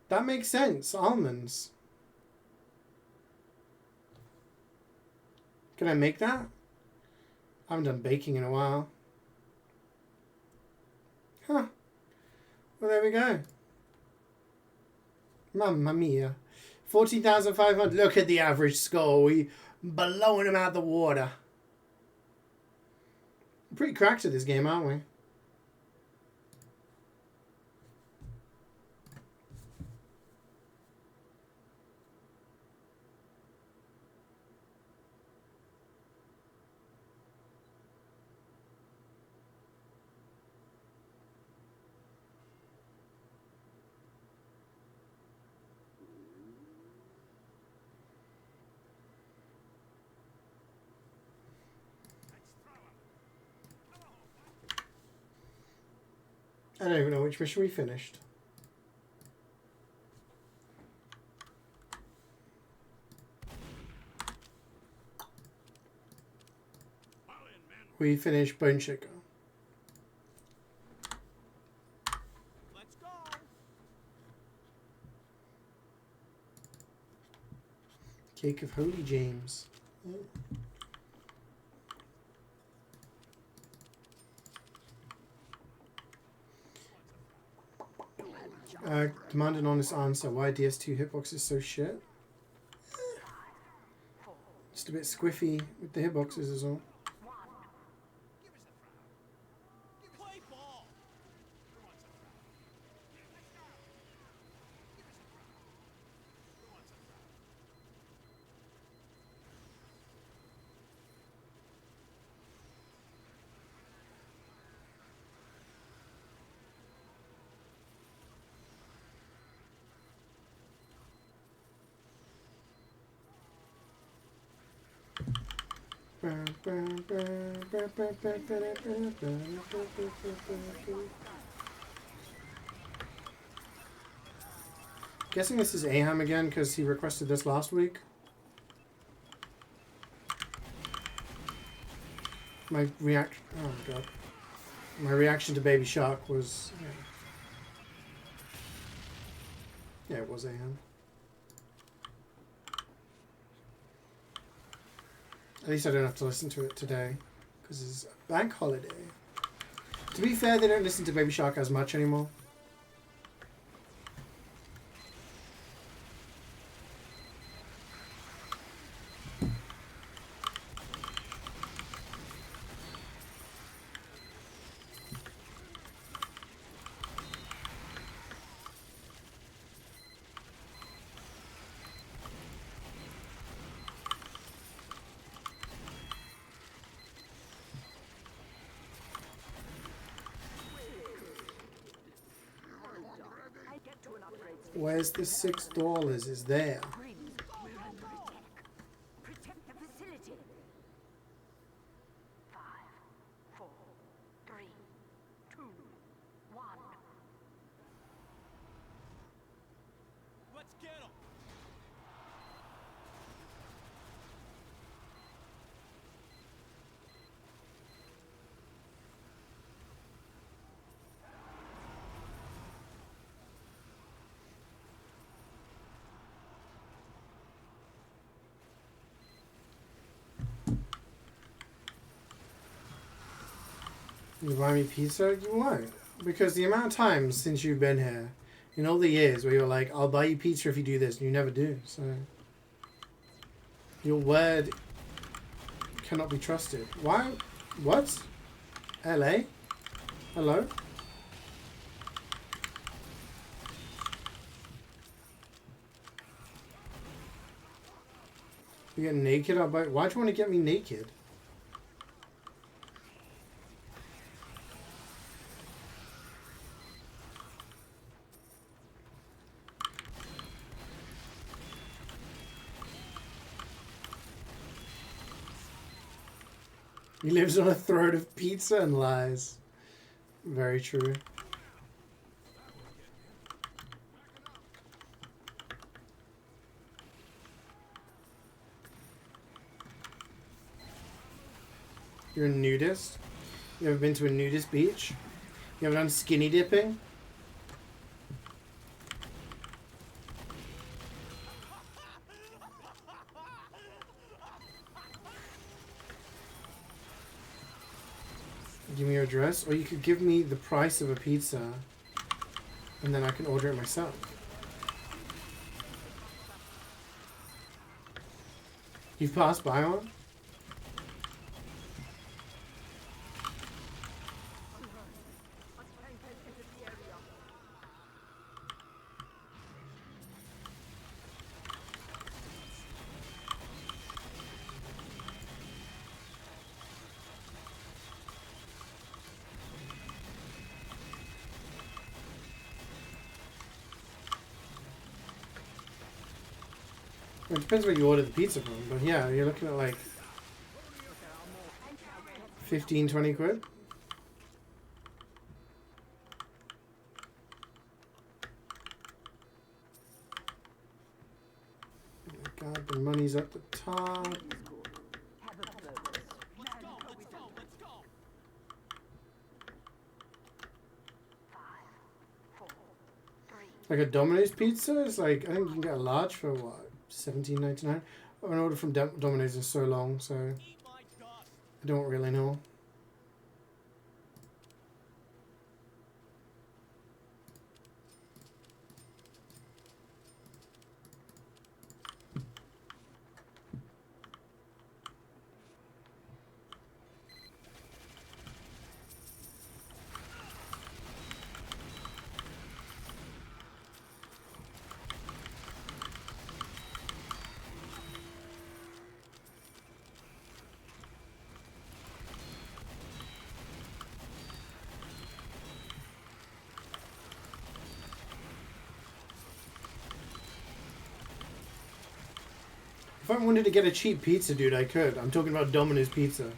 That makes sense. Almonds. Can I make that? I haven't done baking in a while. Huh. Well, there we go. Mamma mia. 14,500. Look at the average score. We blowing them out the water. We're pretty cracked at this game, aren't we? I don't even know which mission we finished. We finished Bone Shaker. Let's go. Cake of Holy James. Demand an honest answer. Why DS2 hitbox is so shit? Just a bit squiffy with the hitboxes as well. Play ball. Guessing this is Aham again because he requested this last week. My reaction. Oh my god. My reaction to Baby Shark was. Yeah, it was Aham. At least I don't have to listen to it today because it's a bank holiday. To be fair, they don't listen to Baby Shark as much anymore. Where's the $6? Is there? Protect the facility. 5, 4, 3, 2, 1. Let's get him. You buy me pizza? You won't. Because the amount of times since you've been here, in all the years where you're like, I'll buy you pizza if you do this, and you never do. So, your word cannot be trusted. Why? What? LA? Hello? You get naked? I'll buy. Why do you want to get me naked? He lives on a throne of pizza and lies. Very true. You're a nudist? You ever been to a nudist beach? You ever done skinny dipping? Give me your address, or you could give me the price of a pizza and then I can order it myself. You've passed by one? It depends where you order the pizza from, but yeah, you're looking at like 15, 20 quid. Oh my god, the money's at the top. Have a purpose. Like a Domino's pizza is like, I think you can get a large for what, $17.99? I haven't ordered from Domino's in so long, so I don't really know. If I wanted to get a cheap pizza, dude, I could. I'm talking about Domino's pizza.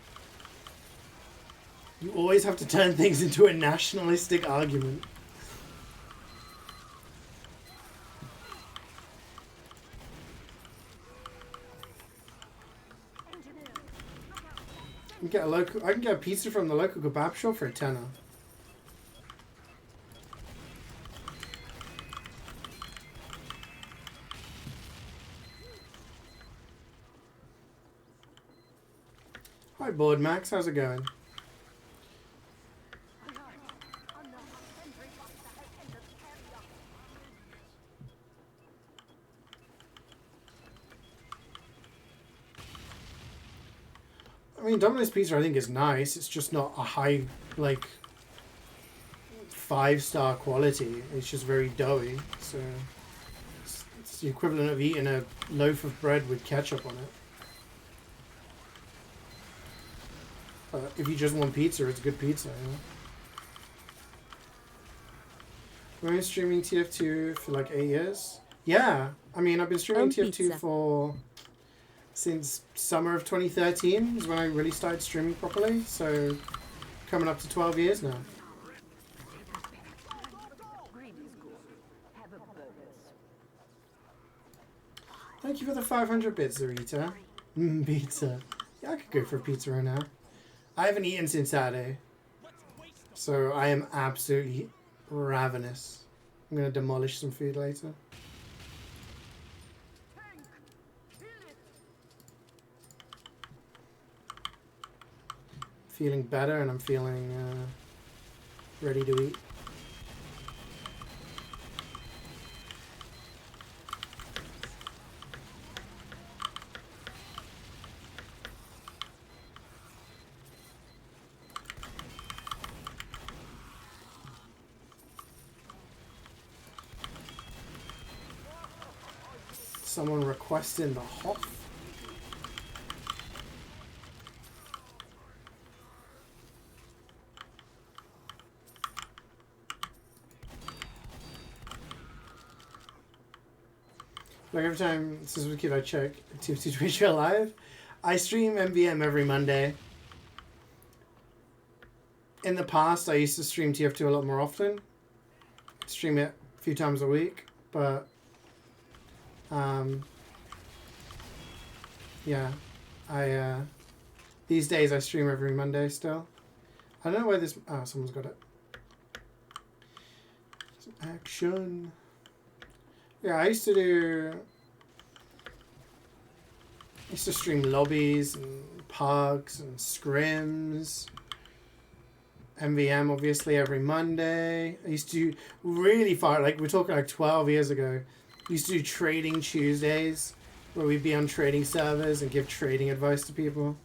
You always have to turn things into a nationalistic argument. I can get a pizza from the local kebab shop for a tenner. Hi, Board Max. How's it going? I mean, Domino's pizza I think is nice. It's just not a high, like, 5-star quality. It's just very doughy. So it's the equivalent of eating a loaf of bread with ketchup on it. But if you just want pizza, it's good pizza, you know? We've been streaming TF2 for like 8 years. Yeah, I mean, I've been streaming TF2 Pizza. since summer of 2013 is when I really started streaming properly. So coming up to 12 years now. Thank you for the 500 bits, Zarita. Pizza. Yeah, I could go for a pizza right now. I haven't eaten since Saturday, so I am absolutely ravenous. I'm going to demolish some food later. Feeling better and I'm feeling ready to eat. Someone requesting the Hoff. Like every time since a kid I check TFT Twitch Live, I stream MvM every Monday. in the past, I used to stream TF2 a lot more often. Stream it a few times a week, but yeah, these days I stream every Monday still. I don't know where this. Oh, someone's got it. Some action. Yeah, I used to stream lobbies and pugs and scrims. MvM obviously every Monday. I used to do really far, like we're talking like 12 years ago. I used to do trading Tuesdays where we'd be on trading servers and give trading advice to people.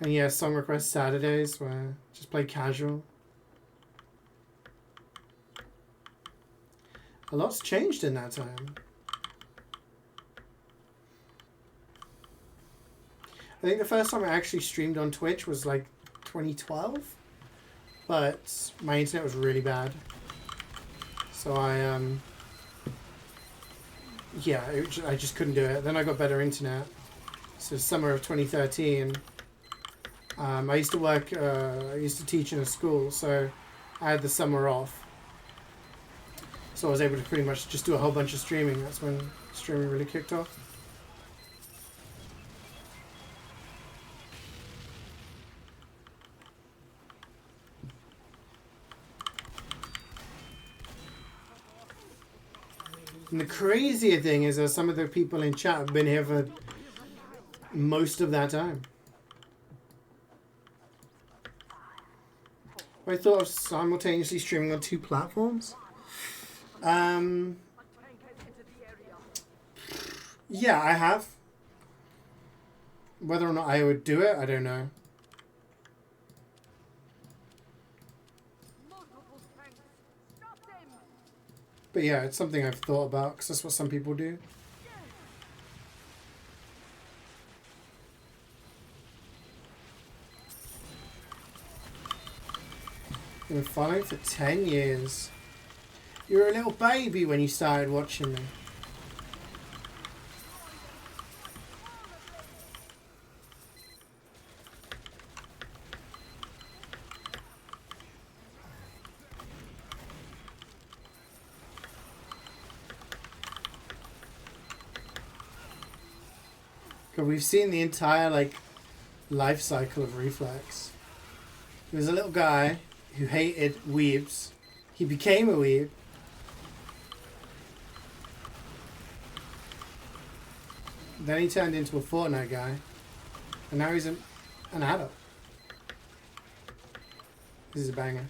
And yeah, song request Saturdays where I just play casual. A lot's changed in that time. I think the first time I actually streamed on Twitch was like 2012, but my internet was really bad. So I just couldn't do it. Then I got better internet. So summer of 2013, I used to work, I used to teach in a school, so I had the summer off. So I was able to pretty much just do a whole bunch of streaming. That's when streaming really kicked off. And the crazier thing is that some of the people in chat have been here for most of that time. I thought of simultaneously streaming on 2 platforms. Yeah, I have. Whether or not I would do it, I don't know. But yeah, it's something I've thought about because that's what some people do. You've been following for 10 years. You were a little baby when you started watching me. We've seen the entire life cycle of Reflex. He was a little guy who hated weebs. He became a weeb. Then he turned into a Fortnite guy. And now he's an adult. This is a banger.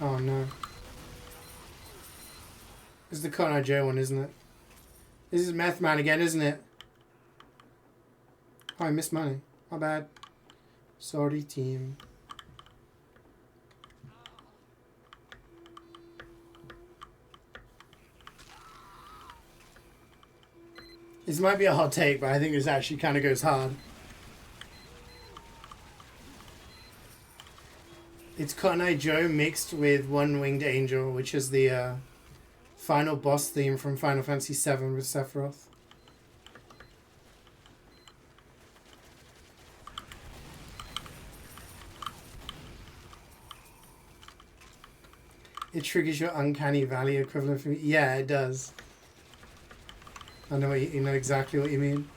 Oh no. This is the Cotton Eye Joe one, isn't it? This is Meth Man again, isn't it? Oh, I missed money. My bad. Sorry, team. This might be a hot take, but I think this actually kind of goes hard. It's Cotton Eye Joe mixed with One Winged Angel, which is the final boss theme from Final Fantasy VII with Sephiroth. It triggers your uncanny valley equivalent for me. Yeah, it does. I know you know exactly what you mean.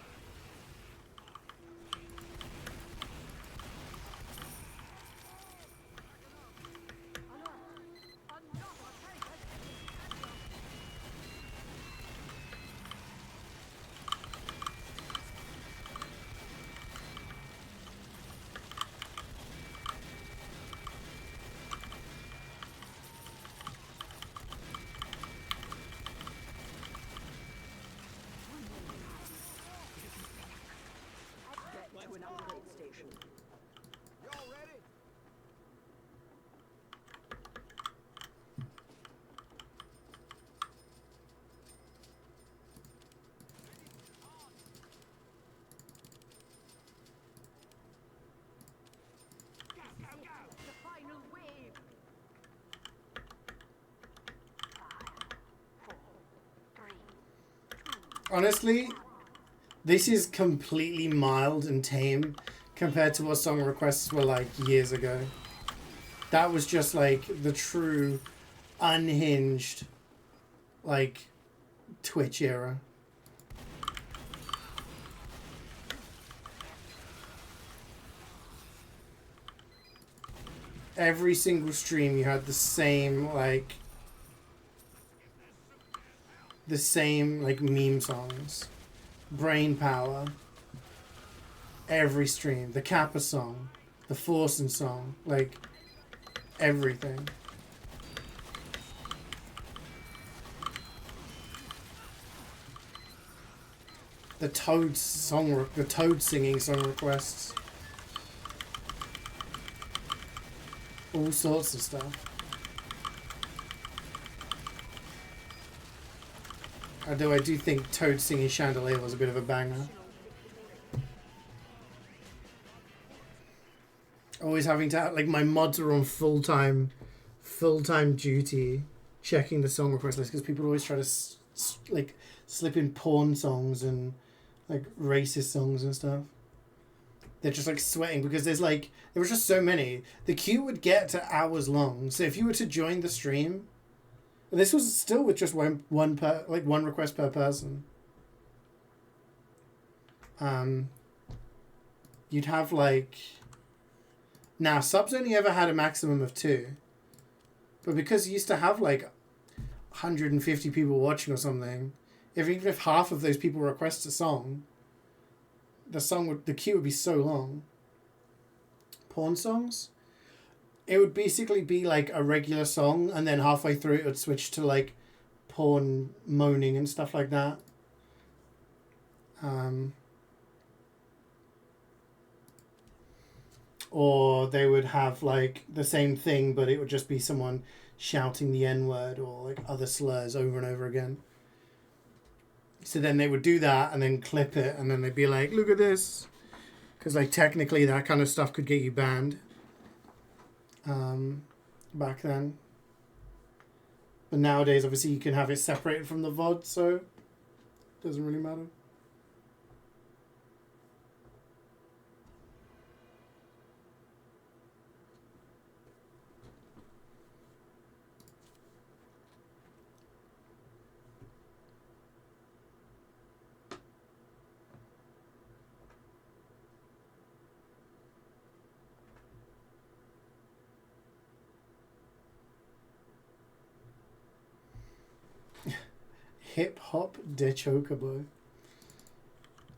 Honestly, this is completely mild and tame compared to what song requests were like years ago. That was just like the true unhinged like Twitch era. Every single stream you had the same like meme songs. Brain Power. Every stream. The Kappa song. The Forsen song. Like everything. The Toad singing song requests. All sorts of stuff. Although I do think Toad singing Chandelier was a bit of a banger. Always having to, like, my mods are on full-time duty checking the song request list because people always try to like slip in porn songs and like racist songs and stuff. They're just like sweating because there was just so many. The queue would get to hours long. So if you were to join the stream, this was still with just one request per person. You'd have like, now subs only ever had a maximum of 2, but because you used to have like 150 people watching or something, even if half of those people request a song, the queue would be so long. Porn songs, it would basically be like a regular song, and then halfway through it would switch to like porn moaning and stuff like that. Or they would have like the same thing, but it would just be someone shouting the N-word or like other slurs over and over again. So then they would do that and then clip it, and then they'd be like, look at this. Because like technically that kind of stuff could get you banned back then. But nowadays obviously you can have it separated from the VOD, so it doesn't really matter. Hip Hop de Chocobo.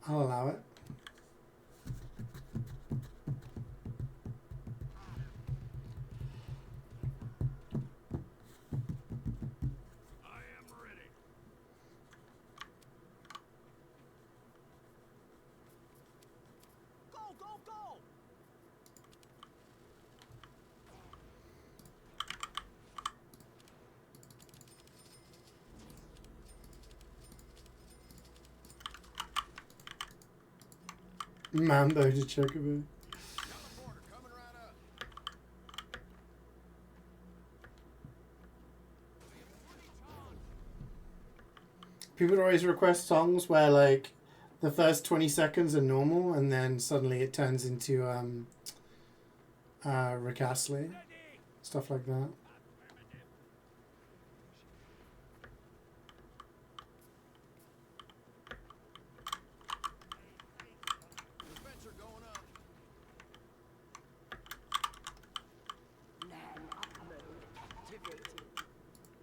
I'll allow it. I am ready. Go, go, go! Mambo de Chocobo. Teleporter coming right up. People would always request songs where like the first 20 seconds are normal and then suddenly it turns into Rick Astley. Stuff like that. Dispenser going up. LAN upload activated.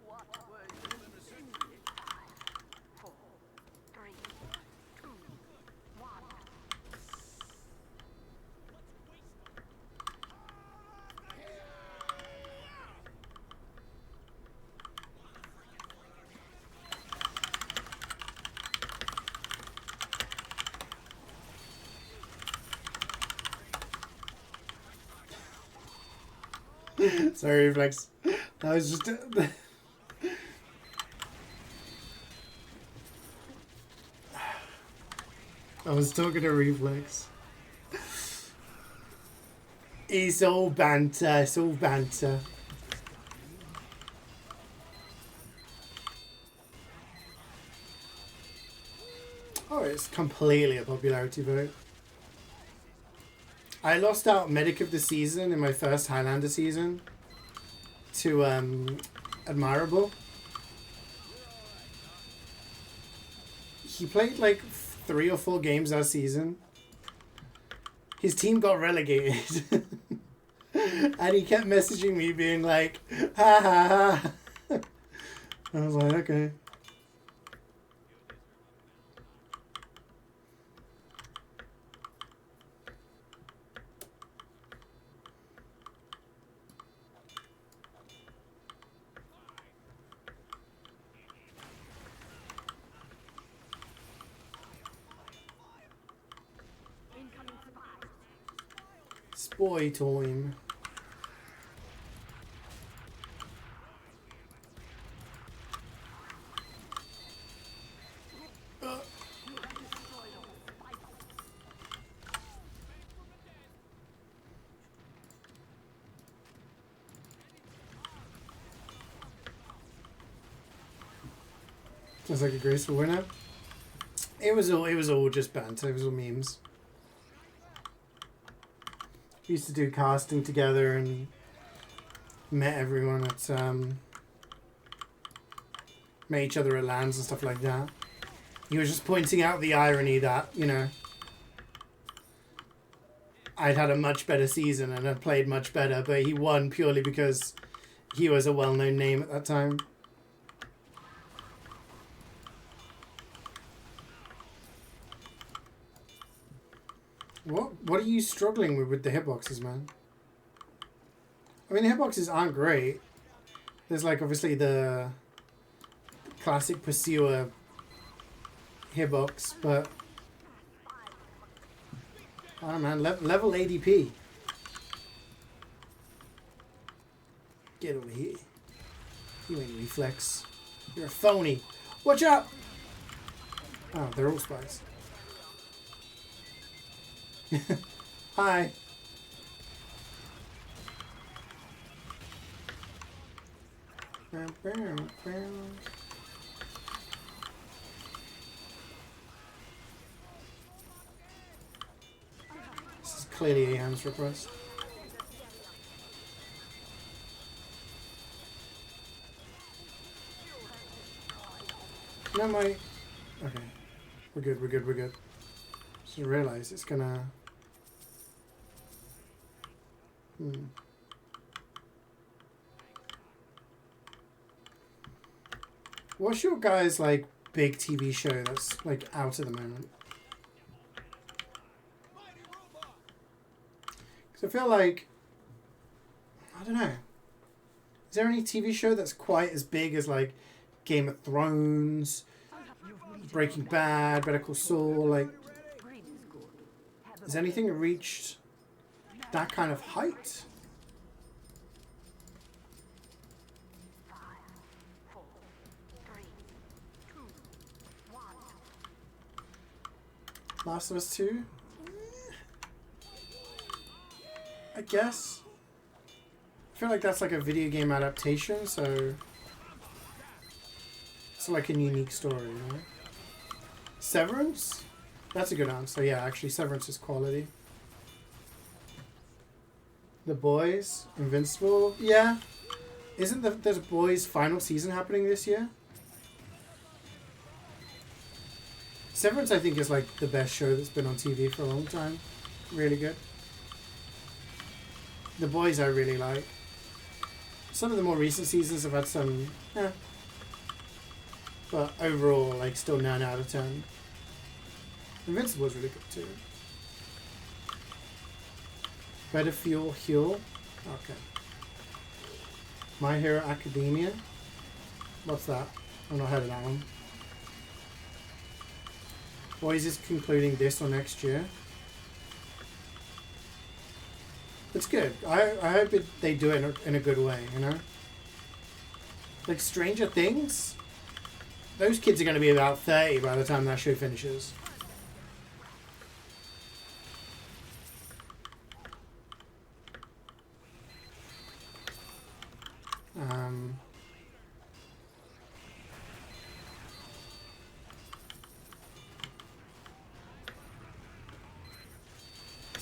What was Building a sentry. 5, 4, 3, 2, 1. Sorry, Reflex. That was just... I was talking to Reflex. It's all banter. It's all banter. Oh, it's completely a popularity vote. I lost out Medic of the Season in my first Highlander season to Admirable. He played like 3 or 4 games that season. His team got relegated. And he kept messaging me being like, ha ha ha. I was like, okay. Incoming spy. Spoy time. Sounds like a graceful winner. It was all just banter. It was all memes. We used to do casting together and met everyone at met each other at LANs and stuff like that. He was just pointing out the irony that, you know, I'd had a much better season and had played much better, but he won purely because he was a well-known name at that time. What are you struggling with the hitboxes, man? I mean, the hitboxes aren't great. There's like obviously the classic pursuer hitbox, but I don't know, man. Level ADP. Get over here. You ain't reflex. You're a phony. Watch out! Oh, they're all spies. Hi. This is clearly a ham's request. No, my... Okay. We're good. Just realize it's gonna... What's your guys' like big TV show that's like out at the moment? Because I feel like, I don't know. Is there any TV show that's quite as big as like Game of Thrones, Breaking Bad, Better Call Saul? Like, has anything reached that kind of height? Last of Us 2? I guess. I feel like that's like a video game adaptation, so it's like a unique story, you know? Severance? That's a good answer. Yeah, actually, Severance is quality. The Boys? Invincible? Yeah. Isn't the Boys' final season happening this year? Severance, I think, is like the best show that's been on TV for a long time. Really good. The Boys I really like. Some of the more recent seasons have had some, but overall, like, still 9 out of 10. Invincible is really good too. Better Fuel Heal. Okay. My Hero Academia. What's that? I've not heard of that one. Boys is concluding this or next year. It's good. I hope they do it in a good way, you know? Like Stranger Things? Those kids are going to be about 30 by the time that show finishes.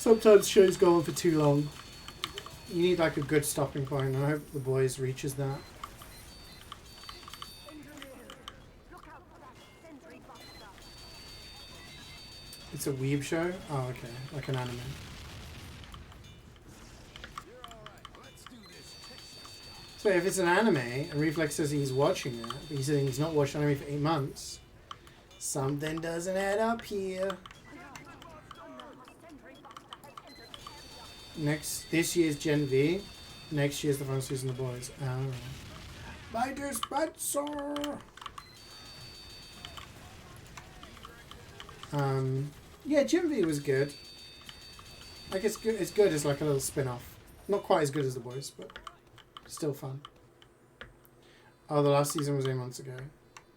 Sometimes shows go on for too long. You need like a good stopping point, and I hope The Boys reaches that. Look out for that sentry buster. It's a weeb show? Oh, okay. Like an anime. You're all right. Let's do this Texas stuff. So if it's an anime, and Reflex says he's watching it, but he's saying he's not watched anime for 8 months, something doesn't add up here. This year's Gen V. Next year's the final season of The Boys. Oh. My dispenser! Yeah, Gen V was good. Like, it's good. It's good as like a little spin-off. Not quite as good as The Boys, but still fun. Oh, the last season was 8 months ago.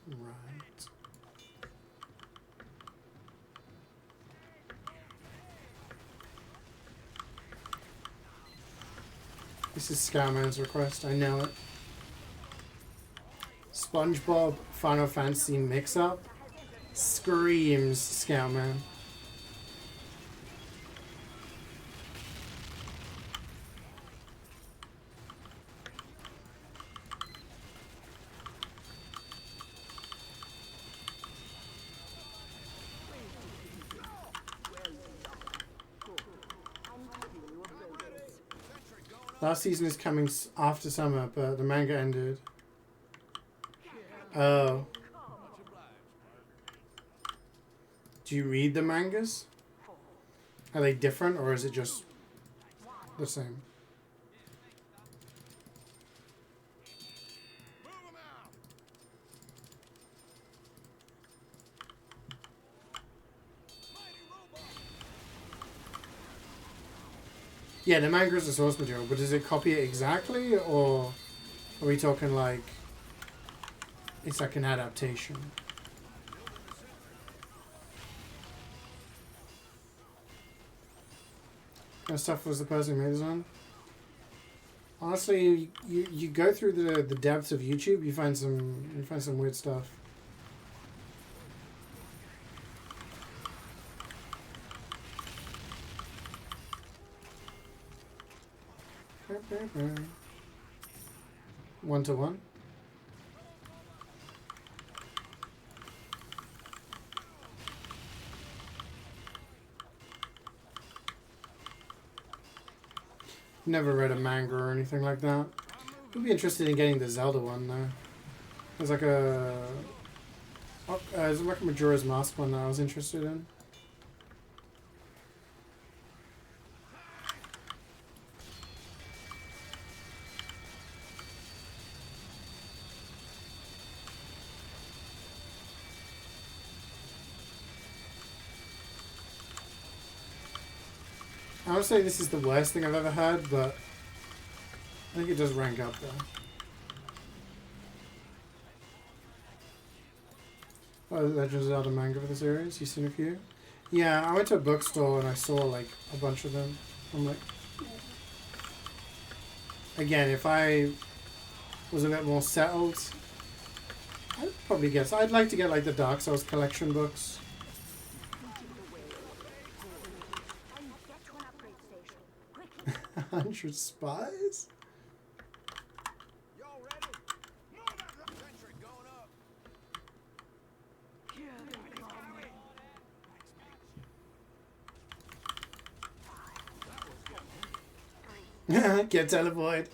Right. This is Scoutman's request. I know it. SpongeBob Final Fantasy mix-up screams Scoutman. Last season is coming after summer, but the manga ended. Oh. Do you read the mangas? Are they different, or is it just the same? Move 'em out. Mighty robot. Yeah, the manga is the source material, but does it copy it exactly, or are we talking like it's like an adaptation? What kind of stuff was the person who made this on? Honestly, you go through the depths of YouTube, you find some weird stuff. One to one. Never read a manga or anything like that. I'd be interested in getting the Zelda one though. There's like there's like a Majora's Mask one that I was interested in. I would say this is the worst thing I've ever heard, but I think it does rank up there. Oh, Legend of Zelda manga for the series. You seen a few? Yeah, I went to a bookstore and I saw like a bunch of them. I'm like, again, if I was a bit more settled, I'd probably guess. I'd like to get like the Dark Souls collection books. And get to an upgrade station. Quickly. 100 spies? Y'all ready? Move that sentry going up. Get teleported.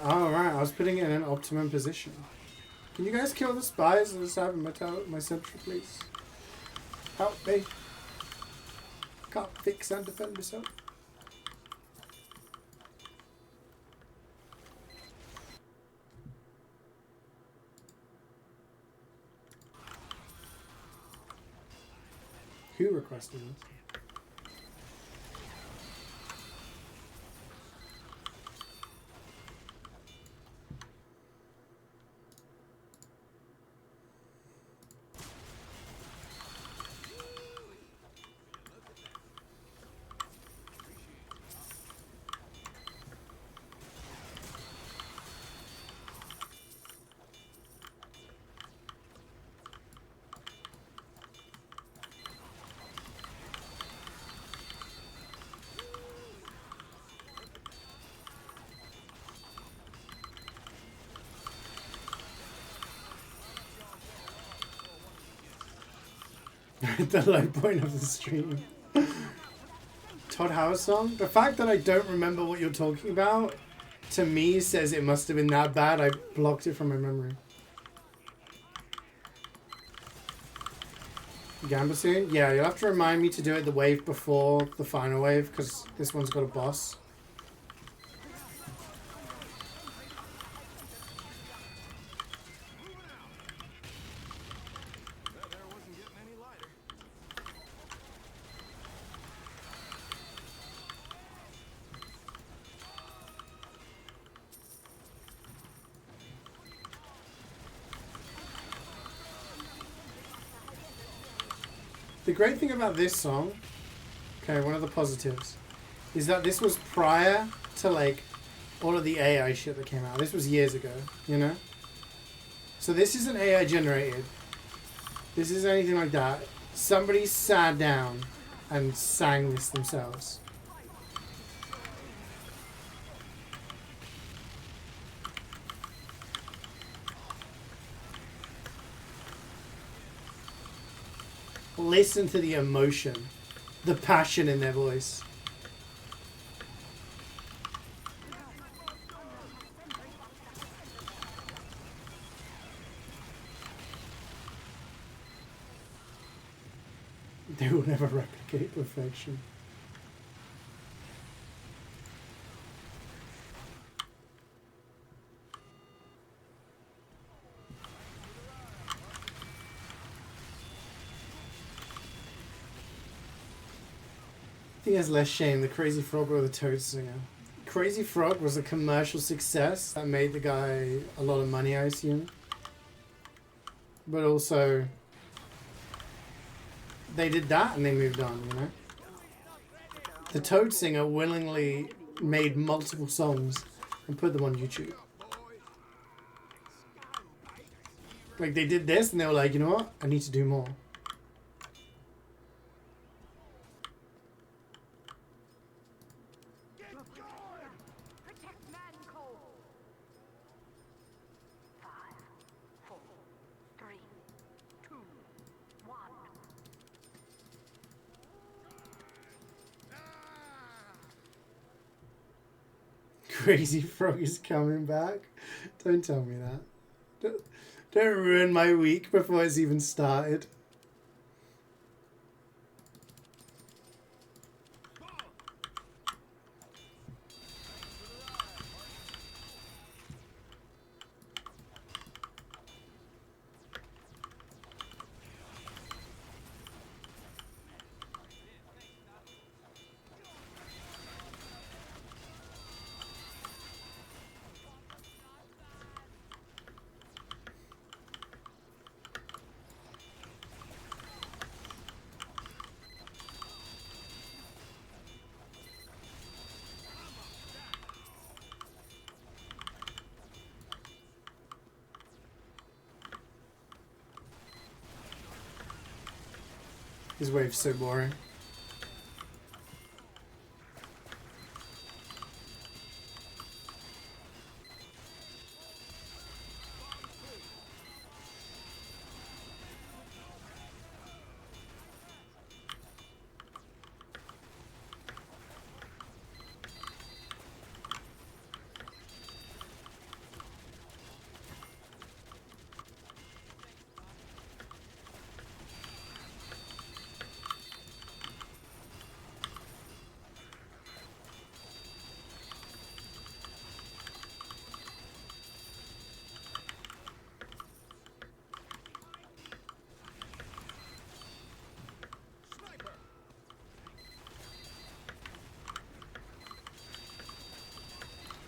Oh, right. I was putting it in an optimum position. Can you guys kill the spies and just have my sentry, please? Help me. Can't fix and defend myself. Who requested this? At the low point of the stream. Todd Howard song? The fact that I don't remember what you're talking about, to me, says it must have been that bad. I blocked it from my memory. Gamba soon? Yeah, you'll have to remind me to do it the wave before the final wave, because this one's got a boss. There wasn't getting any lighter. The great thing about this song, okay, one of the positives, is that this was prior to, like, all of the AI shit that came out. This was years ago, you know? So this isn't AI generated. This isn't anything like that. Somebody sat down and sang this themselves. Listen to the emotion, the passion in their voice. They will never replicate perfection. I think there's less shame. The Crazy Frog or the Toad Singer. Crazy Frog was a commercial success that made the guy a lot of money, I assume. But also, they did that and they moved on, you know? The Toad Singer willingly made multiple songs and put them on YouTube. Like, they did this and they were like, you know what? I need to do more. Protect Manco. 5, 4, 3, 2, 1. Crazy Frog is coming back. Don't tell me that. Don't ruin my week before it's even started. His wave's so boring.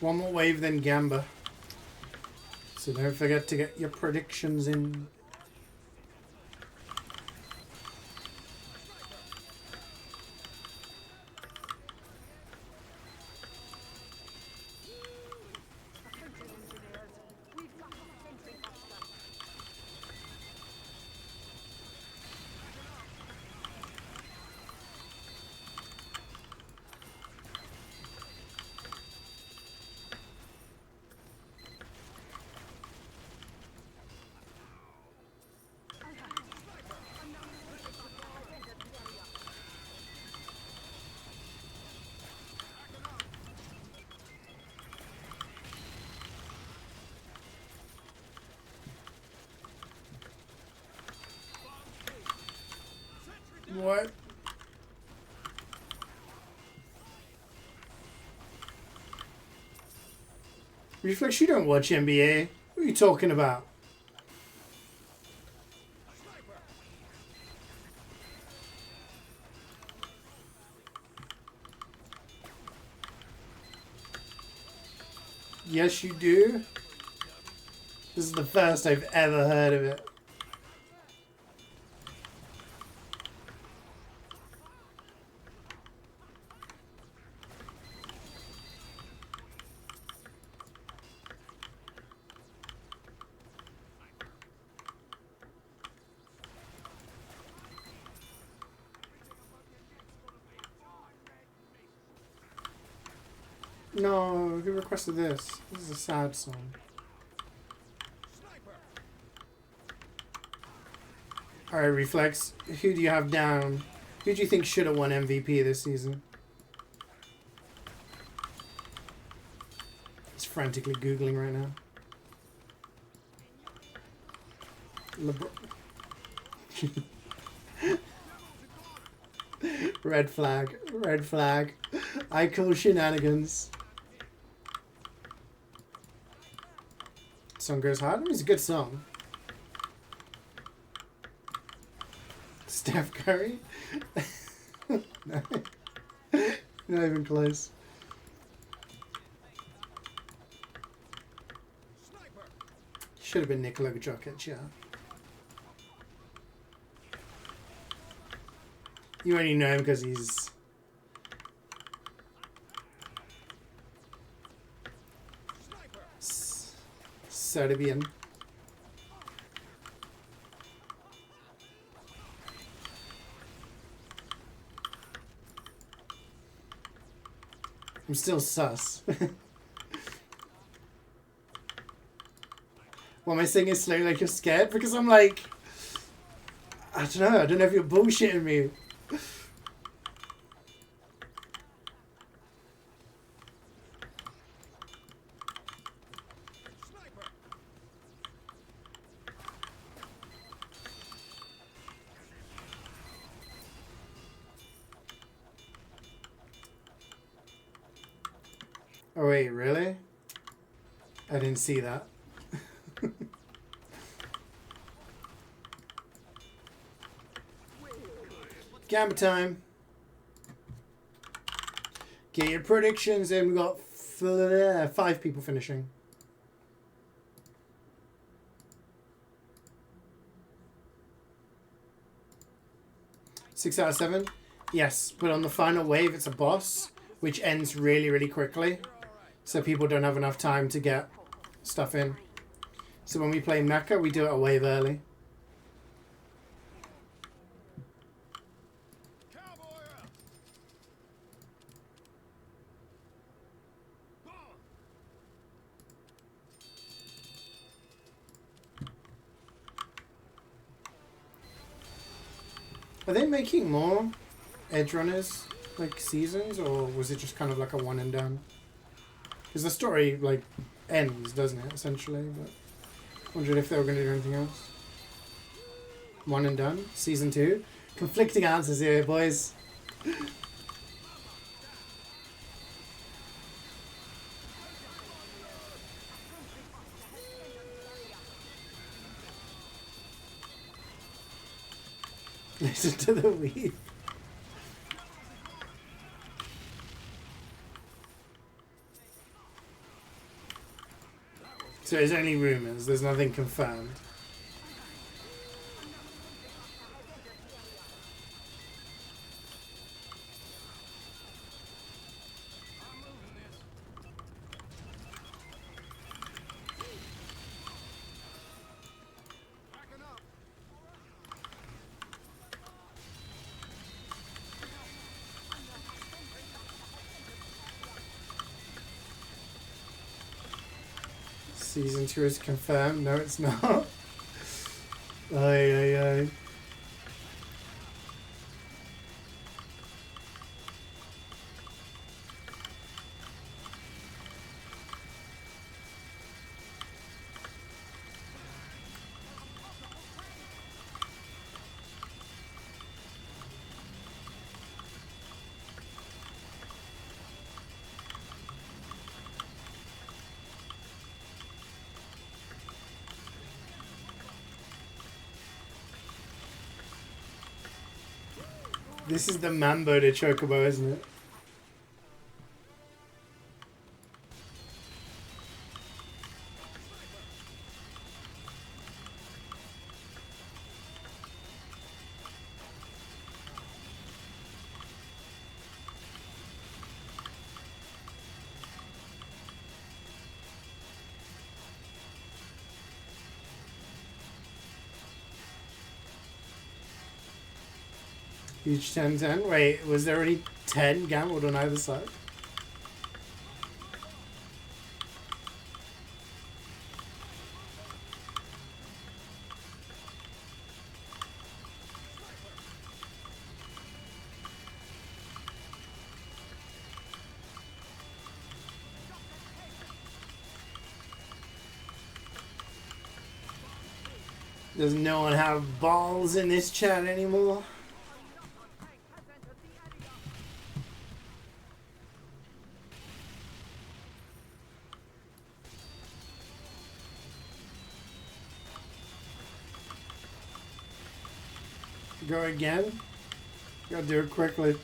One more wave, then Gamba. So don't forget to get your predictions in. Attention engineers. We've got a sentry buster. What? Reflex, you don't watch NBA. What are you talking about? Yes, you do. This is the first I've ever heard of it. No, who requested this? This is a sad song. Alright, Reflex, who do you have down? Who do you think should have won MVP this season? He's frantically Googling right now. Red flag. Red flag. I call shenanigans. Song goes hard. It's a good song. Steph Curry? No. Not even close. Should have been Nikola Jokic, yeah. You only know him because he's... Serbian. I'm still sus. What am I saying is slowly like you're scared? Because I'm like... I don't know if you're bullshitting me. Oh wait, really? I didn't see that. Gamma time. Get your predictions in. We got 5 people finishing. 6 out of 7. Yes, but on the final wave, it's a boss, which ends really, really quickly. So people don't have enough time to get stuff in. So when we play Mecha, we do it a wave early. Are they making more Edge Runners, like, seasons, or was it just kind of like a one and done? Because the story, like, ends, doesn't it, essentially? But wondered if they were going to do anything else. One and done? Season 2? Conflicting answers here, boys. Listen to the weed. So it's only rumours, there's nothing confirmed. Season 2 is confirmed. No, it's not. Ay. This is the Mambo to Chocobo, isn't it? Huge 10-10. Wait, was there already 10 gambled on either side? Does no one have balls in this chat anymore? Go again? Gotta do it quickly.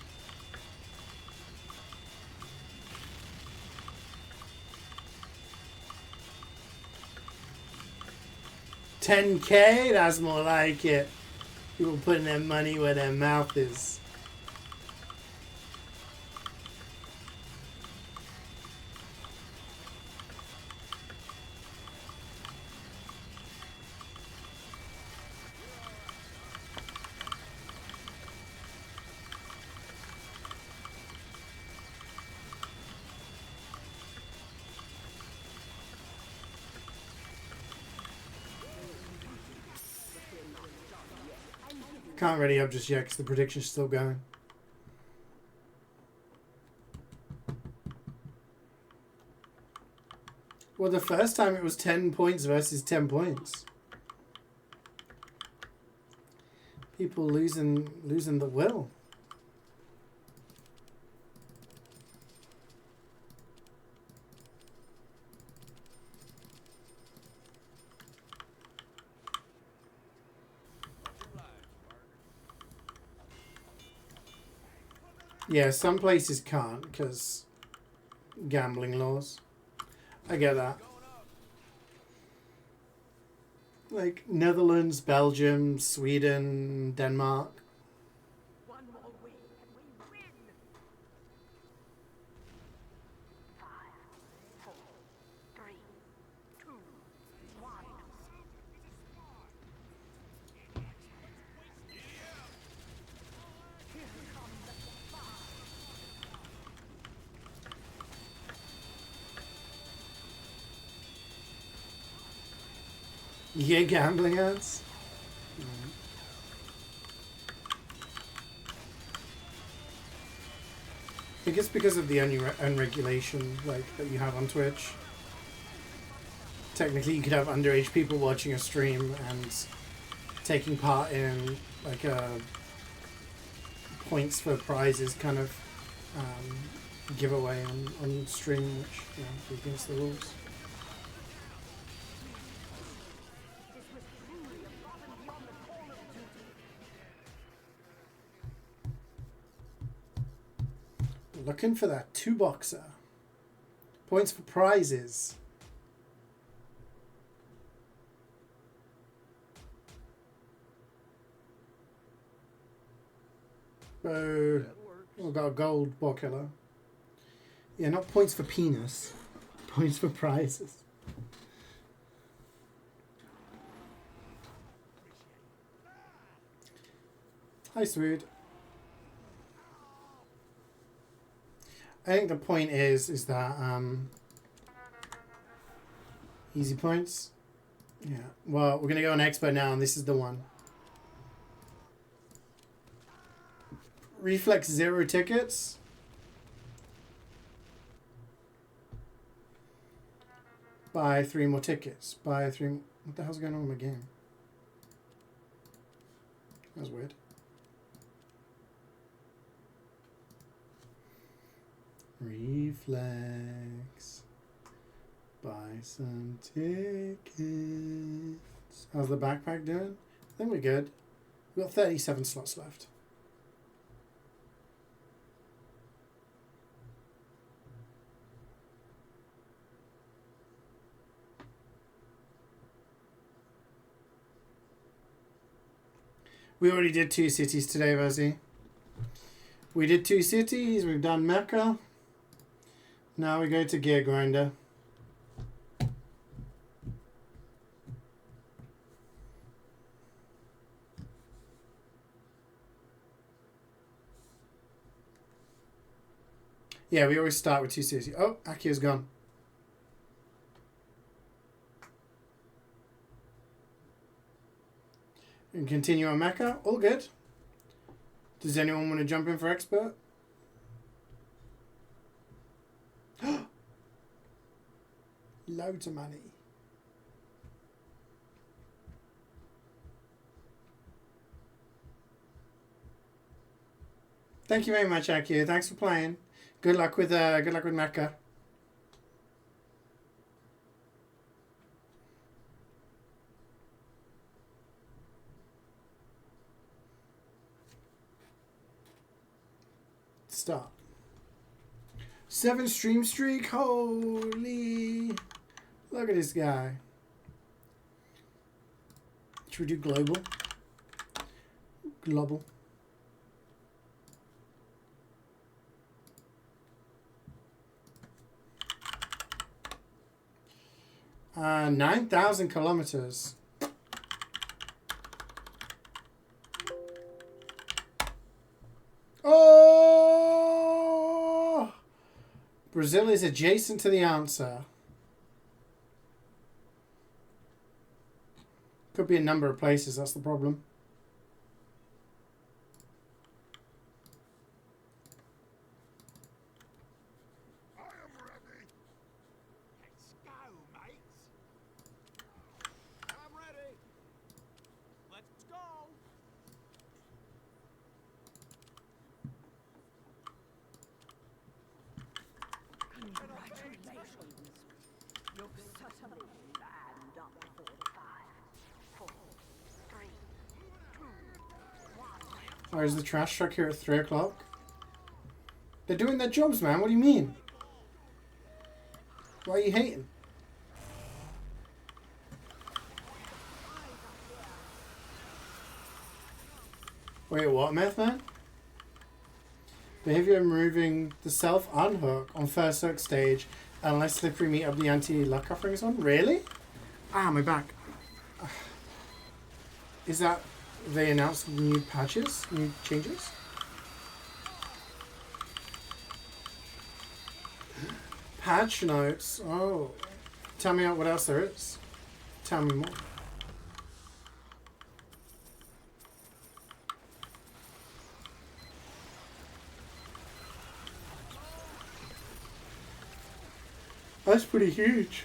$10K? That's more like it. People putting their money where their mouth is. Can't ready up just yet because the prediction's still going. Well, the first time it was 10 points versus 10 points. People losing the will. Yeah, some places can't because gambling laws. I get that. Like Netherlands, Belgium, Sweden, Denmark. One more win and we win. 5, 4, 3, 2, 1. You get gambling ads? I think it's because of the unregulation like that you have on Twitch. Technically, you could have underage people watching a stream and taking part in like a points for prizes kind of giveaway on stream, which is against the rules. Looking for that 2-boxer. Points for prizes. Oh, we've got a gold ball killer. Yeah, not points for penis. Points for prizes. Hi, Swood. I think the point is that easy points. Yeah. Well, we're gonna go on expert now, and this is the one. Reflex 0 tickets. Buy 3 more tickets. Buy 3. What the hell's going on with my game? That was weird. Reflex. Buy some tickets. How's the backpack doing? I think we're good. We've got 37 slots left. We already did 2 cities today, Vazzy. We did 2 cities. We've done Mecca. Now we go to Gear Grinder. Yeah, we always start with 2 cities. Oh, Akia's gone. And continue on Mecca. All good. Does anyone want to jump in for expert? Loads of money. Thank you very much, Akia. Thanks for playing. Good luck with Mecca. Start. 7 stream streak. Holy. Look at this guy. Should we do global? Global. 9,000 kilometers. Oh! Brazil is adjacent to the answer. Could be a number of places, that's the problem. I am ready. Let's go, mates. I'm ready. Let's go. Congratulations. You've certainly manned up for 5, 4, 3, 2, 1. Or is the trash truck here at 3 o'clock? They're doing their jobs, man. What do you mean? Why are you hating? Wait, what, Meth Man? Behavior removing the self unhook on first hook stage unless slippery meet up the anti-luck offering is on? Really? Ah, my back. Is that they announced new patches? New changes? Patch notes. Oh. Tell me what else there is. Tell me more. That's pretty huge.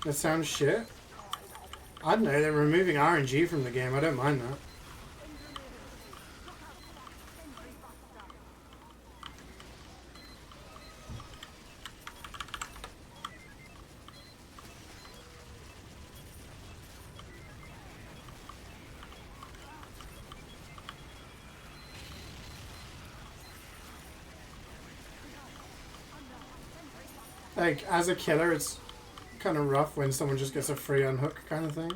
That sounds shit. I don't know, they're removing RNG from the game. I don't mind that. Like, as a killer, it's kind of rough when someone just gets a free unhook kind of thing.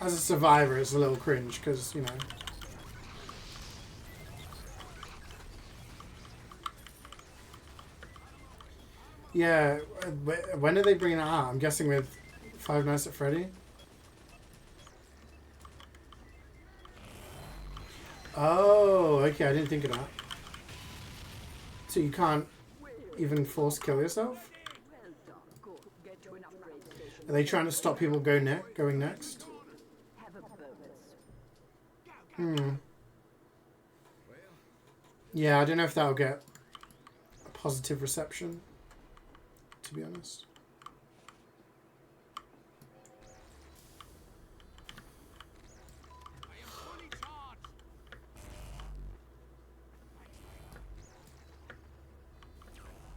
As a survivor, it's a little cringe because, you know. Yeah, when are they bringing it out? I'm guessing with Five Nights at Freddy. Oh, okay, I didn't think of that. So you can't even force kill yourself? Well done. Good. Get to an upgrade station. Are they trying to stop people going next? Have a bonus. Hmm. Yeah, I don't know if that'll get a positive reception, to be honest. I am fully charged.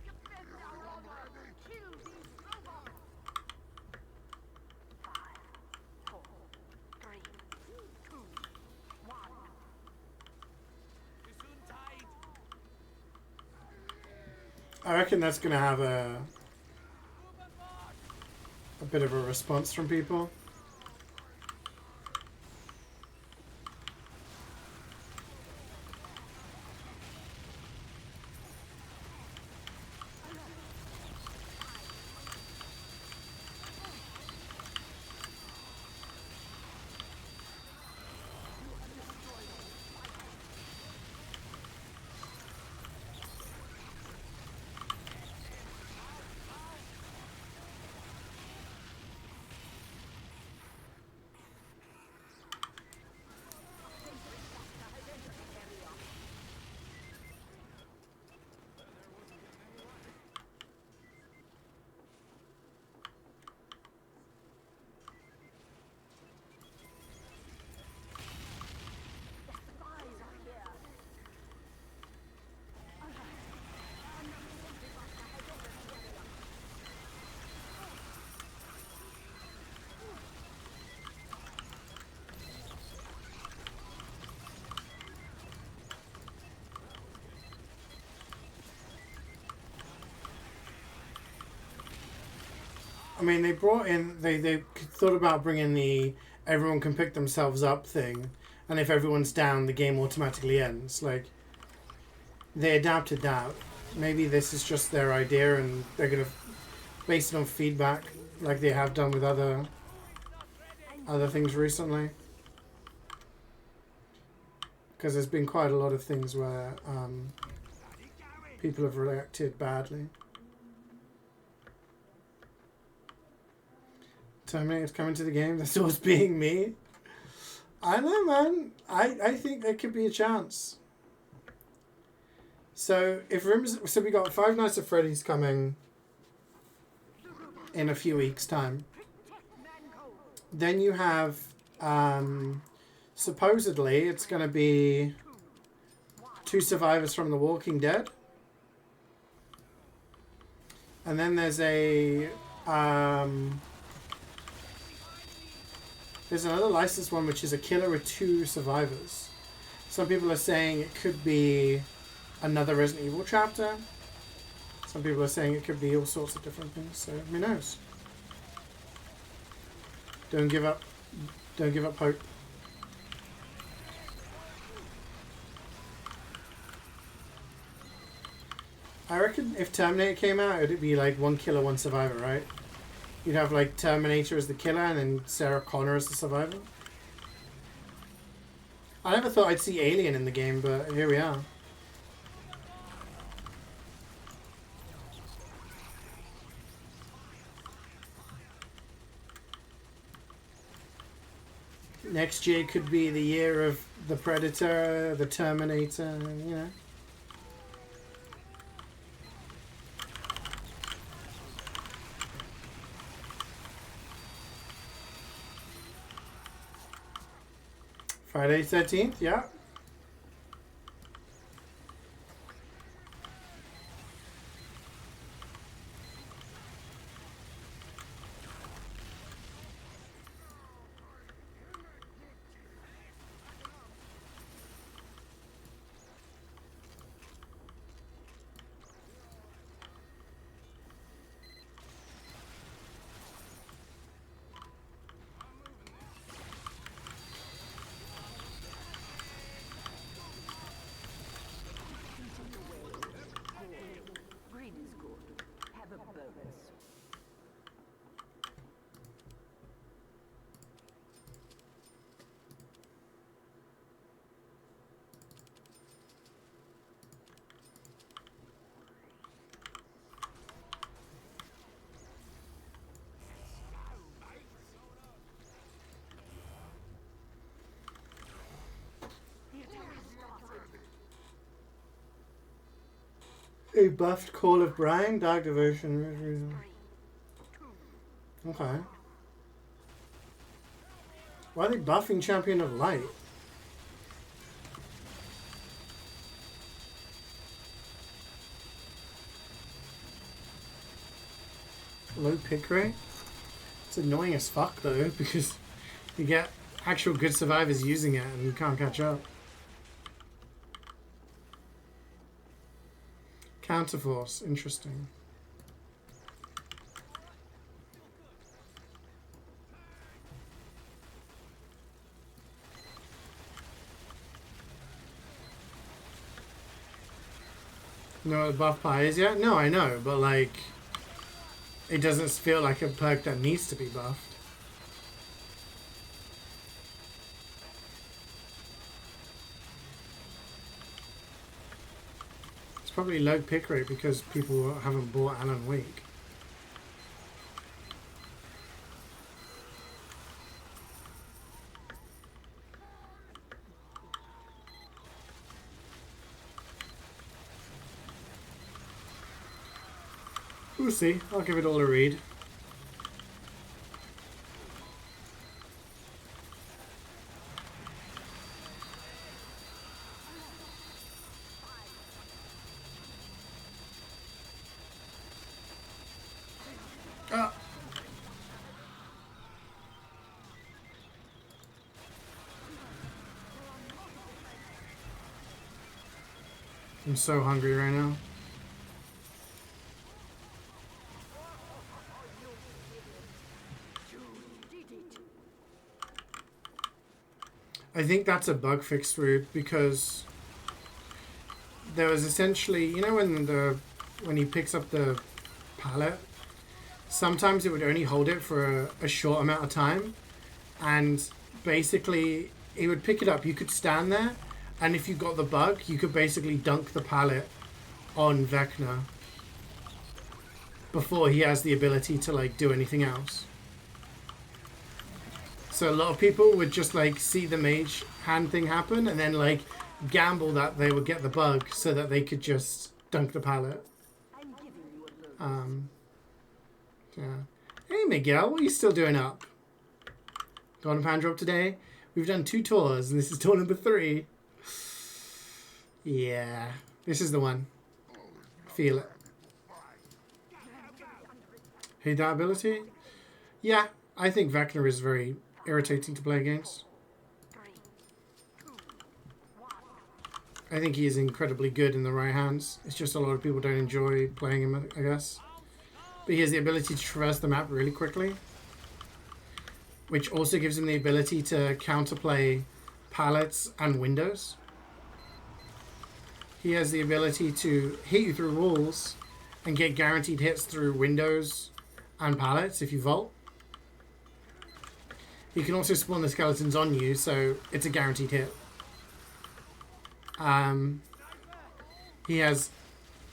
Defend our honor. Kill these robots. I reckon that's gonna have a bit of a response from people. I mean, they brought in, they thought about bringing the everyone can pick themselves up thing, and if everyone's down, the game automatically ends. Like, they adapted that. Maybe this is just their idea, and they're gonna base it on feedback, like they have done with other things recently. Because there's been quite a lot of things where people have reacted badly. Terminator's coming to the game. The source being me. I know, man. I think there could be a chance. So if so we got Five Nights at Freddy's coming in a few weeks' time. Then you have supposedly it's going to be 2 survivors from The Walking Dead. And then there's a there's another licensed one which is a killer with 2 survivors. Some people are saying it could be another Resident Evil chapter. Some people are saying it could be all sorts of different things. So who knows? Don't give up. Don't give up hope. I reckon if Terminator came out, it'd be like 1 killer, 1 survivor, right? You'd have like Terminator as the killer and then Sarah Connor as the survivor. I never thought I'd see Alien in the game, but here we are. Next year could be the year of the Predator, the Terminator, you know. Friday 13th, yeah. Green is good. Have a bonus. A buffed Call of Brian, Dark Devotion. Okay. Why are they buffing Champion of Light? Low pick rate? It's annoying as fuck though, because you get actual good survivors using it and you can't catch up. Counterforce. Interesting. You know what a buff pie is yet? No, I know, but like, it doesn't feel like a perk that needs to be buffed. It's probably low pick rate because people haven't bought Alan Wake. We'll see. I'll give it all a read. Ah. I'm so hungry right now. I think that's a bug fix route because there was essentially, you know, when he picks up the pallet, sometimes it would only hold it for a short amount of time, and basically he would pick it up. You could stand there, and if you got the bug, you could basically dunk the pallet on Vecna before he has the ability to like do anything else. So a lot of people would just like see the mage hand thing happen and then like gamble that they would get the bug so that they could just dunk the pallet. Yeah. Hey Miguel, what are you still doing up? Going to pan drop today? We've done 2 tours and this is tour number 3. Yeah, this is the one. Feel it. Hate that ability? Yeah, I think Vecna is very irritating to play against. I think he is incredibly good in the right hands. It's just a lot of people don't enjoy playing him, I guess. But he has the ability to traverse the map really quickly, which also gives him the ability to counterplay pallets and windows. He has the ability to hit you through walls and get guaranteed hits through windows and pallets if you vault. You can also spawn the skeletons on you, so it's a guaranteed hit. He has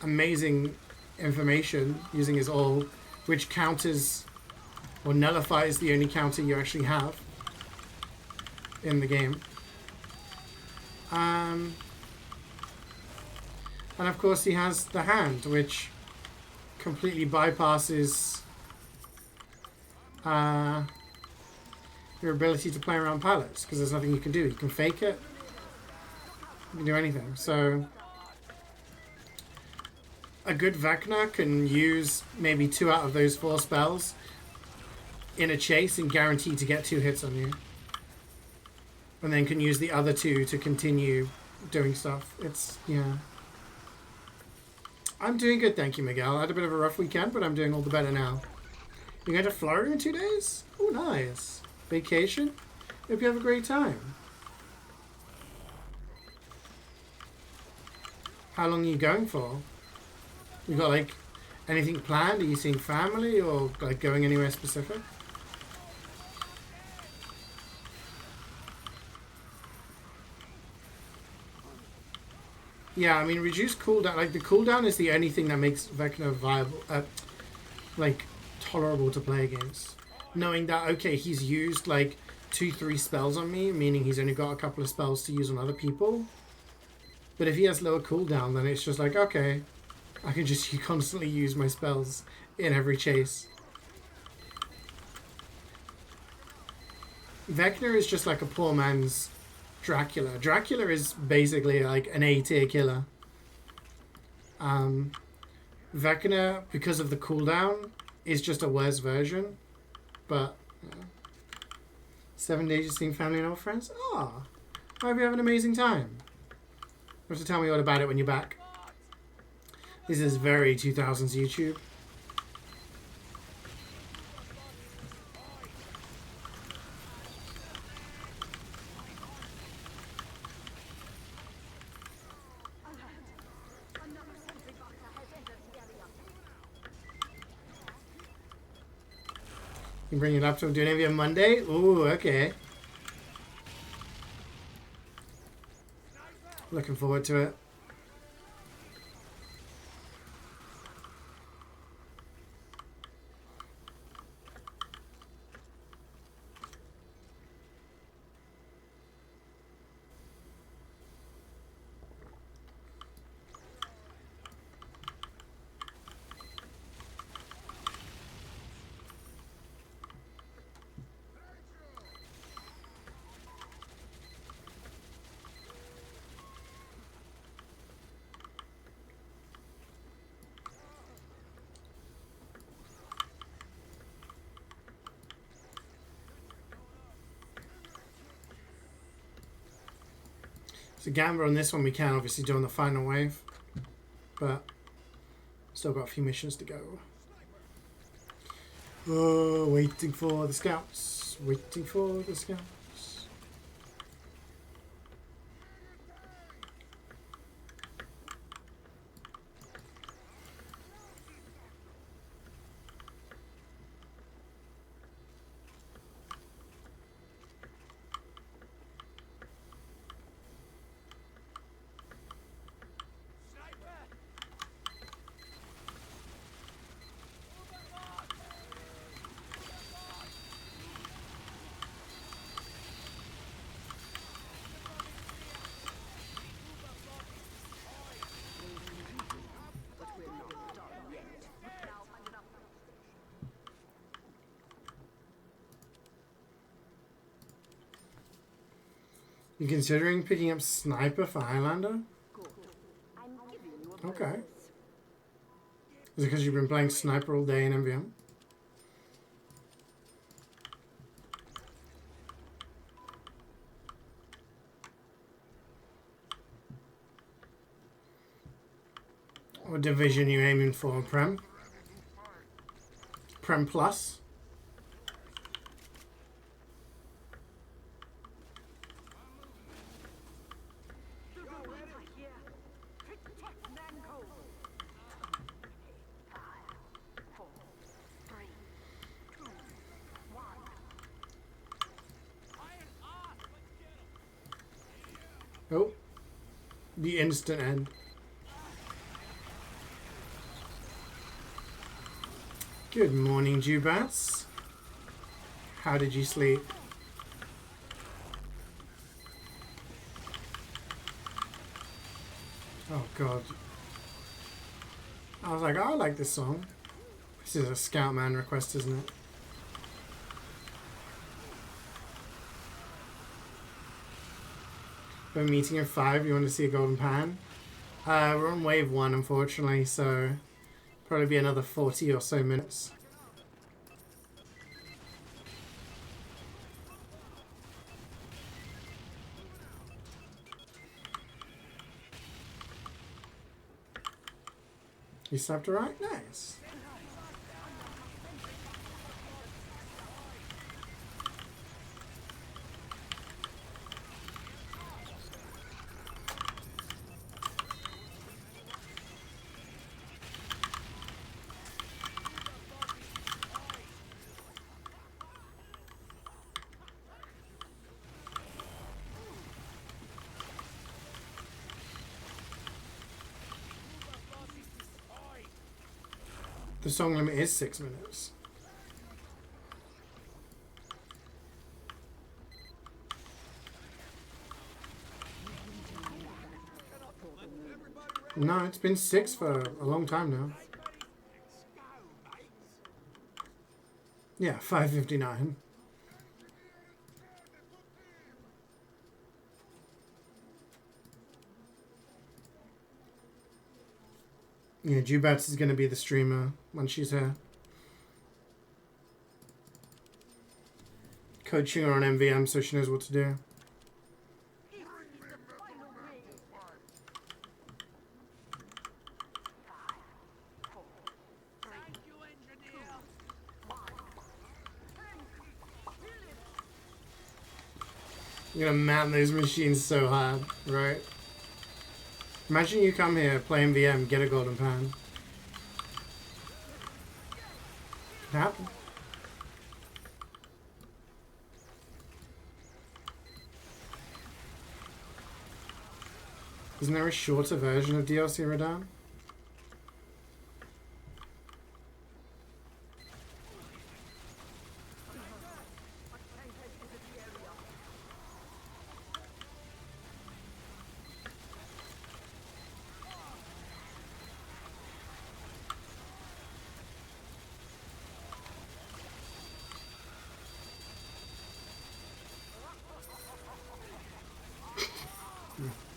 amazing information using his ult, which counters or nullifies the only counter you actually have in the game. And of course he has the hand, which completely bypasses your ability to play around pallets, because there's nothing you can do. You can fake it. You can do anything. So a good Vecna can use maybe 2 out of those 4 spells in a chase and guarantee to get 2 hits on you. And then can use the other 2 to continue doing stuff. It's, yeah. I'm doing good, thank you, Miguel. I had a bit of a rough weekend, but I'm doing all the better now. You going to Florida in 2 days? Oh, nice. Vacation? Hope you have a great time. How long are you going for? You got like anything planned? Are you seeing family or like going anywhere specific? Yeah, I mean reduced cooldown. Like the cooldown is the only thing that makes Vecna viable, like tolerable to play against. Knowing that, okay, he's used like 2-3 spells on me, meaning he's only got a couple of spells to use on other people. But if he has lower cooldown, then it's just like, okay, I can just constantly use my spells in every chase. Vecna is just like a poor man's Dracula. Dracula is basically like an A-tier killer. Vecna, because of the cooldown, is just a worse version. But, yeah. 7 days just seeing family and old friends? Ah, I hope you have an amazing time. You have to tell me all about it when you're back. This is very 2000s YouTube. Another sentry boxer has entered the area. You bring your laptop to an MvM Monday? Ooh, okay. Looking forward to it. So gamble on this one we can obviously do on the final wave, but still got a few missions to go. Oh, waiting for the scouts. Waiting for the scouts. But we're not done yet. Now find an upgrade station. You considering picking up sniper for Highlander? Good. I'm giving you a Okay. bonus. Is it because you've been playing sniper all day in MvM? What division are you aiming for, Prem? Prem Plus? Oh. The instant end. Good morning, Jubats. How did you sleep? Oh god. I was like, oh, I like this song. This is a Scoutman request, isn't it? We're meeting at 5. You want to see a golden pan? We're on wave 1, unfortunately, so probably be another 40 or so minutes. You slept alright? Nice. The song limit is 6 minutes. No, it's been 6 for a long time now. Yeah, 5:59. Yeah, Jubats is going to be the streamer when she's here. Coaching her on MvM so she knows what to do. I'm gonna man those machines so hard, right? Imagine you come here, play MvM, get a golden pan. Can happen. Isn't there a shorter version of DLC Radar?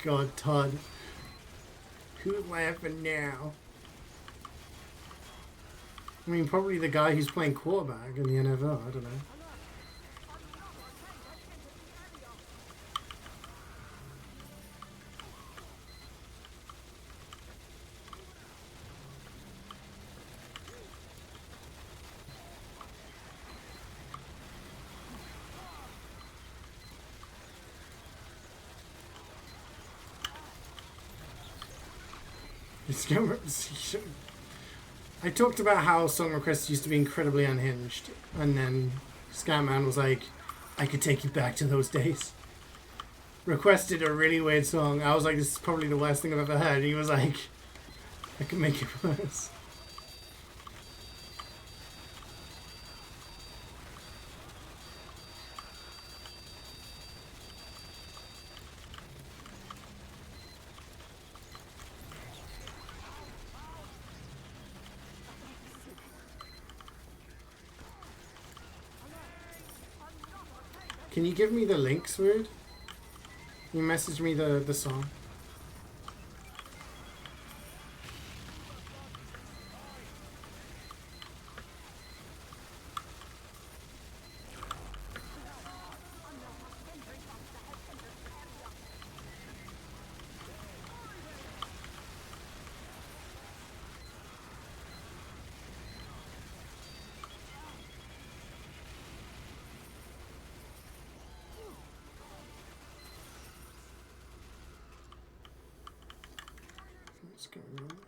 God, Todd. Who's laughing now? I mean, probably the guy who's playing quarterback in the NFL. I don't know. I talked about how song requests used to be incredibly unhinged, and then Scatman was like, I could take you back to those days. Requested a really weird song. I was like, this is probably the worst thing I've ever heard. And he was like, I can make it worse. Can you give me the links, Weird? You message me the song. What's going on?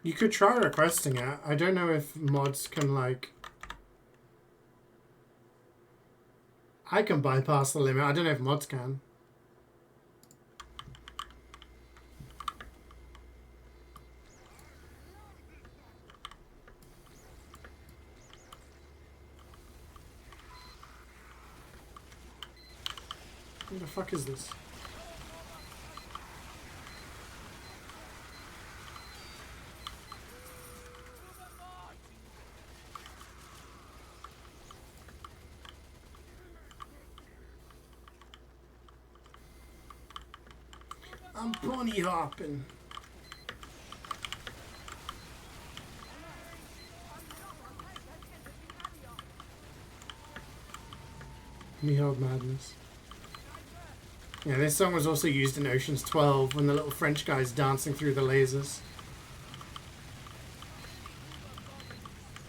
You could try requesting it. I don't know if mods can, like... I can bypass the limit. I don't know if mods can. What the fuck is this? I'm pony hopping. Behold madness. Yeah, this song was also used in Ocean's 12 when the little French guy's dancing through the lasers.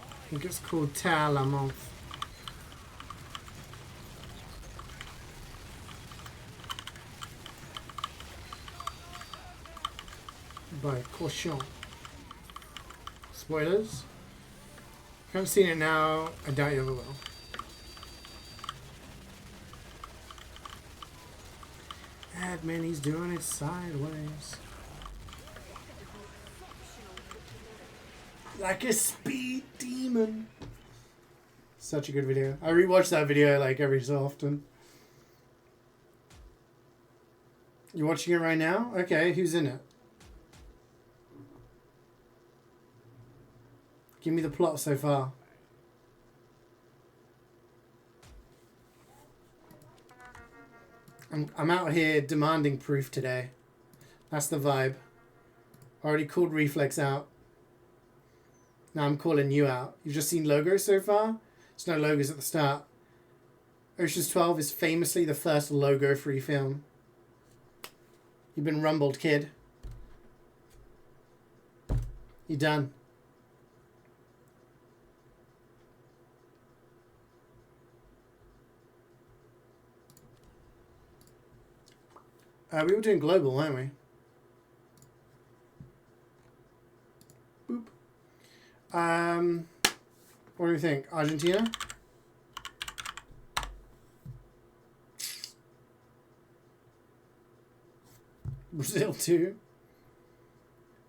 I think it's called Terre la Month. By Caution. Spoilers? If you haven't seen it now, I doubt you ever will. Admin, he's doing it sideways. Like a speed demon. Such a good video. I rewatch that video like every so often. You watching it right now? Okay, who's in it? Give me the plot so far. I'm out here demanding proof today. That's the vibe. Already called Reflex out. Now I'm calling you out. You've just seen logos so far? There's no logos at the start. Ocean's 12 is famously the first logo-free film. You've been rumbled, kid. You done. We were doing global, weren't we? Boop. What do you think? Argentina? Brazil too?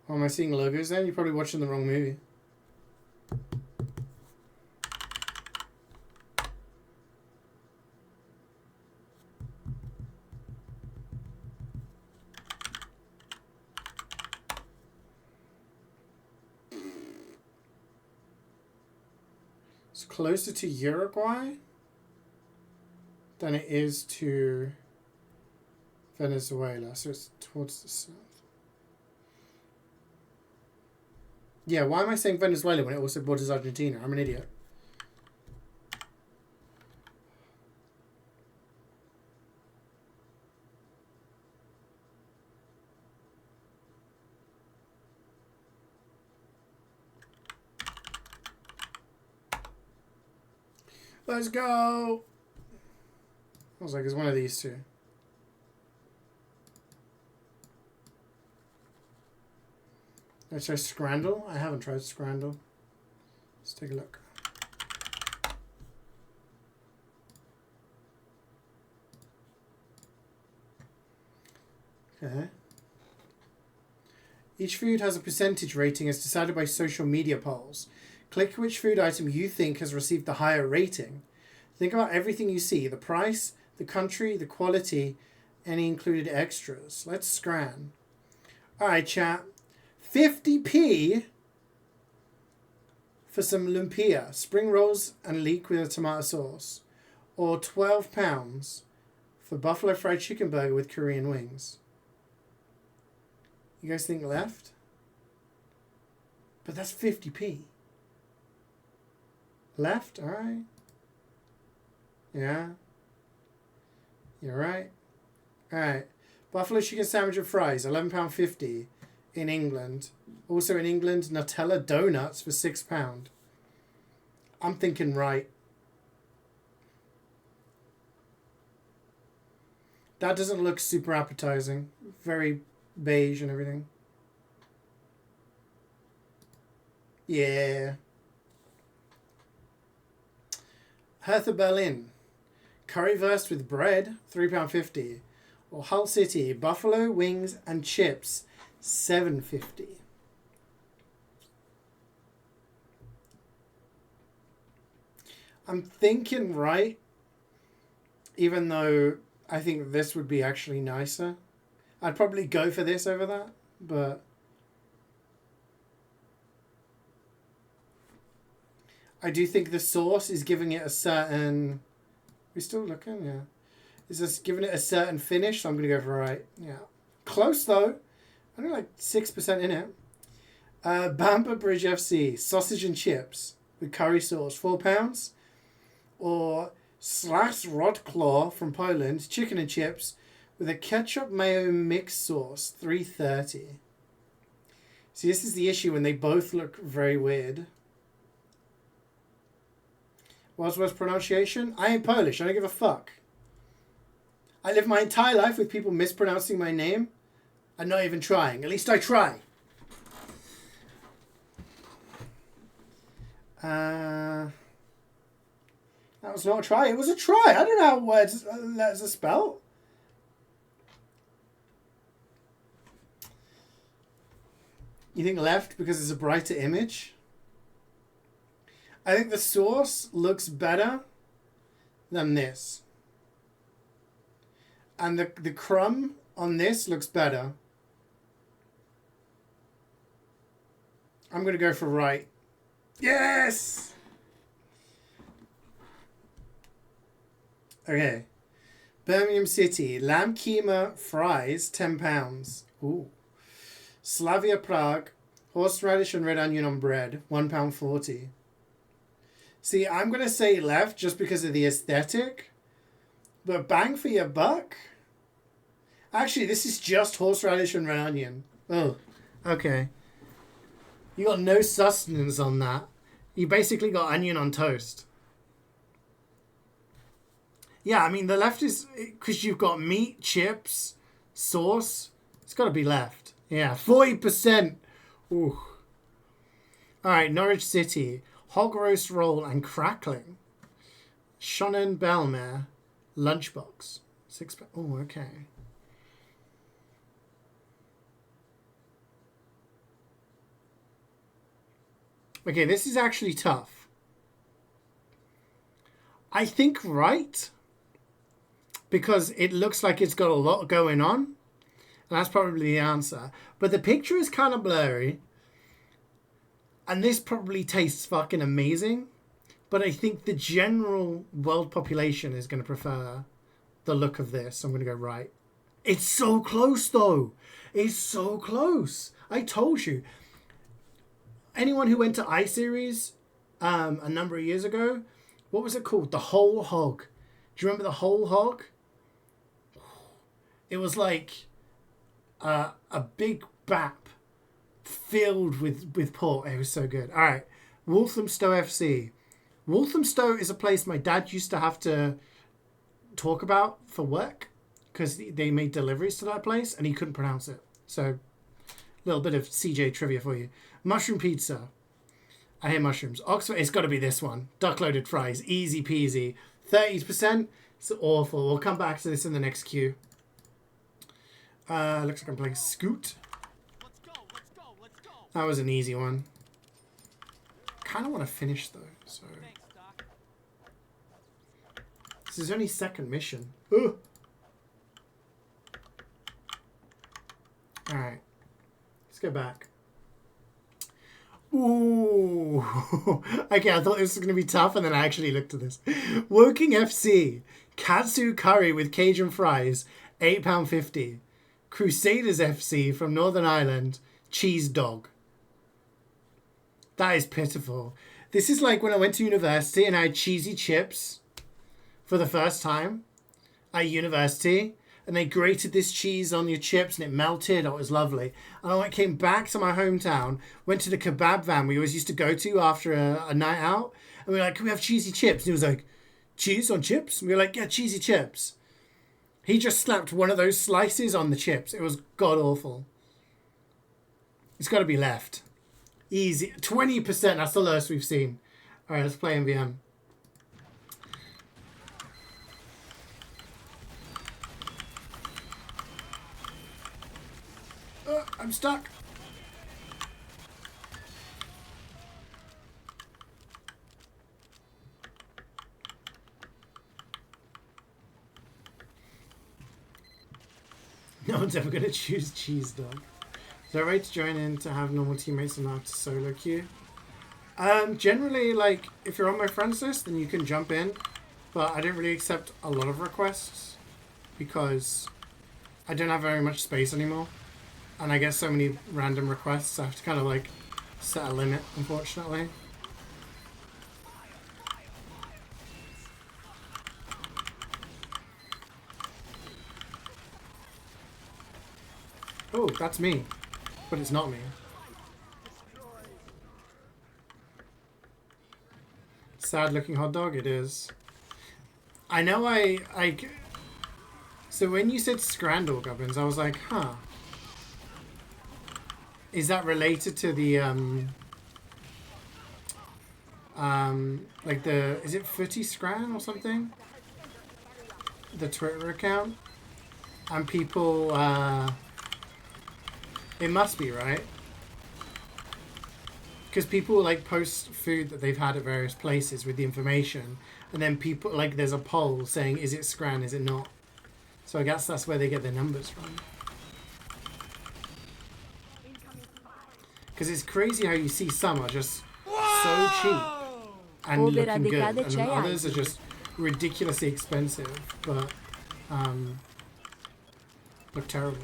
Oh, am I seeing logos then? You're probably watching the wrong movie. It's closer to Uruguay than it is to Venezuela, so it's towards the south. Yeah, why am I saying Venezuela when it also borders Argentina? I'm an idiot. Let's go! I was like, it's one of these two. Let's try Scrandle. I haven't tried Scrandle. Let's take a look. Okay. Each food has a percentage rating as decided by social media polls. Click which food item you think has received the higher rating. Think about everything you see. The price, the country, the quality, any included extras. Let's scran. Alright, chat. 50p for some lumpia, spring rolls and leek with a tomato sauce. Or £12 for buffalo fried chicken burger with Korean wings. You guys think left? But that's 50p. Left? Alright. Yeah. You're right. Alright. Buffalo chicken sandwich and fries, £11.50 in England. Also in England, Nutella donuts for £6. I'm thinking right. That doesn't look super appetizing. Very beige and everything. Yeah. Hertha Berlin. Currywurst with bread, £3.50. Or Hull City, buffalo wings and chips, $7.50. I'm thinking right, even though I think this would be actually nicer. I'd probably go for this over that, but I do think the sauce is giving it a certain... We're still looking, yeah. Is this giving it a certain finish? So I'm going to go for right. Yeah. Close, though. Only like 6% in it. Bamber Bridge FC. Sausage and chips with curry sauce. £4. Or Slash Rod Claw from Poland. Chicken and chips with a ketchup mayo mix sauce. $3.30. See, this is the issue when they both look very weird. What's worse pronunciation? I ain't Polish. I don't give a fuck. I live my entire life with people mispronouncing my name and not even trying. At least I try. That was not a try. It was a try. I don't know how words letters are spelled. You think left because it's a brighter image? I think the sauce looks better than this. And the crumb on this looks better. I'm going to go for right. Yes! Okay. Birmingham City. Lamb keema fries, £10. Ooh. Slavia Prague. Horseradish and red onion on bread, £1.40. See, I'm going to say left just because of the aesthetic. But bang for your buck? Actually, this is just horseradish and red onion. Oh, okay. You got no sustenance on that. You basically got onion on toast. Yeah, I mean, the left is... Because you've got meat, chips, Sauce. It's got to be left. Yeah, 40%. Ooh. All right, Norwich City. Hog roast roll and crackling. Shonen Belmare. Lunchbox. 6. Oh, okay. Okay, this is actually tough. I think right. Because it looks like it's got a lot going on. And that's probably the answer. But the picture is kind of blurry. And this probably tastes fucking amazing. But I think the general world population is going to prefer the look of this. So I'm going to go right. It's so close, though. It's so close. I told you. Anyone who went to iSeries a number of years ago, what was it called? The Whole Hog. Do you remember the Whole Hog? It was like a big bap filled with pork. It was so good. All right. Walthamstow FC. Walthamstow is a place my dad used to have to talk about for work because they made deliveries to that place and he couldn't pronounce it. So a little bit of CeeJaey trivia for you. Mushroom pizza. I hate mushrooms. Oxford, it's got to be this one. Duck loaded fries. Easy peasy. 30%. It's awful. We'll come back to this in the next queue. Looks like I'm playing Scoot. That was an easy one. Kind of want to finish though, so. This is only second mission. Ugh. All right, let's go back. Ooh. Okay, I thought this was going to be tough, and then I actually looked at this. Woking FC. Katsu curry with Cajun fries. £8.50. Crusaders FC from Northern Ireland. Cheese dog. That is pitiful. This is like when I went to university and I had cheesy chips for the first time at university. And they grated this cheese on your chips and it melted. Oh, it was lovely. And I came back to my hometown, went to the kebab van we always used to go to after a night out. And we were like, can we have cheesy chips? And he was like, cheese on chips? And we were like, yeah, cheesy chips. He just slapped one of those slices on the chips. It was god awful. It's got to be left. Easy. 20%. That's the lowest we've seen. All right, let's play MvM. I'm stuck. No one's ever going to choose cheese dog. Is that right to join in to have normal teammates and not to solo queue? Generally, like, if you're on my friends list, then you can jump in. But I don't really accept a lot of requests because I don't have very much space anymore. And I get so many random requests, I have to kind of like set a limit, unfortunately. Oh, that's me. But it's not me. Sad looking hot dog, it is. I know so when you said Scrandal Goblins, I was like, huh. Is that related to the, like the, is it Footy Scran or something? The Twitter account? And people, it must be, right? Because people, like, post food that they've had at various places with the information. And then people, like, there's a poll saying, is it Scran, is it not? So I guess that's where they get their numbers from. Because it's crazy how you see some are just so cheap and looking good, and then others are just ridiculously expensive, but look terrible.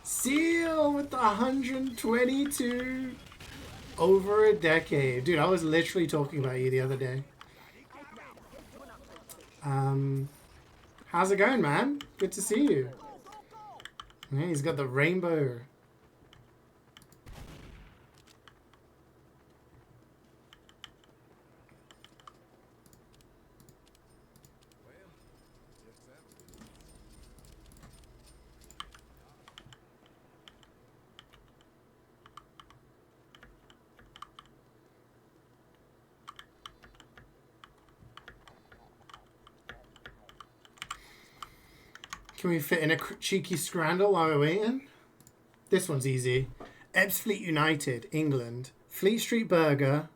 Seal with the 122 over a decade. Dude, I was literally talking about you the other day. How's it going, man? Good to see you. Yeah, he's got the rainbow. can we fit in a cheeky scrandle while we're waiting? This one's easy. Ebbsfleet United, England. Fleet Street Burger.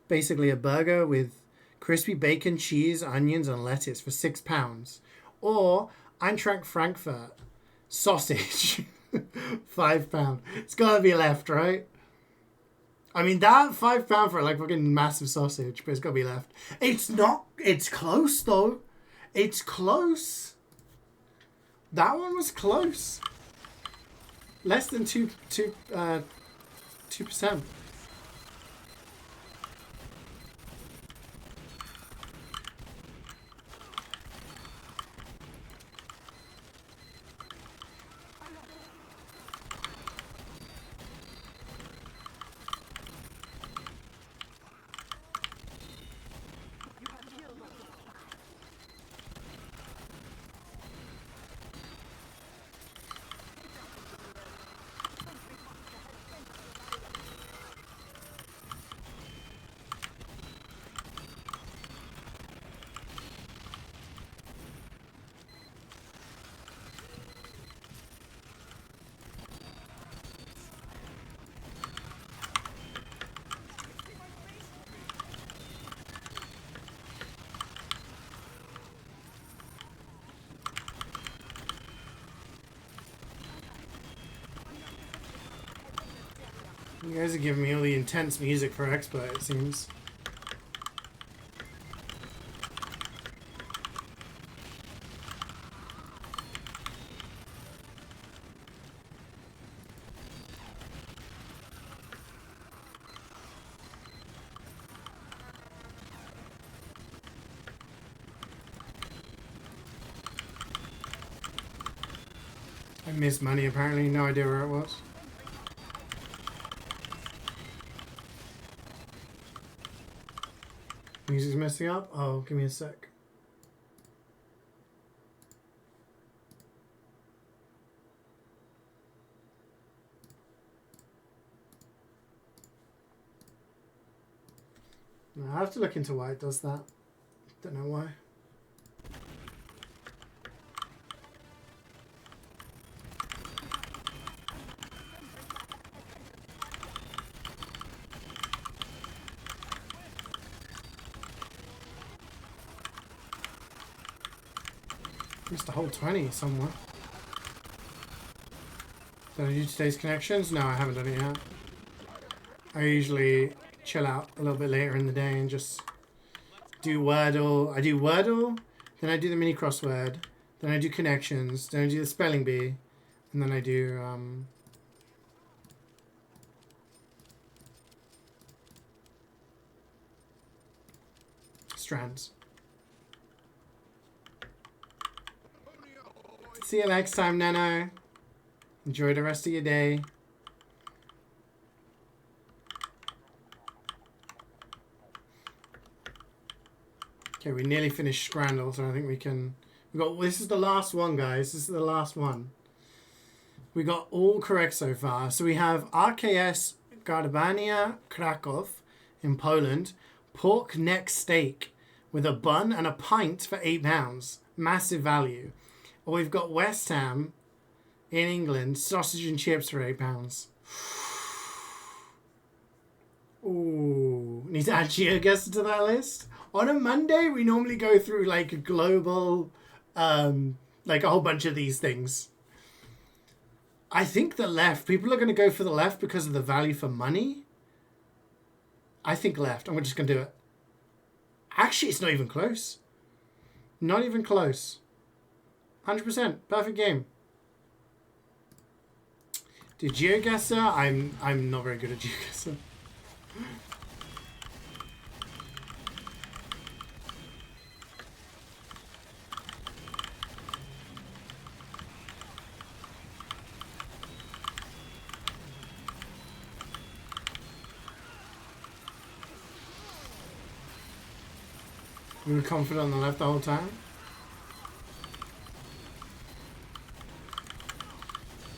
Basically a burger with crispy bacon, cheese, onions, and lettuce for £6. Or Eintracht Frankfurt, sausage, £5. It's gotta be left, right? I mean, that £5 for like fucking massive sausage, but it's gotta be left. It's not. It's close though. It's close. That one was close. Less than 2%. You guys are giving me all the intense music for expert, it seems. I missed money apparently, no idea where it was. Music's messing up? Oh, give me a sec. No, I have to look into why it does that. Don't know why. Missed a whole 20 somewhere. Did I do today's connections? No, I haven't done it yet. I usually chill out a little bit later in the day and just do Wordle. I do Wordle, then I do the mini crossword, then I do connections, then I do the spelling bee, and then I do strands. See you next time, Nano. Enjoy the rest of your day. Okay, we nearly finished Scrandle, so I think we can... This is the last one, guys. This is the last one. We got all correct so far. So we have RKS Garbania Krakow in Poland. Pork neck steak with a bun and a pint for £8. Massive value. Or we've got West Ham in England, sausage and chips for £8. Ooh, need to add GeoGuessr to that list. On a Monday, we normally go through like a global, like a whole bunch of these things. I think the left, people are going to go for the left because of the value for money. I think left. I'm just going to do it. Actually, it's not even close. Not even close. 100%. Perfect game. Dude, GeoGuessr, I'm not very good at GeoGuessr. You were confident on the left the whole time?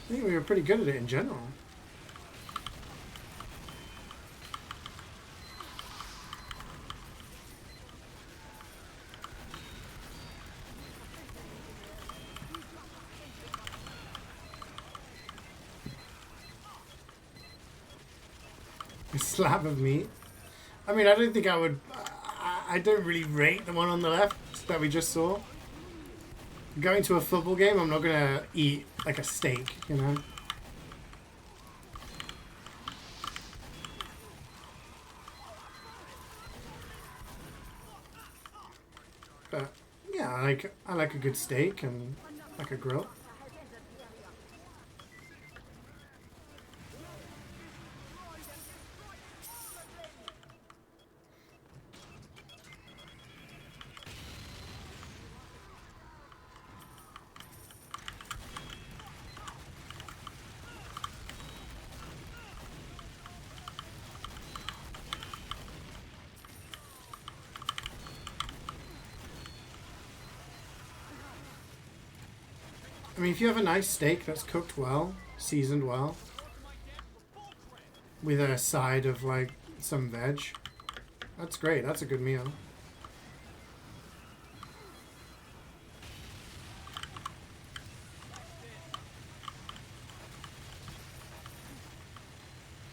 I think we were pretty good at it in general. A slab of meat. I mean, I don't think I would... I don't really rate the one on the left that we just saw. Going to a football game, I'm not going to eat like a steak, you know? But yeah, I like a good steak and like a grill. I mean, if you have a nice steak that's cooked well, seasoned well, with a side of like some veg, that's great. That's a good meal.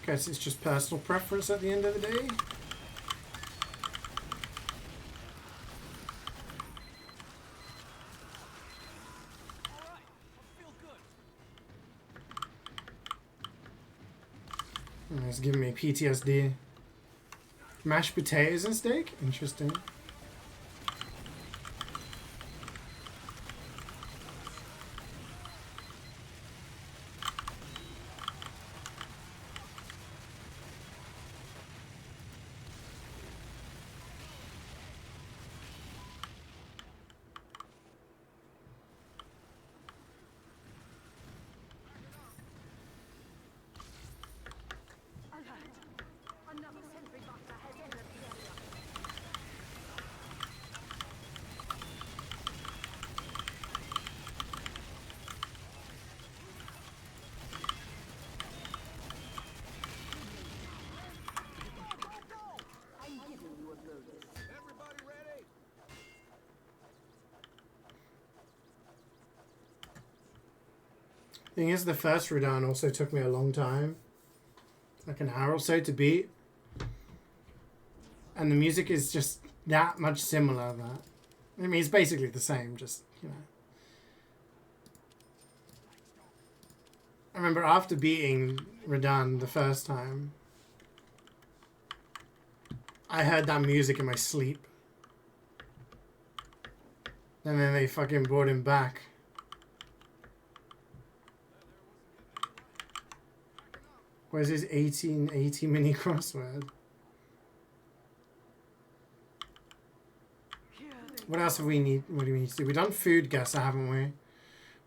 Guess it's just personal preference at the end of the day. It's giving me PTSD. Mashed potatoes and steak? Interesting. Another sentry buster has entered the area. I'm giving you a bonus. Everybody ready? Thing is, the first Radahn also took me a long time. Like an hour or so to beat. And the music is just that much similar that... I mean, it's basically the same, just, you know. I remember after beating Radahn the first time, I heard that music in my sleep. And then they fucking brought him back. Where's his 1880 mini crossword? What else have we need? What do we need to do? We've done food guesser, haven't we? We've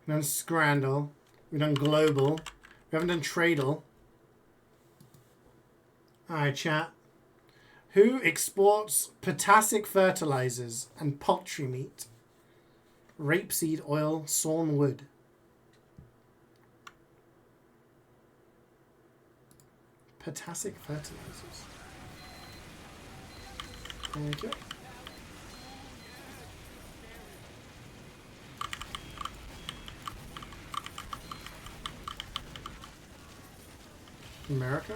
done Scrandle. We've done global. We haven't done Tradle. Alright, chat. Who exports potassic fertilizers and poultry meat? Rapeseed oil, sawn wood. Potassic fertilizers. Okay. America?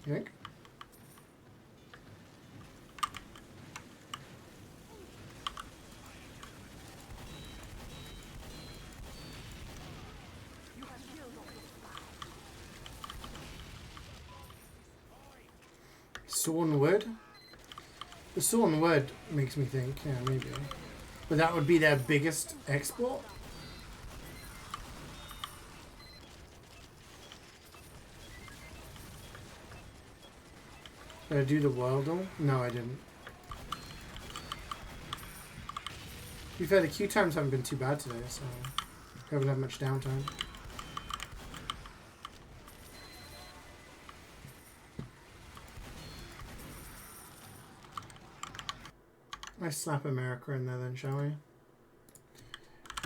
You think? Sawn wood? The sawn wood makes me think, yeah, maybe. But that would be their biggest export? Did I do the Worldle? No, I didn't. To be fair, the queue times haven't been too bad today, so I haven't had much downtime. Let's slap America in there then, shall we?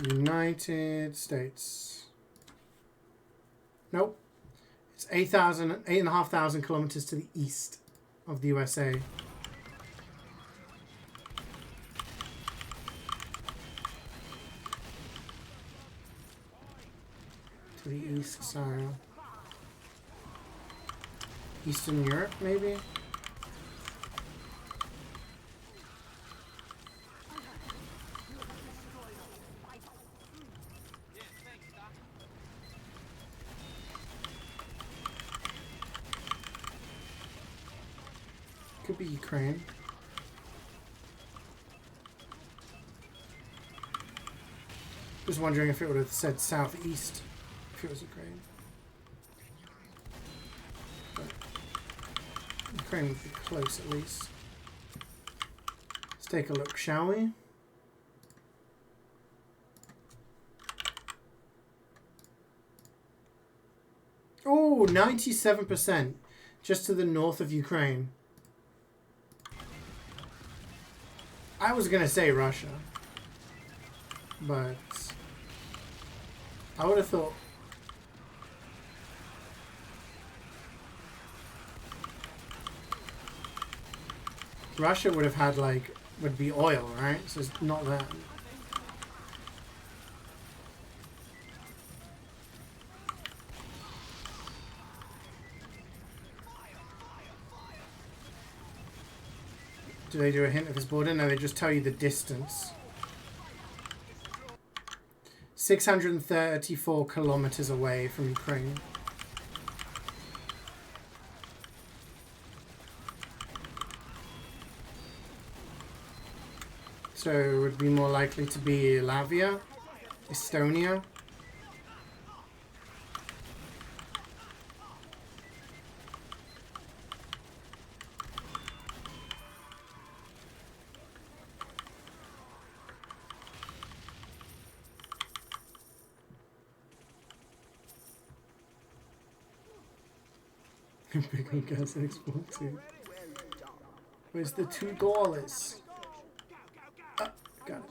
United States. Nope. It's 8,500 kilometers to the east of the USA. to the east, sorry. Eastern Europe, maybe? Could be Ukraine. Just wondering if it would have said southeast if it was Ukraine. But Ukraine would be close at least. Let's take a look, shall we? Oh, 97%. Just to the north of Ukraine. I was going to say Russia. But I would have thought Russia would have had like would be oil, right? So it's not that. Do they do a hint of his border? No, they just tell you the distance. 634 kilometers away from Ukraine. So it would be more likely to be Latvia, Estonia. Big on gas export too. Where's the $2? Got it.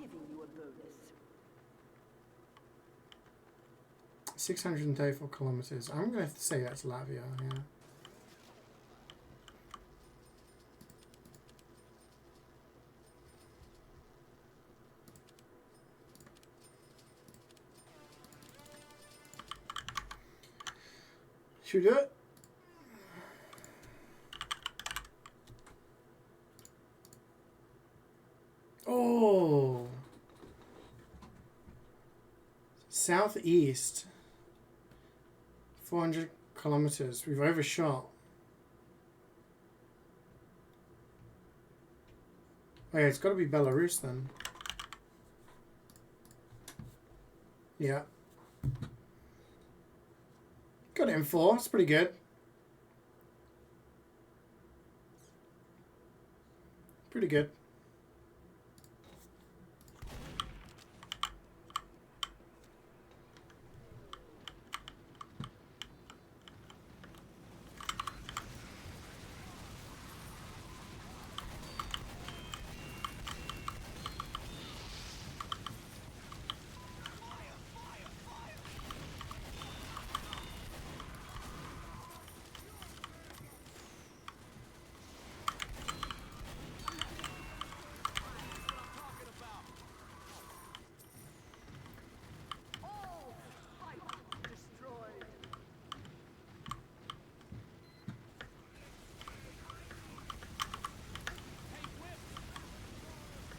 634 kilometers. I'm going to say that's Latvia, yeah. Should we do it? Oh, southeast, 400 kilometers. We've overshot. Oh, yeah, it's got to be Belarus then. Yeah. Got it in 4. It's pretty good. Pretty good.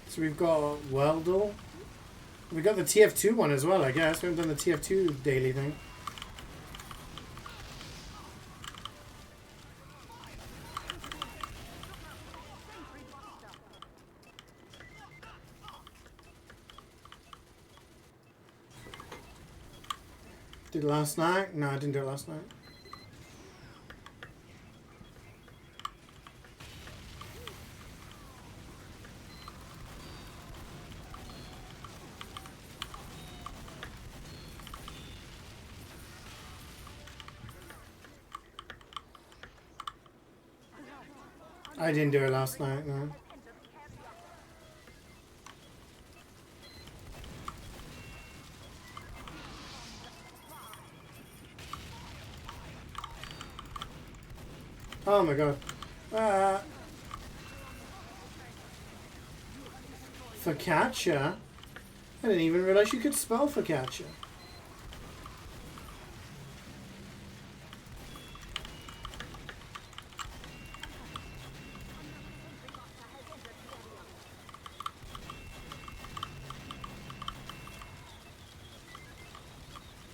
So we've got Weldle. We've got the TF2 one as well, I guess. We haven't done the TF2 daily thing. Did it last night? No, I didn't do it last night. I didn't do it last night, no. Oh my god. Focaccia? I didn't even realize you could spell focaccia.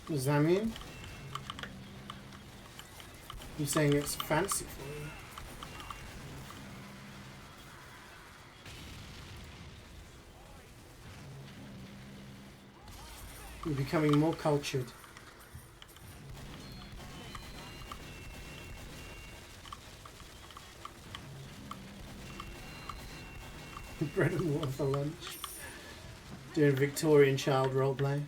What does that mean? You're saying it's fancy for you? You're becoming more cultured. Bread and water for lunch. Doing Victorian child roleplay.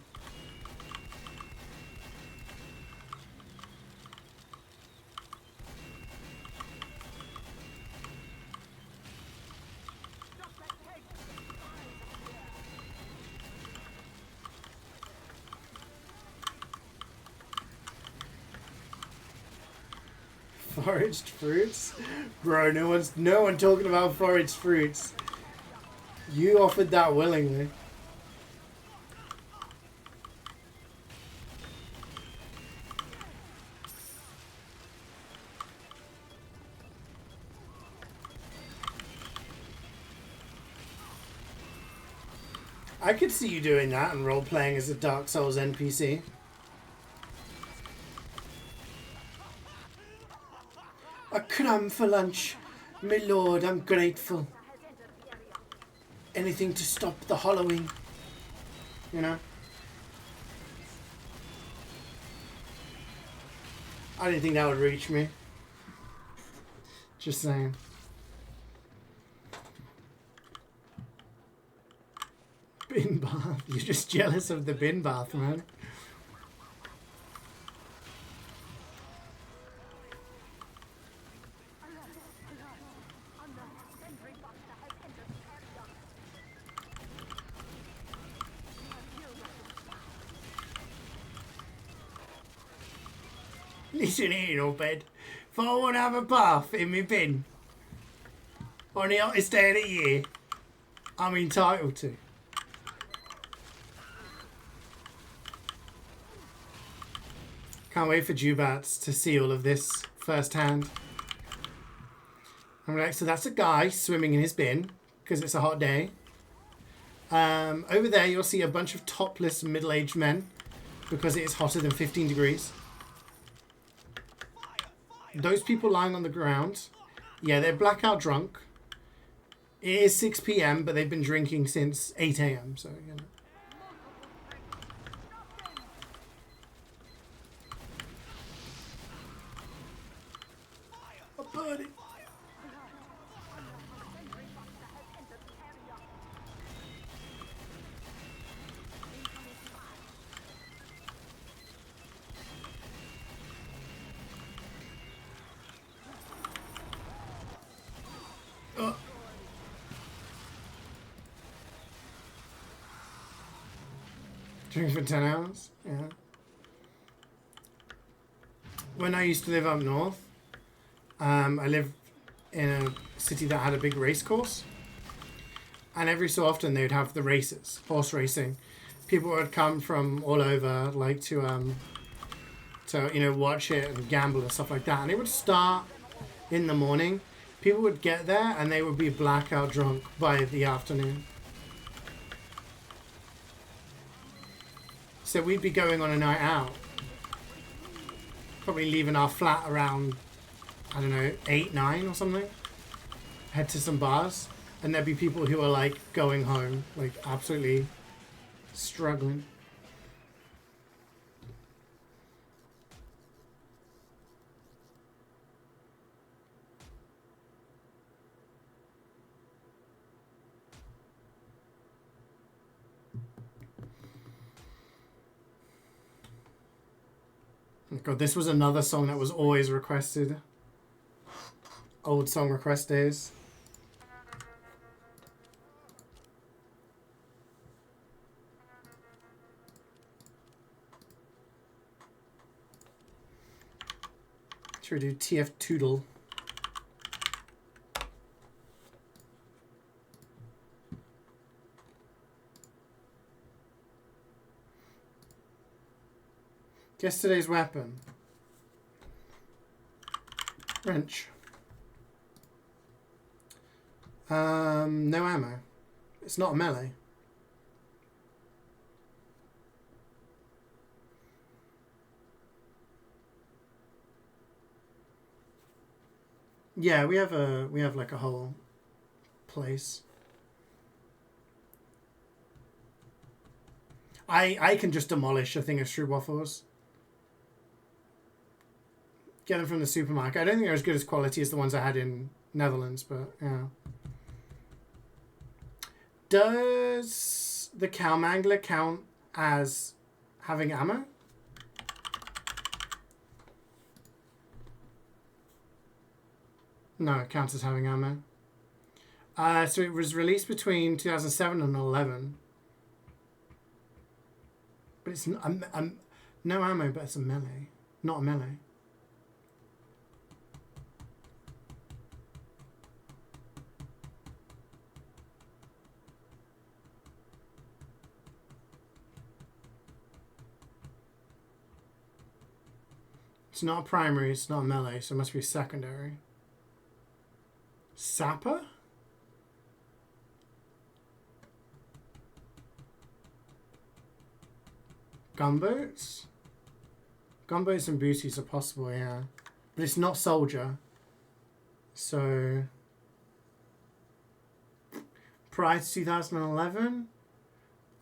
Foraged fruits? Bro, no one talking about foraged fruits. You offered that willingly. I could see you doing that and role-playing as a Dark Souls NPC. A crumb for lunch. My lord, I'm grateful. Anything to stop the hollowing. You know? I didn't think that would reach me. Just saying. Bin bath. You're just jealous of the bin bath, man. Listen here, you bed. If I want to have a bath in my bin on the hottest day of the year, I'm entitled to. Can't wait for Jubats to see all of this firsthand. I'm like, so that's a guy swimming in his bin because it's a hot day. Over there, you'll see a bunch of topless middle-aged men because it is hotter than 15 degrees. Those people lying on the ground, yeah, they're blackout drunk. It is 6 p.m., but they've been drinking since 8 a.m., so, you know. A birdie. Drink for 10 hours? Yeah. When I used to live up north, I lived in a city that had a big race course. And every so often they would have the races, horse racing. People would come from all over, like to you know, watch it and gamble and stuff like that. And it would start in the morning. People would get there and they would be blackout drunk by the afternoon. So we'd be going on a night out. Probably leaving our flat around, I don't know, 8, 9 or something. Head to some bars. And there'd be people who are like going home, like absolutely struggling. Oh God, this was another song that was always requested. Old song request days. Should we do TF Toodle? Guess today's weapon. Wrench. No ammo. It's not a melee. Yeah, we have like a whole place. I can just demolish a thing of stroopwafels. Get them from the supermarket. I don't think they're as good as quality as the ones I had in Netherlands, but yeah. Does the cow mangler count as having ammo? No, it counts as having ammo. So it was released between 2007 and 11. But it's no ammo, but it's a melee. Not a melee. It's not a primary, it's not a melee, so it must be secondary. Sapper? Gunboats? Gunboats and booties are possible, yeah. But it's not soldier. So... prior to 2011?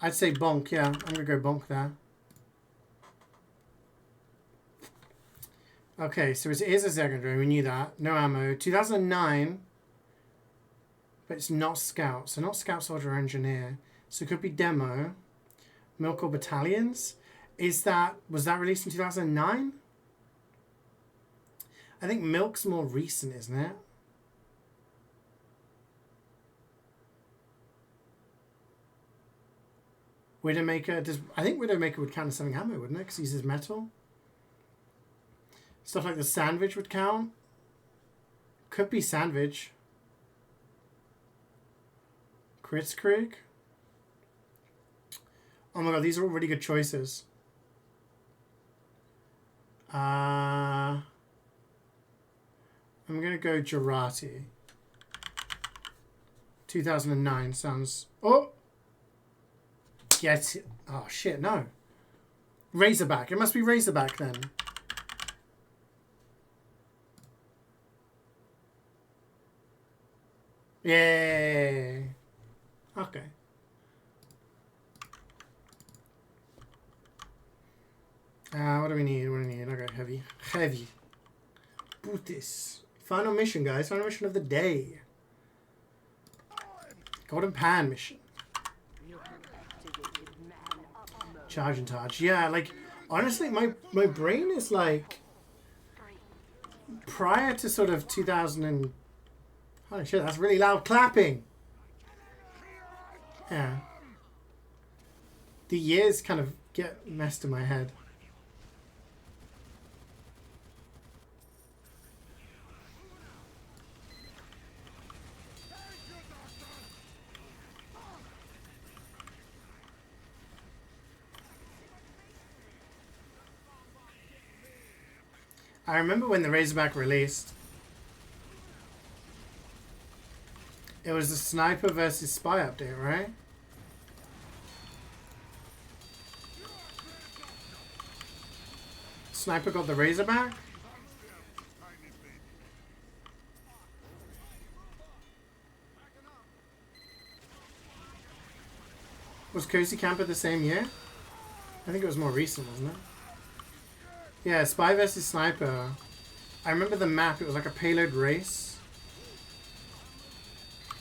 I'd say bonk, yeah. I'm going to go bonk there. Okay, so it is a secondary. We knew that. No ammo. 2009. But it's not scout. So not scout, soldier, or engineer. So it could be demo. Milk or battalions. Was that released in 2009? I think Milk's more recent, isn't it? Widowmaker. I think Widowmaker would count as having ammo, wouldn't it? Because he uses metal. Stuff like the Sandwich would count. Could be Sandwich. Kritzkrieg. Oh my god, these are all really good choices. I'm gonna go Girati. 2009 sounds... Oh! Get it. Oh shit, no. Razorback. It must be Razorback then. Yay! Okay. What do we need? What do we need? Okay, heavy. Heavy. Bootis. Final mission, guys. Final mission of the day. Golden Pan mission. Charge and charge. Yeah, like, honestly, my brain is like... Prior to sort of 2000 and... Holy shit, that's really loud clapping. Yeah. The years kind of get messed in my head. I remember when the Razorback released. It was the sniper versus spy update, right? Sniper got the Razorback? Was Cozy Camper the same year? I think it was more recent, wasn't it? Yeah, Spy versus Sniper. I remember the map. It was like a payload race.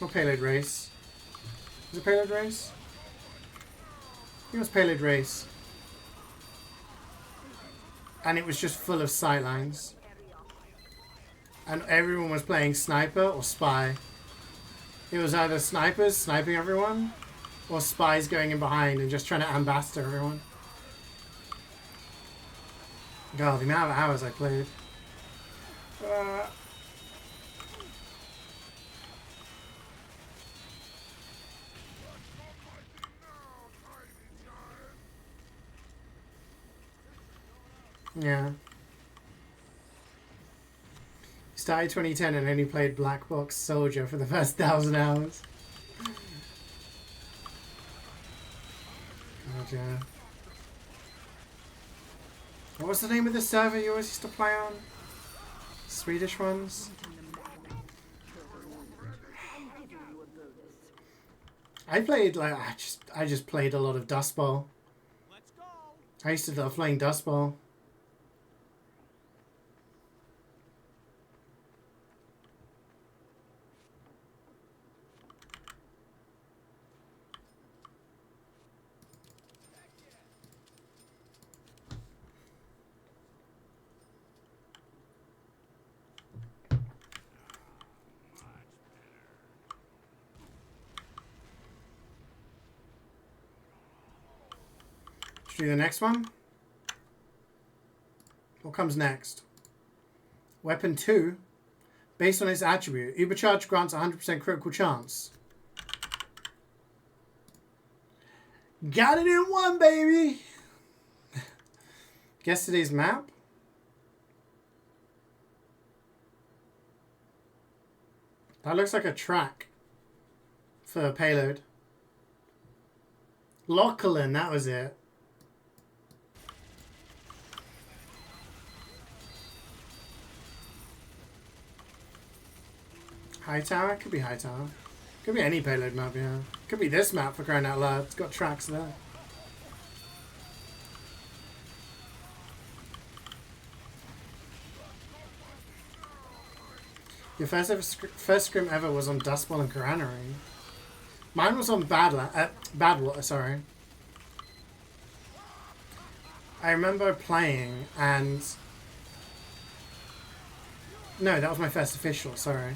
Not payload race. Was it payload race? I think it was payload race. And it was just full of sightlines. And everyone was playing Sniper or Spy. It was either snipers sniping everyone, or spies going in behind and just trying to ambassador everyone. God, the amount of hours I played. Yeah. Started 2010 and only played Black Box Soldier for the first 1,000 hours. God, yeah. What was the name of the server you always used to play on? Swedish ones? I played like I just played a lot of Dust Bowl. Let's go. I used to love playing Dust Bowl. Should we do the next one? What comes next? Weapon 2. Based on its attribute, Ubercharge grants 100% critical chance. Got it in one, baby! Guess today's map? That looks like a track for a payload. Lachlan, that was it. Hightower? Could be Hightower. Could be any payload map, yeah. Could be this map for crying out loud. It's got tracks there. Your first scrim ever was on Dust Bowl and Granary. Mine was on Badwater, sorry. I remember playing and... No, that was my first official, sorry.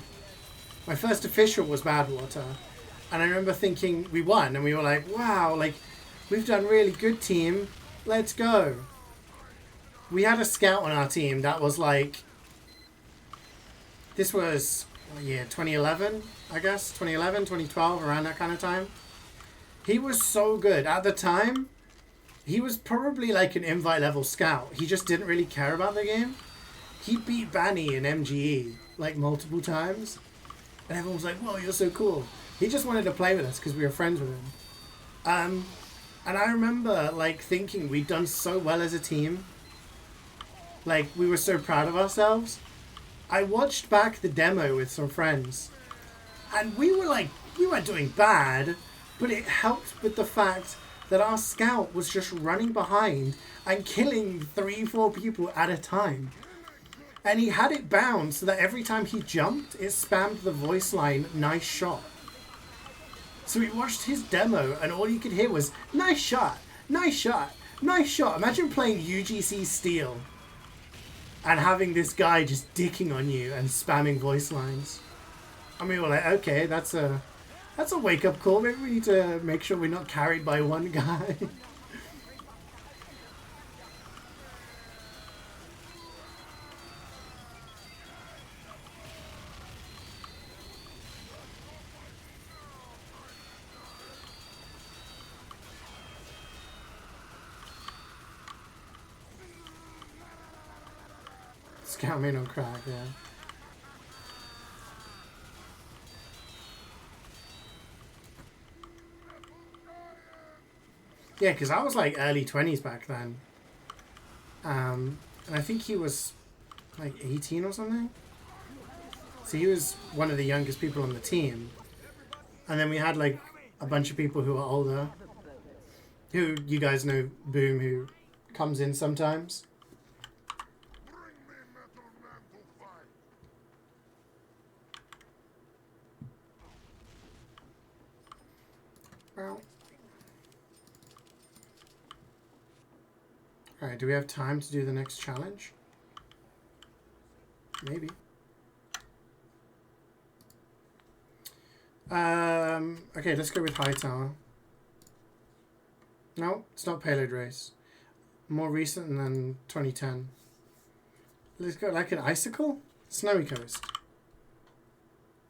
My first official was Badwater. And I remember thinking we won and we were like, wow, like, we've done really good, team. Let's go. We had a scout on our team that was like... This was, what year, 2011, I guess? 2011, 2012, around that kind of time. He was so good. At the time, he was probably like an invite level scout. He just didn't really care about the game. He beat Banny in MGE like multiple times. And everyone was like, whoa, you're so cool. He just wanted to play with us because we were friends with him. And I remember like thinking we'd done so well as a team. Like we were so proud of ourselves. I watched back the demo with some friends. And we weren't doing bad. But it helped with the fact that our scout was just running behind and killing 3-4 people at a time. And he had it bound so that every time he jumped, it spammed the voice line, nice shot. So we watched his demo and all you could hear was, nice shot, nice shot, nice shot. Imagine playing UGC Steel and having this guy just dicking on you and spamming voice lines. And we were like, okay, that's a wake-up call. Maybe we need to make sure we're not carried by one guy. Scout main on crack, yeah. Yeah, because I was like early 20s back then. And I think he was like 18 or something. So he was one of the youngest people on the team. And then we had like a bunch of people who are older. Who you guys know, Boom, who comes in sometimes. Alright, do we have time to do the next challenge? Maybe. Okay, let's go with Hightower. No, it's not Payload Race. More recent than 2010. Let's go like an Icicle? Snowy Coast.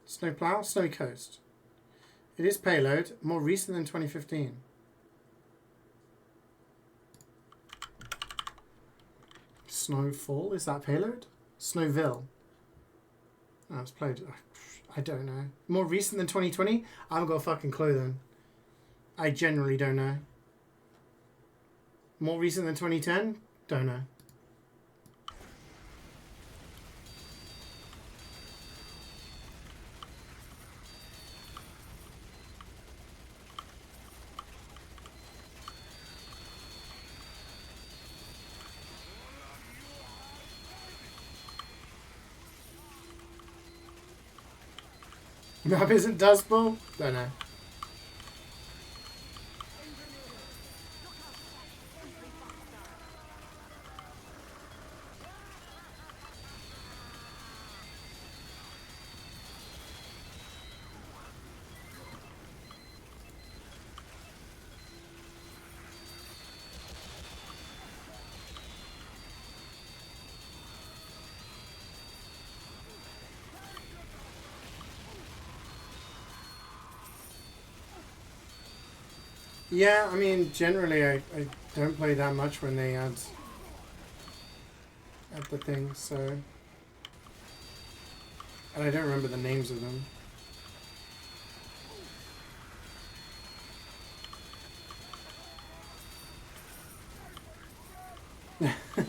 Snowplow? Snowy Coast. It is Payload. More recent than 2015. Snowfall? Is that Payload? Snowville? Oh, it's played. I don't know. More recent than 2020? I haven't got a fucking clue then. I generally don't know. More recent than 2010? Don't know. Map isn't Dust Bowl? Don't know. Yeah, I mean, generally I don't play that much when they add the thing, so... And I don't remember the names of them.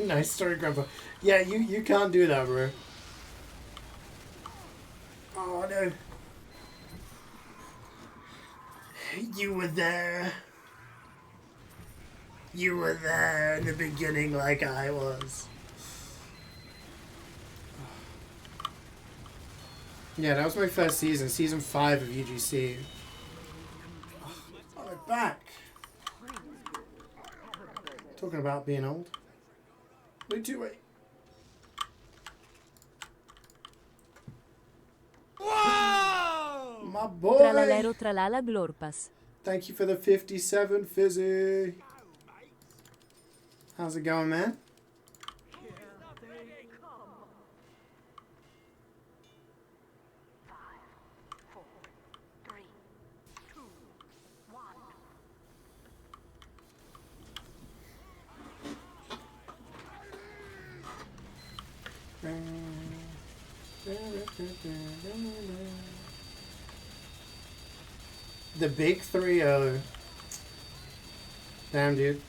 Nice story, Grandpa. Yeah, you can't do that, bro. Oh, no. You were there. You were there in the beginning like I was. Yeah, that was my first season. Season 5 of UGC. Oh, they're back. Talking about being old. No two-way. Whoa! My boy. Tralalero tralala glorpas. Thank you for the 57, Fizzy. How's it going, man? The big 3-0. Damn, dude.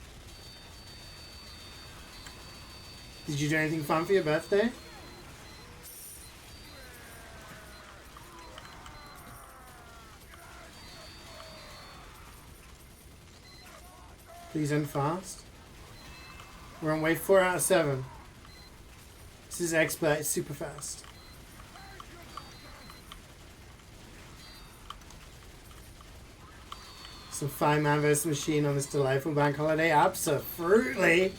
Did you do anything fun for your birthday? Please end fast. We're on wave 4 out of 7. This is expert, it's super fast. Some 5-man versus machine on this delightful bank holiday? Absolutely!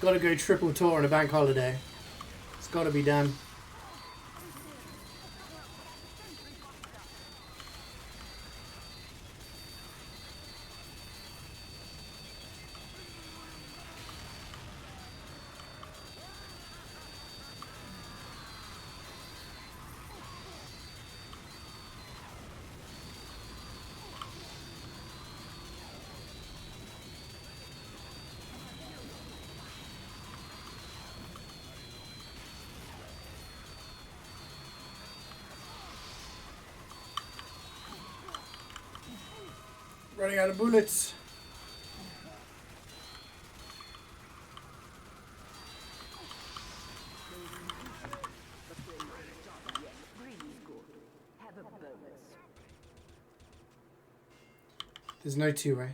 Gotta go triple tour on a bank holiday. It's gotta be done. Running out of bullets. There's no two-way.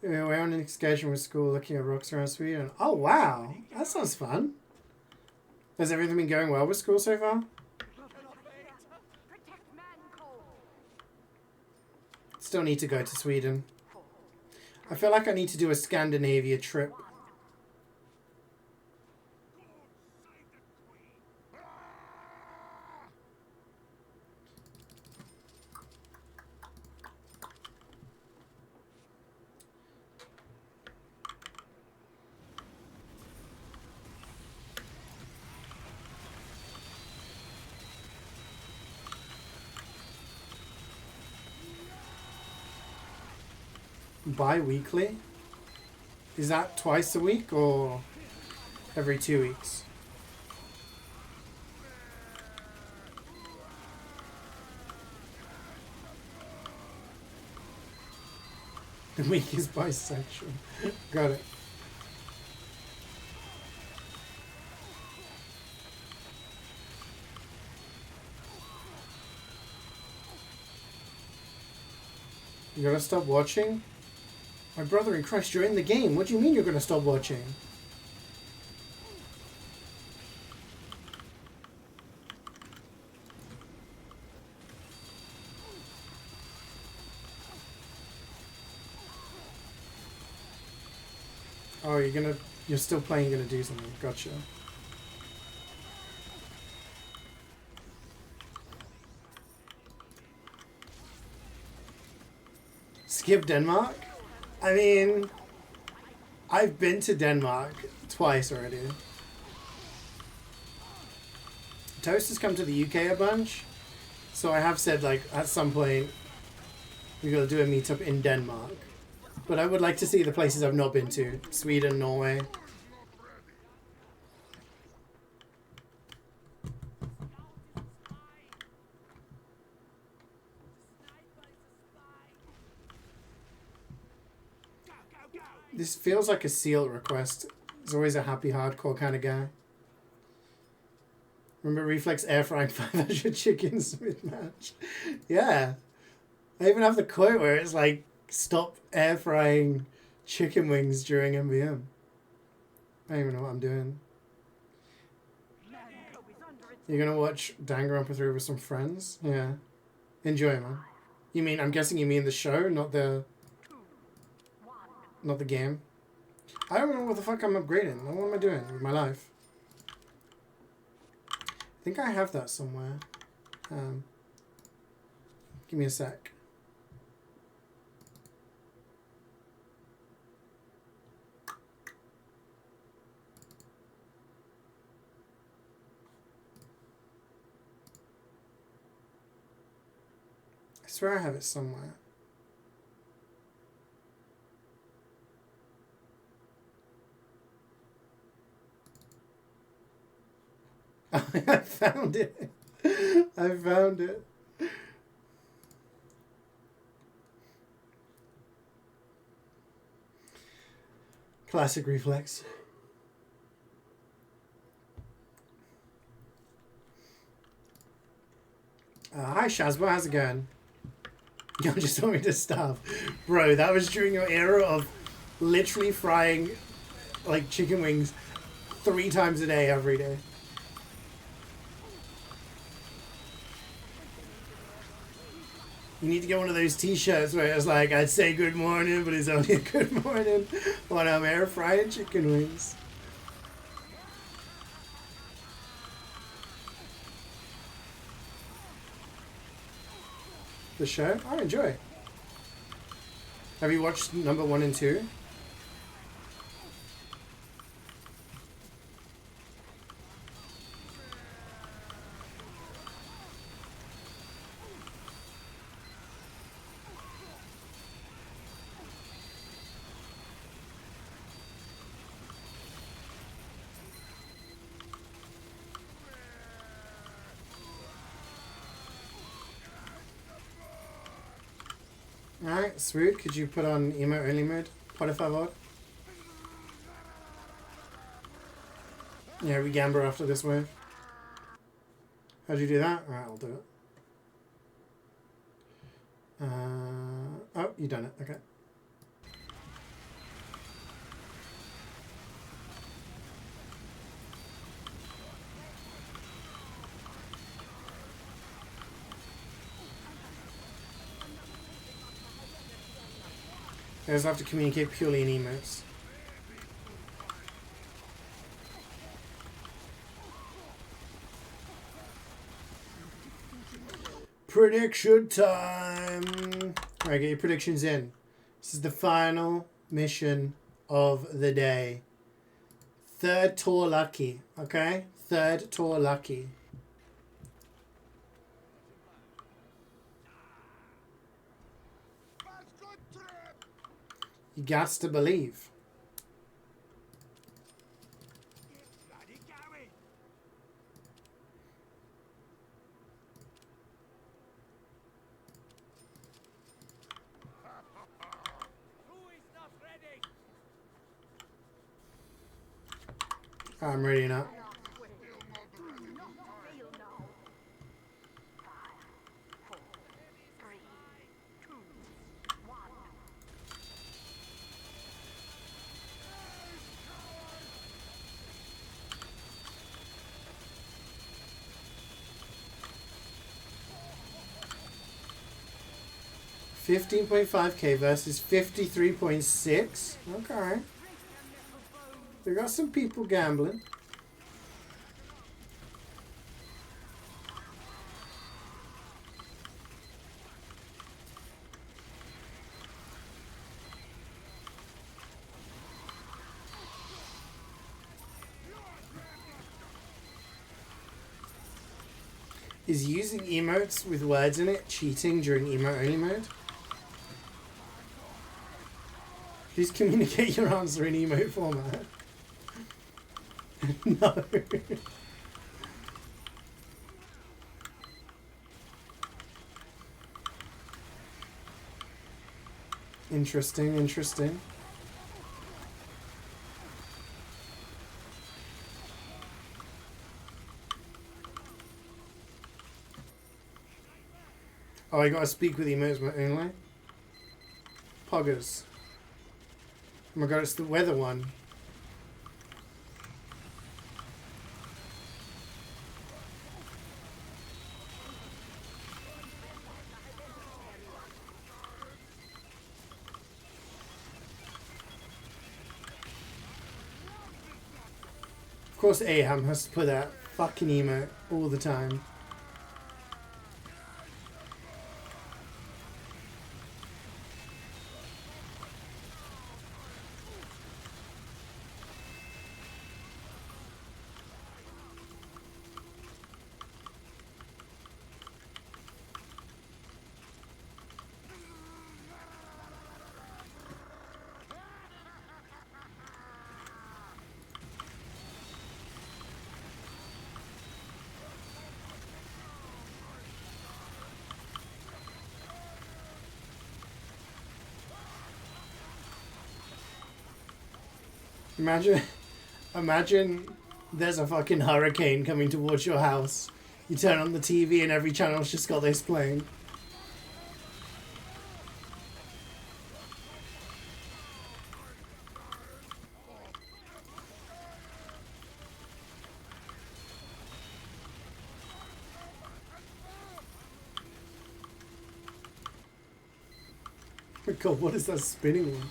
We're on an excursion with school looking at rocks around Sweden. Oh wow, that sounds fun. Has everything been going well with school so far? Still need to go to Sweden. I feel like I need to do a Scandinavia trip. Bi-weekly? Is that twice a week or every 2 weeks? The week is bisexual. Got it. You gotta stop watching? My brother in Christ, you're in the game. What do you mean you're gonna stop watching? Oh, you're still playing, you're gonna do something. Gotcha. Skip Denmark? I mean, I've been to Denmark twice already. Toast has come to the UK a bunch, so I have said, like, at some point we gotta do a meetup in Denmark. But I would like to see the places I've not been to. Sweden, Norway. This feels like a seal request. He's always a happy hardcore kind of guy. Remember Reflex air frying 500 chickens mid-match? Yeah. I even have the quote where it's like, stop air frying chicken wings during MvM. I don't even know what I'm doing. You're gonna watch Danganronpa with some friends? Yeah. Enjoy, man. You mean, I'm guessing you mean the show, not the game. I don't know what the fuck I'm upgrading. What am I doing with my life? I think I have that somewhere. Give me a sec. I swear I have it somewhere. I found it. I found it. Classic Reflex. Hi Shazba, how's it going? You just told me to stop. Bro, that was during your era of literally frying like chicken wings 3 times a day every day. You need to get one of those t-shirts where it's like, I'd say good morning, but it's only a good morning when I'm air frying chicken wings. The show? I enjoy. Have you watched number 1 and 2? Alright, Swoot, could you put on emo only mode? Por favor. Yeah, we gamble after this wave. How'd you do that? Alright, I'll do it. Oh, you done it. Okay. I just have to communicate purely in emotes. Prediction time! Alright, get your predictions in. This is the final mission of the day. 3rd tour lucky, okay? 3rd tour lucky. You got to believe. I'm ready now. $15.5K versus 53.6. Okay. We got some people gambling. Is using emotes with words in it cheating during emote only mode? Please communicate your answer in emote format. No. Interesting, interesting. Oh, I gotta speak with emotes only? Poggers. Oh my god, it's the weather one. Of course Aham has to put that fucking emote all the time. Imagine there's a fucking hurricane coming towards your house. You turn on the TV and every channel's just got this playing. Oh god, what is that spinning one?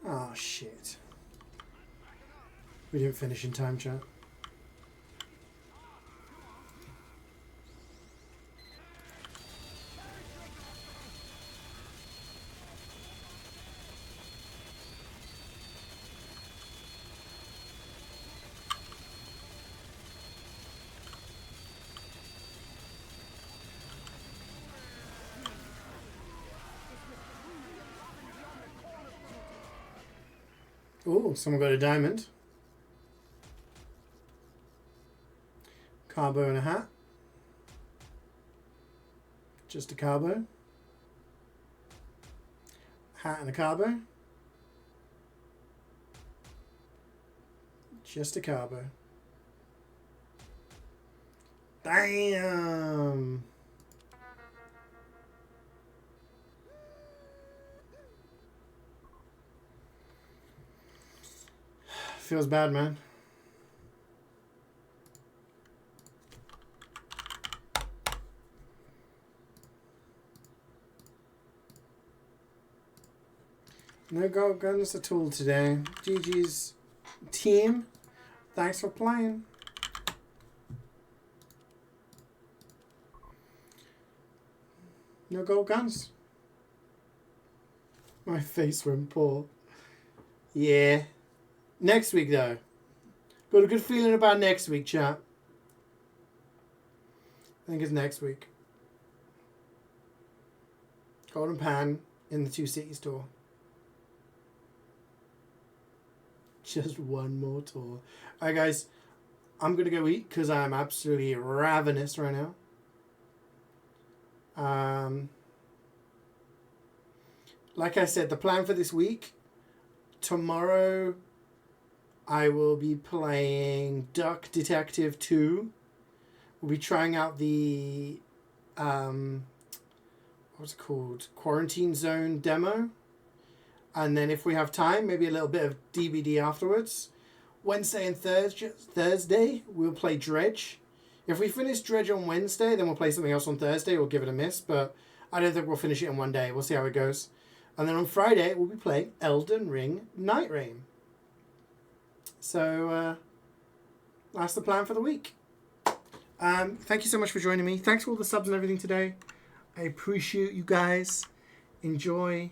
Oh shit. We didn't finish in time, chat. Oh, someone got a diamond. Carbo and a hat. Just a carbo. Hat and a carbo. Just a carbo. Damn. Feels bad, man. No gold guns at all today. GG's team. Thanks for playing. No gold guns. My face went poor. Yeah. Next week, though. Got a good feeling about next week, chat. I think it's next week. Golden Pan in the Two Cities tour. Just one more tour. Alright, guys. I'm going to go eat because I'm absolutely ravenous right now. Like I said, the plan for this week, tomorrow I will be playing Duck Detective 2. We'll be trying out the, what's it called? Quarantine Zone demo. And then if we have time, maybe a little bit of DBD afterwards. Wednesday and Thursday, we'll play Dredge. If we finish Dredge on Wednesday, then we'll play something else on Thursday. We'll give it a miss, but I don't think we'll finish it in one day. We'll see how it goes. And then on Friday, we'll be playing Elden Ring Night Rain. So, that's the plan for the week. Thank you so much for joining me. Thanks for all the subs and everything today. I appreciate you guys. Enjoy